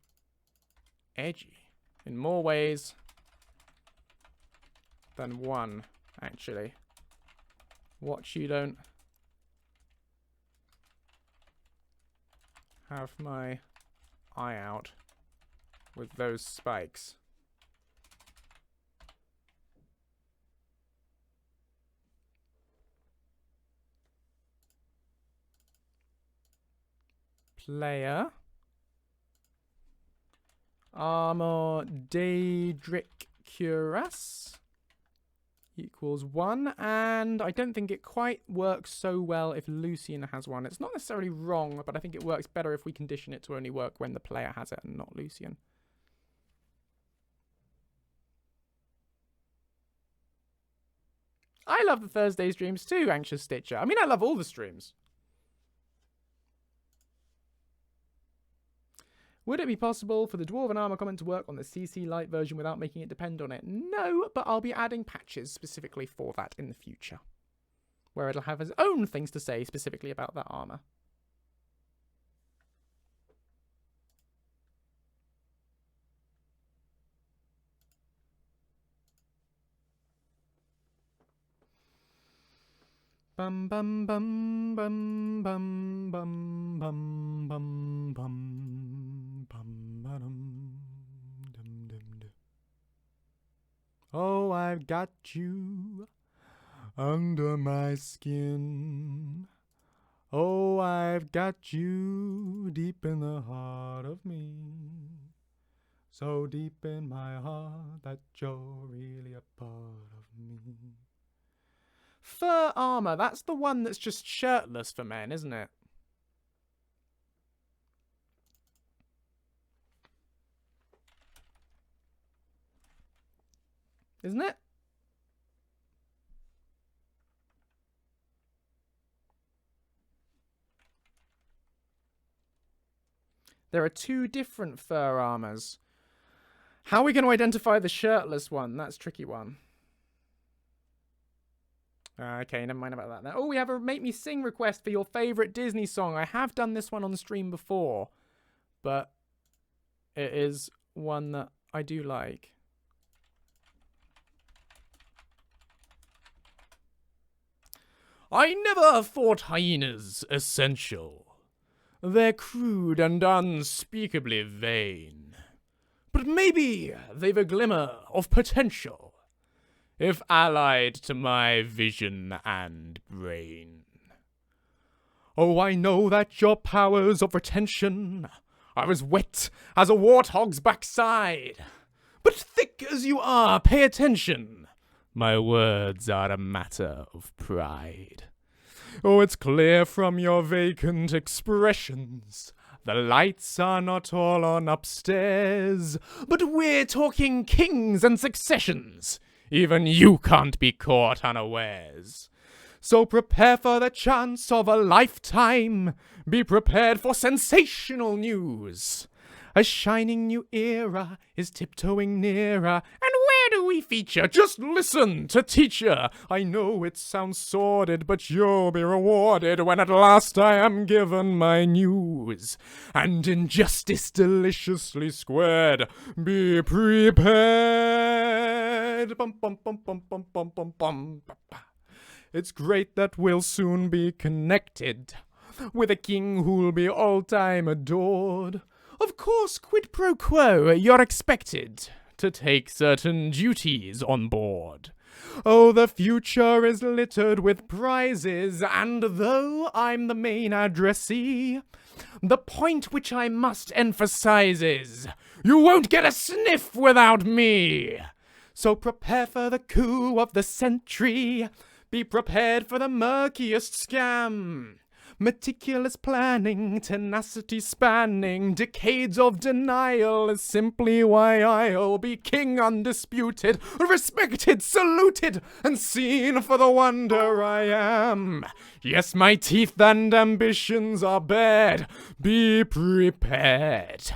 A: edgy in more ways than one, actually. Watch you don't have my eye out with those spikes. Player. Armor Daedric Cuirass equals 1. And I don't think it quite works so well if Lucien has one. It's not necessarily wrong, but I think it works better if we condition it to only work when the player has it and not Lucien. I love the Thursday streams too, Anxious Stitcher. I mean, I love all the streams. Would it be possible for the Dwarven Armor comment to work on the CC Lite version without making it depend on it? No, but I'll be adding patches specifically for that in the future, where it'll have its own things to say specifically about that armor. Bum bum bum bum bum bum bum bum bum bum dum dum dum. Oh, I've got you under my skin. Oh, I've got you deep in the heart of me. So deep in my heart that you're really a part of me. Fur armor, that's the one that's just shirtless for men, isn't it? Isn't it? There are 2 different fur armors. How are we going to identify the shirtless one? That's a tricky one. Okay, never mind about that. Oh, we have a Make Me Sing request for your favourite Disney song. I have done this one on stream before, but it is one that I do like. I never thought hyenas essential. They're crude and unspeakably vain. But maybe they've a glimmer of potential, if allied to my vision and brain. Oh, I know that your powers of retention are as wet as a warthog's backside. But thick as you are, pay attention. My words are a matter of pride. Oh, it's clear from your vacant expressions. The lights are not all on upstairs, but we're talking kings and successions. Even you can't be caught unawares. So prepare for the chance of a lifetime. Be prepared for sensational news. A shining new era is tiptoeing nearer. And where do we feature? Just listen to teacher. I know it sounds sordid, but you'll be rewarded when at last I am given my news. And injustice deliciously squared. Be prepared. Bum, bum, bum, bum, bum, bum, bum, bum. It's great that we'll soon be connected with a king who'll be all-time adored. Of course, quid pro quo, you're expected to take certain duties on board. Oh, the future is littered with prizes, and though I'm the main addressee, the point which I must emphasize is, you won't get a sniff without me. So prepare for the coup of the century. Be prepared for the murkiest scam. Meticulous planning, tenacity spanning, decades of denial is simply why I'll be king undisputed, respected, saluted, and seen for the wonder I am. Yes, my teeth and ambitions are bared. Be prepared.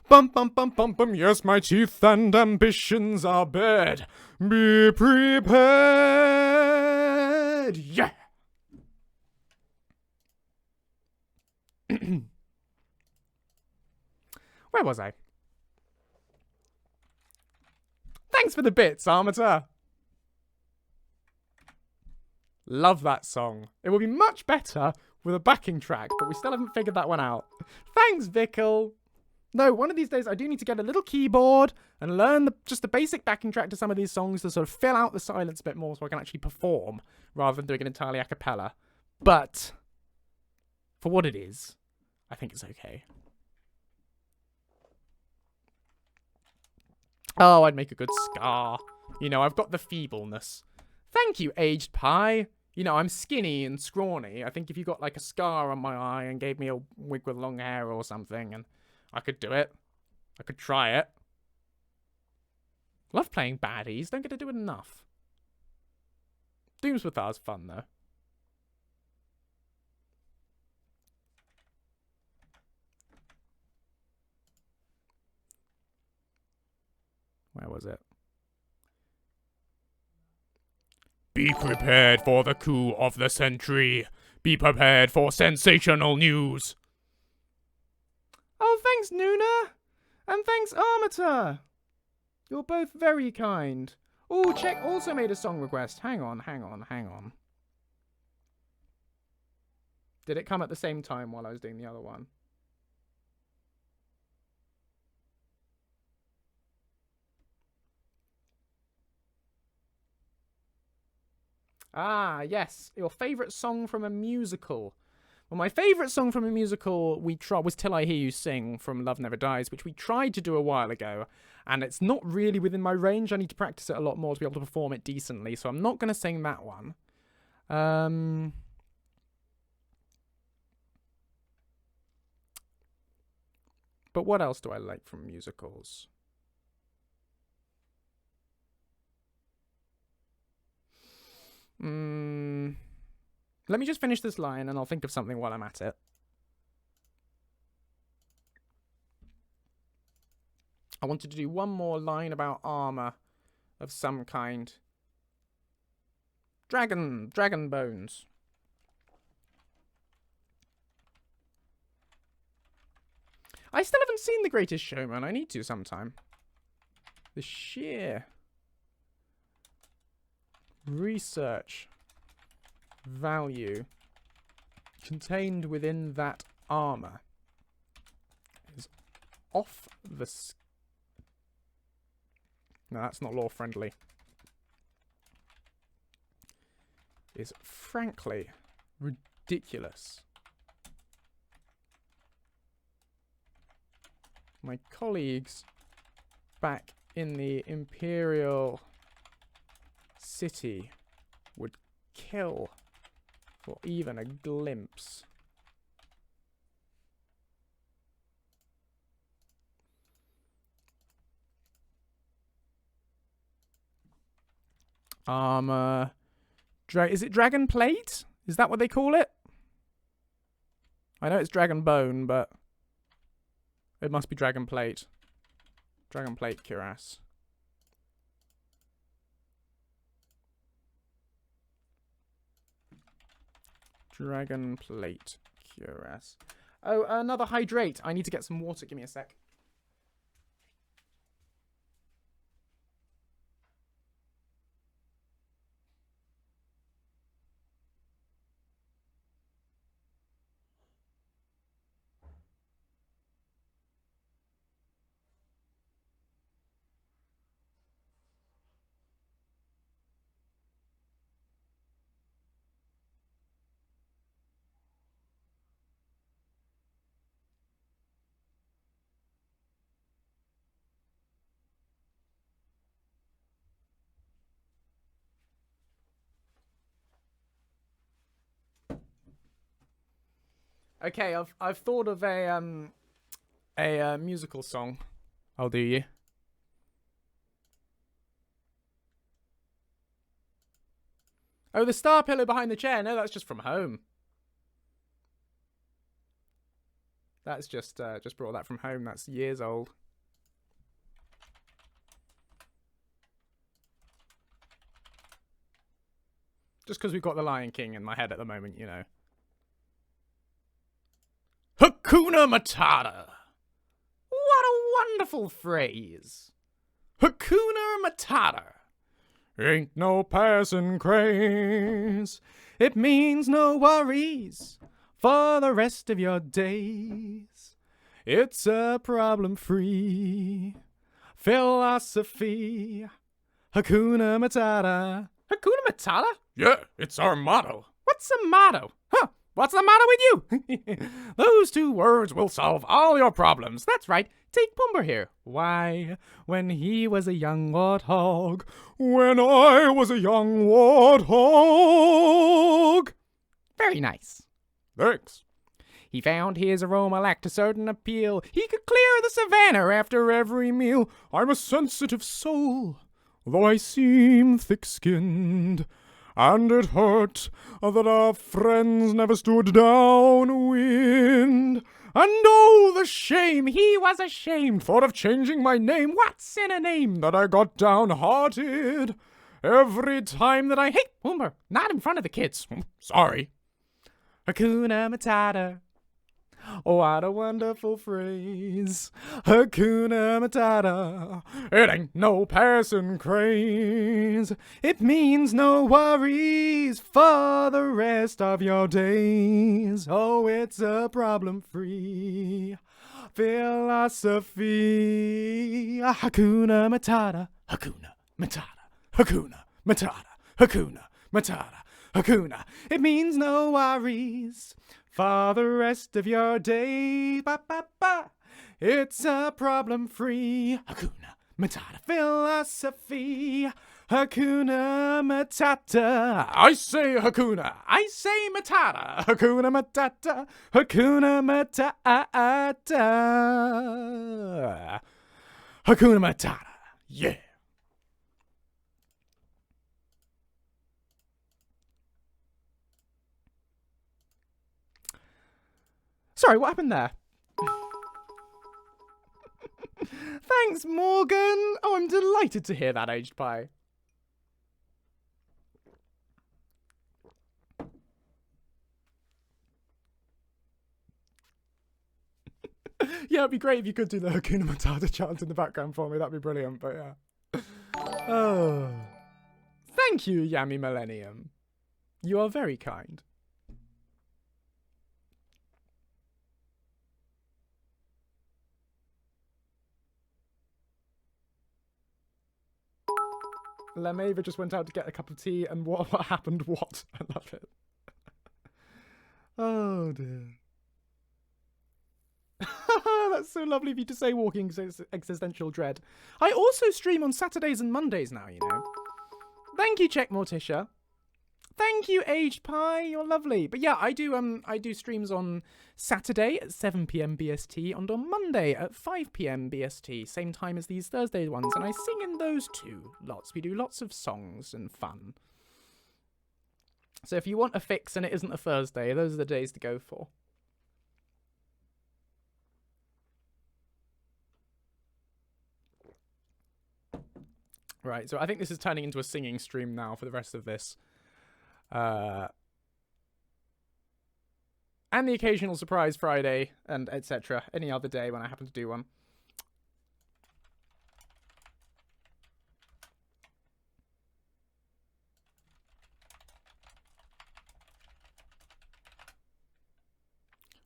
A: Bum bum bum bum bum, yes, my teeth and ambitions are bared. Be prepared. Yeah. Where was I? Thanks for the bits, Armator. Love that song. It will be much better with a backing track, but we still haven't figured that one out. Thanks, Vickle. No, one of these days I do need to get a little keyboard and learn just the basic backing track to some of these songs to sort of fill out the silence a bit more so I can actually perform rather than doing it entirely a cappella. But for what it is, I think it's okay. Oh, I'd make a good scar. You know, I've got the feebleness. Thank you, aged pie. You know, I'm skinny and scrawny. I think if you got like a scar on my eye and gave me a wig with long hair or something, and I could do it. I could try it. Love playing baddies. Don't get to do it enough. Doomswithar's fun, though. Where was it? Be prepared for the coup of the century. Be prepared for sensational news. Oh, thanks, Nuna. And thanks, Armator. You're both very kind. Oh, Check also made a song request. Hang on. Did it come at the same time while I was doing the other one? Ah, yes. Your favourite song from a musical. Well, my favourite song from a musical was Till I Hear You Sing from Love Never Dies, which we tried to do a while ago, and it's not really within my range. I need to practice it a lot more to be able to perform it decently, so I'm not going to sing that one. But what else do I like from musicals? Let me just finish this line and I'll think of something while I'm at it. I wanted to do one more line about armor of some kind. Dragon bones. I still haven't seen The Greatest Showman. I need to sometime. The sheer research value contained within that armor is off the... No, that's not law friendly. Is frankly ridiculous. My colleagues back in the Imperial City would kill for even a glimpse. Armor. Is it dragon plate? Is that what they call it? I know it's dragon bone, but It must be Dragon Plate. Dragon Plate cuirass. Dragon Plate cuirass. Oh, another hydrate. I need to get some water. Give me a sec. Okay, I've thought of a musical song. I'll do you. Oh, the star pillow behind the chair. No, that's just from home. That's just brought that from home. That's years old. Just because we've got the Lion King in my head at the moment, you know. Hakuna Matata. What a wonderful phrase. Hakuna Matata. Ain't no passing craze. It means no worries for the rest of your days. It's a problem-free philosophy. Hakuna Matata. Hakuna Matata? Yeah, it's our motto. What's a motto? Huh? What's the matter with you? Those two words will solve all your problems. That's right. Take Pumbaa here. Why, when he was a young warthog. When I was a young warthog. Very nice. Thanks. He found his aroma lacked a certain appeal. He could clear the savannah after every meal. I'm a sensitive soul, though I seem thick-skinned. And it hurt that our friends never stood downwind. And oh, the shame, he was ashamed. Thought of changing my name. What's in a name that I got downhearted? Every time that hey, Pumbaa, not in front of the kids. Sorry. Hakuna Matata. Oh, what a wonderful phrase. Hakuna Matata. It ain't no passing craze. It means no worries for the rest of your days. Oh, it's a problem-free philosophy. Hakuna Matata. Hakuna Matata. Hakuna Matata. Hakuna Matata. Hakuna. It means no worries for the rest of your day. Ba, ba, ba. It's a problem-free Hakuna Matata philosophy. Hakuna Matata. I say Hakuna. I say Matata. Hakuna Matata. Hakuna Matata. Hakuna Matata. Yeah. Sorry, what happened there? Thanks, Morgan. Oh, I'm delighted to hear that, Aged Pie. Yeah, it'd be great if you could do the Hakuna Matata chant in the background for me. That'd be brilliant, but yeah. Oh. Thank you, Yami Millennium. You are very kind. Lemava just went out to get a cup of tea, and what happened? What? I love it. Oh dear. That's so lovely of you to say, Walking Existential Dread. I also stream on Saturdays and Mondays now, you know. Thank you, Check Morticia. Thank you, Aged Pie. You're lovely. But yeah, I do streams on Saturday at 7 PM BST and on Monday at 5 PM BST, same time as these Thursday ones, and I sing in those too lots. We do lots of songs and fun. So if you want a fix and it isn't a Thursday, those are the days to go for. Right, so I think this is turning into a singing stream now for the rest of this. And the occasional surprise Friday, and etc. Any other day when I happen to do one.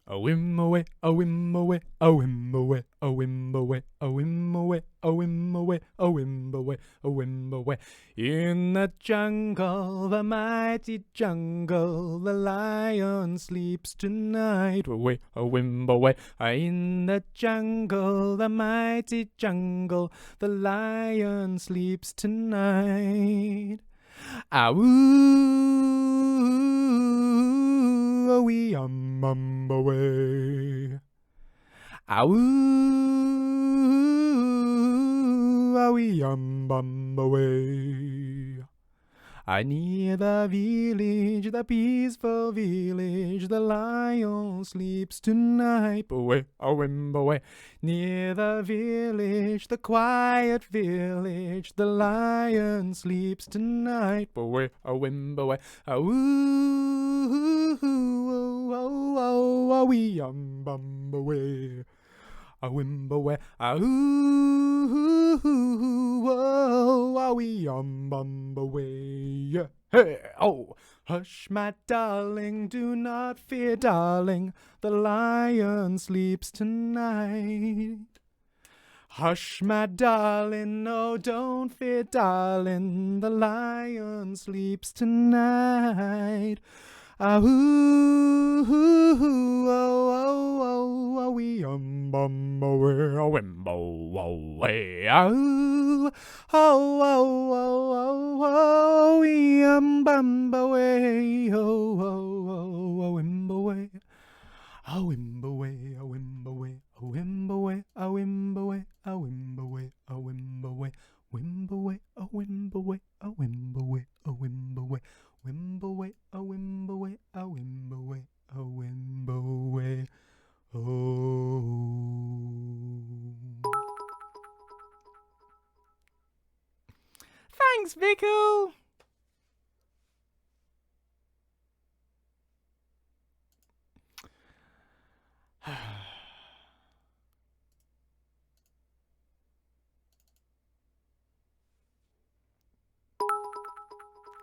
A: A whim away, a whim away, a whim away, a whim away, a whim away, a whim away, a whim away, a whim away. In the jungle, the mighty jungle, the lion sleeps tonight. Away, a whim away. In the jungle, the mighty jungle, the lion sleeps tonight. Awoo, a wee away. Awoo, a wee away. I near the village, the peaceful village, the lion sleeps tonight. Away, a whim away. Near the village, the quiet village, the lion sleeps tonight. Away, a whim away. Awoo, a wee away. A whim away. Ooh, a wee away. Hey, oh, hush, my darling, do not fear, darling, the lion sleeps tonight. Hush, my darling, no, don't fear, darling, the lion sleeps tonight. Ahoo, oh, wee away, a wimbo away, ahoo, oh, wee away, oh, a wimbo away, a wimbo away, a wimbo away, a wimbo away, a wimbo away, a wimbo away, a wimbo away, wimbo away, a wimbo away, a wimbo away, a wimbo away. Wimbleway, a wimbleway, a wimbleway, a wimbleway, oh. Thanks, Vickle!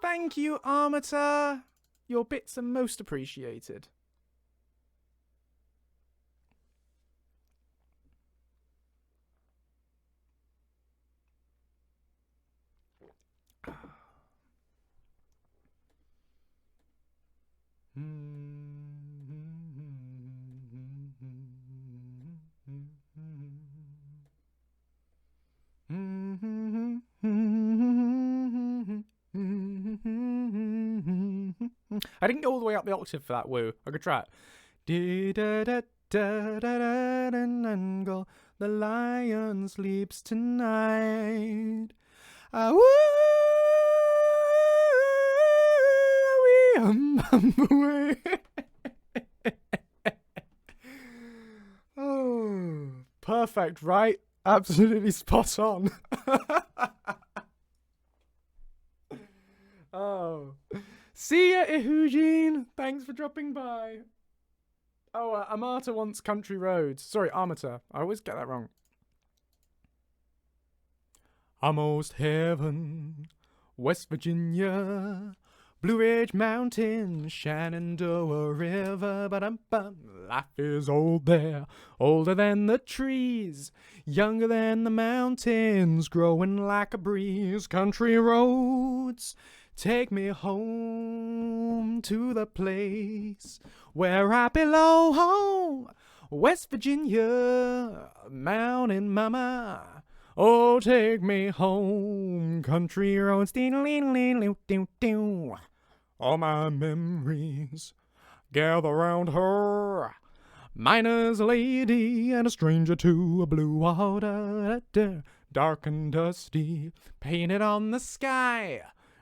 A: Thank you, Armator. Your bits are most appreciated. I didn't go all the way up the octave for that woo. I could try it. The lion sleeps tonight. Oh, perfect, right? Absolutely spot on. Oh. See ya, Ihujin. Thanks for dropping by. Oh, Amata wants country roads. Sorry, Armator. I always get that wrong. Almost heaven, West Virginia, Blue Ridge Mountain, Shenandoah River, ba-dum-bum. Life is old there, older than the trees, younger than the mountains, growing like a breeze. Country roads, take me home to the place where I belong. West Virginia, Mountain Mama. Oh, take me home, country roads. All my memories gather round her. Miner's lady and a stranger to a blue water, dark and dusty, painted on the sky.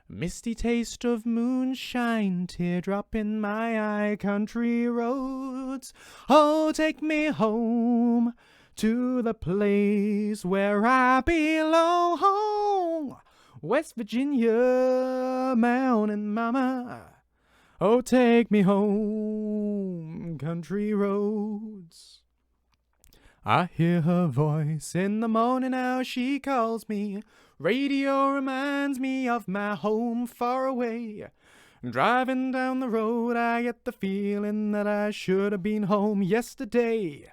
A: Misty taste of moonshine, teardrop in my eye. Country roads, oh, take me home to the place where I belong. West Virginia, mountain mama. Oh, take me home, country roads. I hear her voice in the morning, how she calls me. Radio reminds me of my home far away. Driving down the road, I get the feeling that I should have been home yesterday.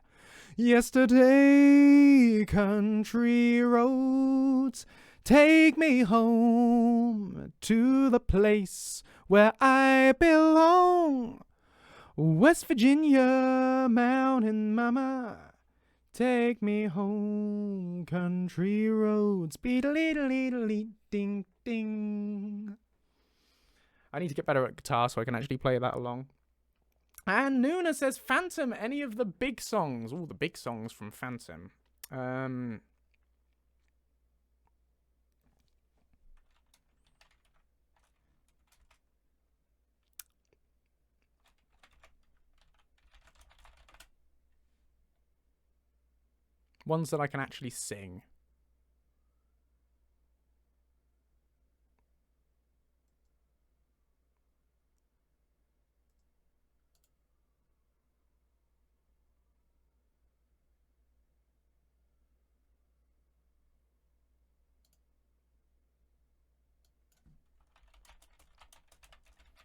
A: Yesterday, country roads, take me home to the place where I belong. West Virginia, mountain mama, take me home, country roads. Beedle-dee-dee-dee-dee, ding, ding. I need to get better at guitar so I can actually play that along. And Nuna says, Phantom, any of the big songs. All the big songs from Phantom. Ones that I can actually sing.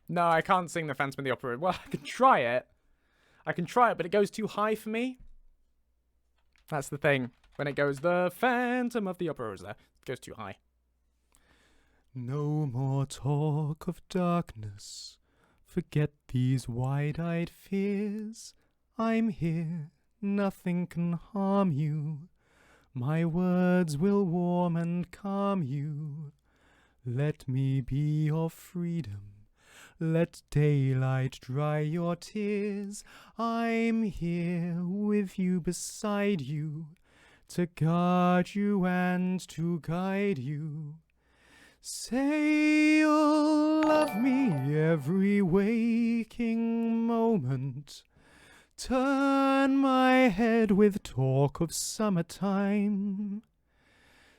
A: No, I can't sing the Phantom of the Opera. Well, I can try it. But it goes too high for me. That's the thing. When it goes, the Phantom of the Opera is there. It goes too high. No more talk of darkness. Forget these wide-eyed fears. I'm here. Nothing can harm you. My words will warm and calm you. Let me be your freedom. Let daylight dry your tears. I'm here with you, beside you, to guard you and to guide you. Say you'll love me every waking moment. Turn my head with talk of summertime.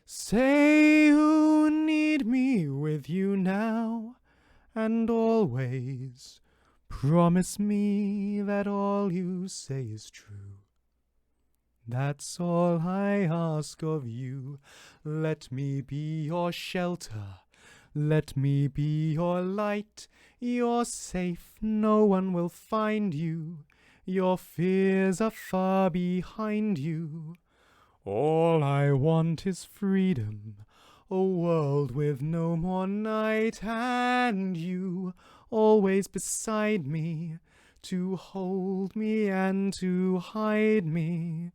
A: Say you need me with you now and always. Promise me that all you say is true. That's all I ask of you. Let me be your shelter. Let me be your light. You're safe, no one will find you. Your fears are far behind you. All I want is freedom. A world with no more night, and you always beside me, to hold me and to hide me.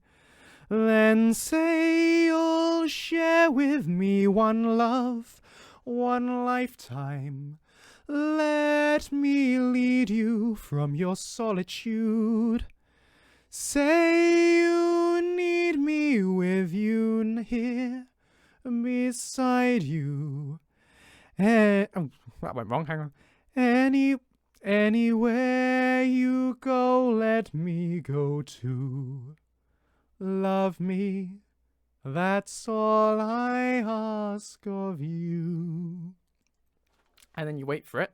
A: Then say you'll share with me one love, one lifetime. Let me lead you from your solitude. Say you need me with you here, beside you. That went wrong, hang on. Anywhere you go, let me go too. Love me, that's all I ask of you. And then you wait for it.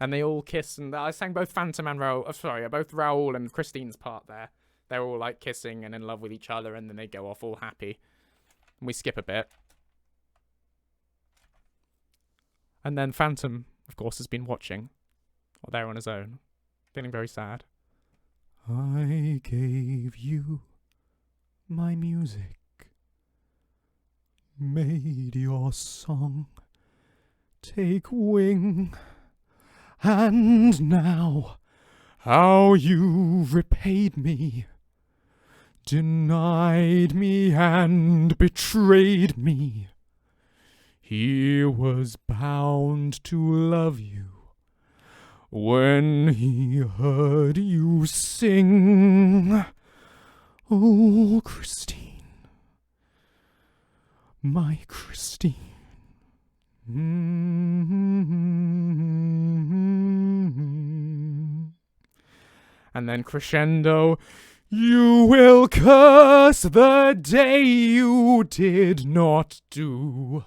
A: And they all kiss, and I sang both Phantom and both Raoul and Christine's part there. They're all like kissing and in love with each other, and then they go off all happy. And we skip a bit. And then Phantom, of course, has been watching. Or there on his own. Feeling very sad. I gave you my music. Made your song take wing. And now, how you've repaid me. Denied me and betrayed me. He was bound to love you when he heard you sing. Oh, Christine, my Christine. And then crescendo. You will curse the day you did not do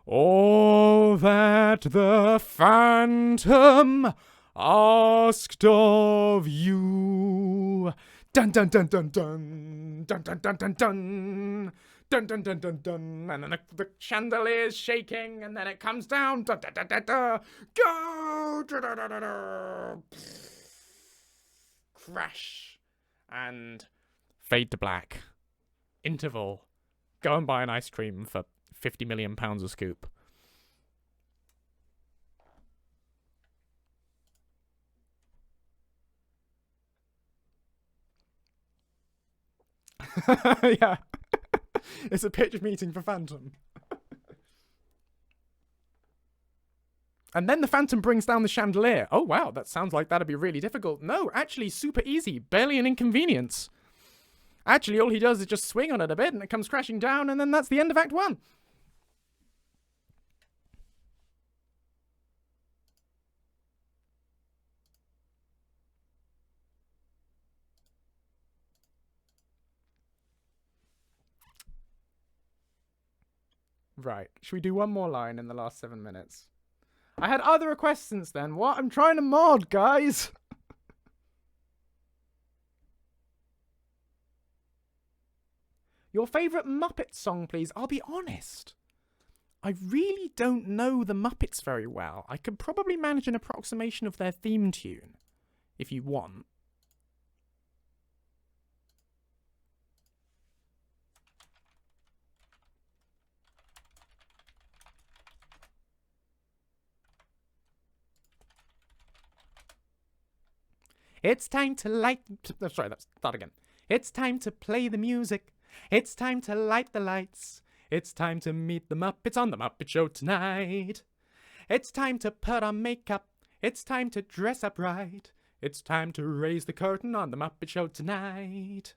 A: all that the phantom asked of you. Dun dun dun dun dun dun dun dun dun dun. Dun dun dun dun dun, and then the chandelier's shaking, and then it comes down. Da da da da da. Go! Da da da da da. Crash and fade to black. Interval. Go and buy an ice cream for £50 million a scoop. Yeah. It's a pitch meeting for Phantom. And then the Phantom brings down the chandelier. Oh, wow, that sounds like that'd be really difficult. No, actually, super easy. Barely an inconvenience. Actually, all he does is just swing on it a bit, and it comes crashing down, and then that's the end of Act 1. Right. Should we do one more line in the last 7 minutes? I had other requests since then. What? I'm trying to mod, guys. Your favourite Muppet song, please. I'll be honest. I really don't know the Muppets very well. I could probably manage an approximation of their theme tune, if you want. It's time to light... Oh, sorry, let's start again. It's time to play the music. It's time to light the lights. It's time to meet the Muppets on the Muppet Show tonight. It's time to put on makeup. It's time to dress up right. It's time to raise the curtain on the Muppet Show tonight.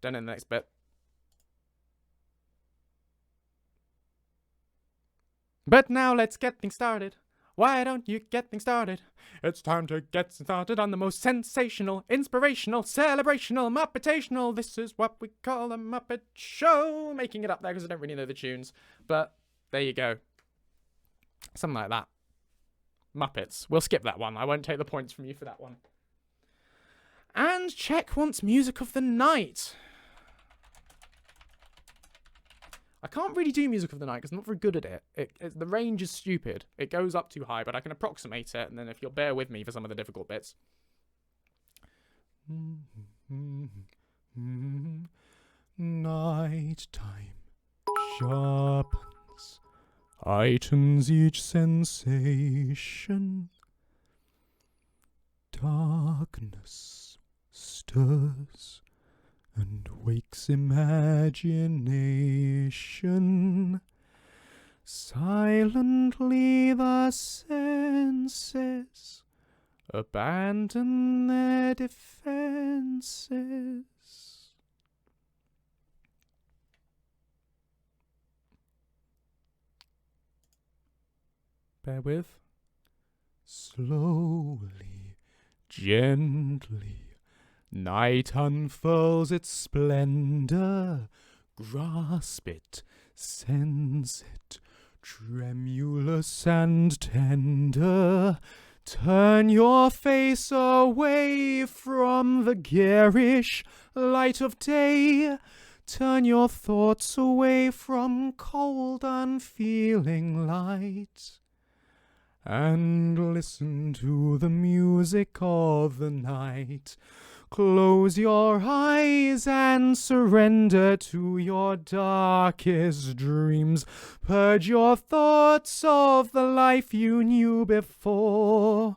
A: Done in the next bit. But now let's get things started. Why don't you get things started? It's time to get started on the most sensational, inspirational, celebrational, Muppetational. This is what we call a Muppet Show. Making it up there because I don't really know the tunes. But there you go. Something like that. Muppets. We'll skip that one. I won't take the points from you for that one. And Czech wants music of the night. I can't really do music of the night because I'm not very good at it. The range is stupid. It goes up too high, but I can approximate it, and then if you'll bear with me for some of the difficult bits. Night time sharpens, heightens each sensation. Darkness stirs and wakes imagination. Silently the senses abandon their defenses. Bear with. Slowly, gently, night unfurls its splendor. Grasp it, sense it, tremulous and tender. Turn your face away from the garish light of day. Turn your thoughts away from cold, unfeeling light. And listen to the music of the night. Close your eyes and surrender to your darkest dreams. Purge your thoughts of the life you knew before.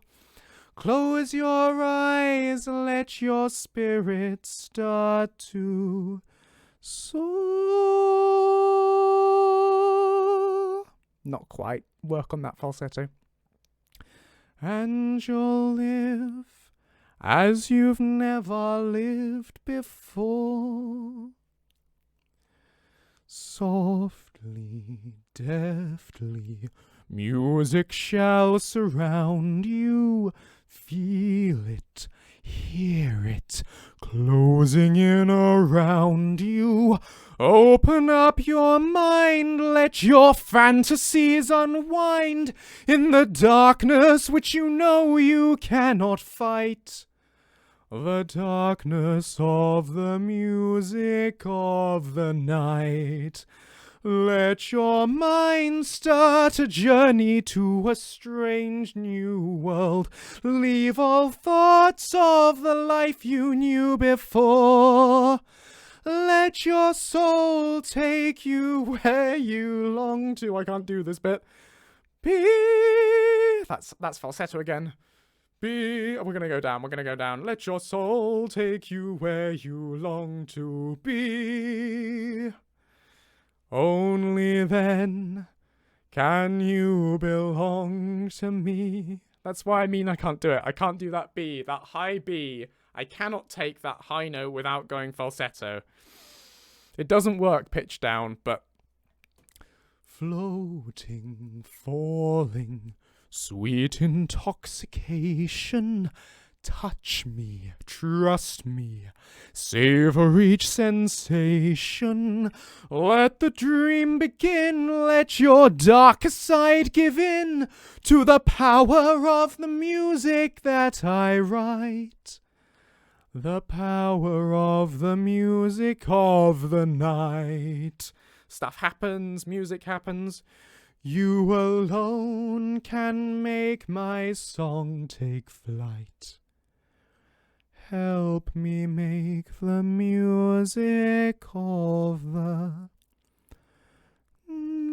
A: Close your eyes, let your spirit start to soar. Not quite. Work on that falsetto. And you'll live as you've never lived before. Softly, deftly, music shall surround you. Feel it, Hear it closing in around you. Open up your mind, let your fantasies unwind in the darkness which you know you cannot fight. The darkness of the music of the night. Let your mind start a journey to a strange new world. Leave all thoughts of the life you knew before. Let your soul take you where you long to. I can't do this bit. Be. That's falsetto again. Be. We're gonna go down. We're gonna go down. Let your soul take you where you long to be. Only then can you belong to me. That's why I can't do it. I can't do that B, that high B. I cannot take that high note without going falsetto. It doesn't work pitch down, but... Floating, falling, sweet intoxication. Touch me, trust me, savor each sensation. Let the dream begin, let your darker side give in to the power of the music that I write. The power of the music of the night. Stuff happens, music happens. You alone can make my song take flight. Help me make the music of the night.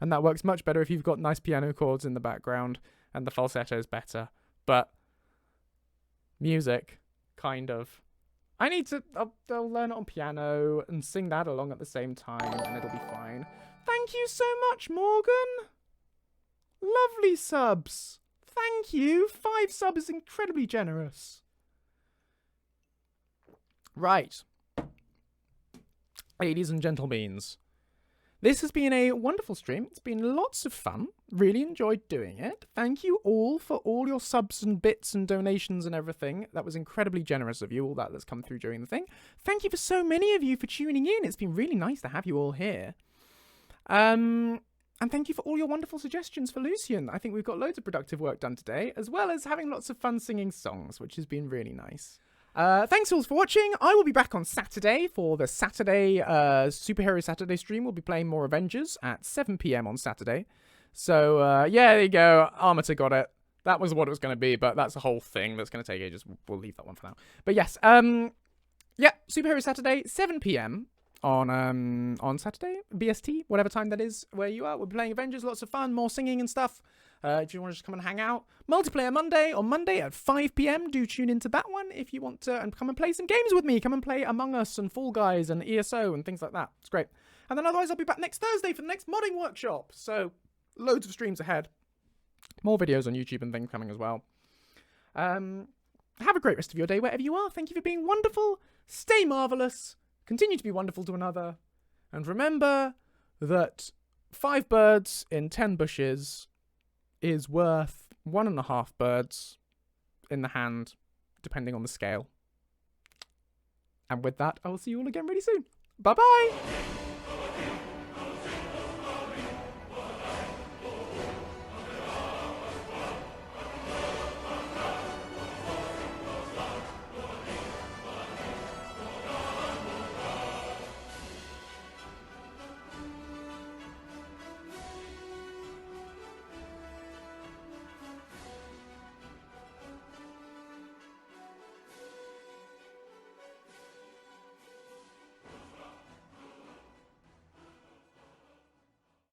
A: And that works much better if you've got nice piano chords in the background and the falsetto is better. But music, kind of. I'll learn it on piano and sing that along at the same time and it'll be fine. Thank you so much, Morgan. Lovely subs. Thank you. 5 subs is incredibly generous. Right. Ladies and gentlemen, this has been a wonderful stream. It's been lots of fun. Really enjoyed doing it. Thank you all for all your subs and bits and donations and everything. That was incredibly generous of you, all that's come through during the thing. Thank you for so many of you for tuning in. It's been really nice to have you all here. And thank you for all your wonderful suggestions for Lucien. I think we've got loads of productive work done today, as well as having lots of fun singing songs, which has been really nice. Thanks all for watching. I will be back on Saturday for the Saturday Superhero Saturday stream. We'll be playing more Avengers at 7 PM on Saturday. So, yeah, there you go. Armator got it. That was what it was going to be, but that's a whole thing that's going to take ages. We'll leave that one for now. But yes, yeah, Superhero Saturday, 7 PM on Saturday, BST, whatever time that is where you are. We'll be playing Avengers, lots of fun, more singing and stuff. If you want to just come and hang out. Multiplayer Monday on Monday at 5 PM. Do tune into that one if you want to, and come and play some games with me. Come and play Among Us and Fall Guys and ESO and things like that. It's great. And then otherwise I'll be back next Thursday for the next modding workshop. So loads of streams ahead. More videos on YouTube and things coming as well. Have a great rest of your day wherever you are. Thank you for being wonderful. Stay marvellous. Continue to be wonderful to another. And remember that 5 birds in 10 bushes is worth 1.5 birds in the hand, depending on the scale. And with that, I will see you all again really soon. Bye-bye!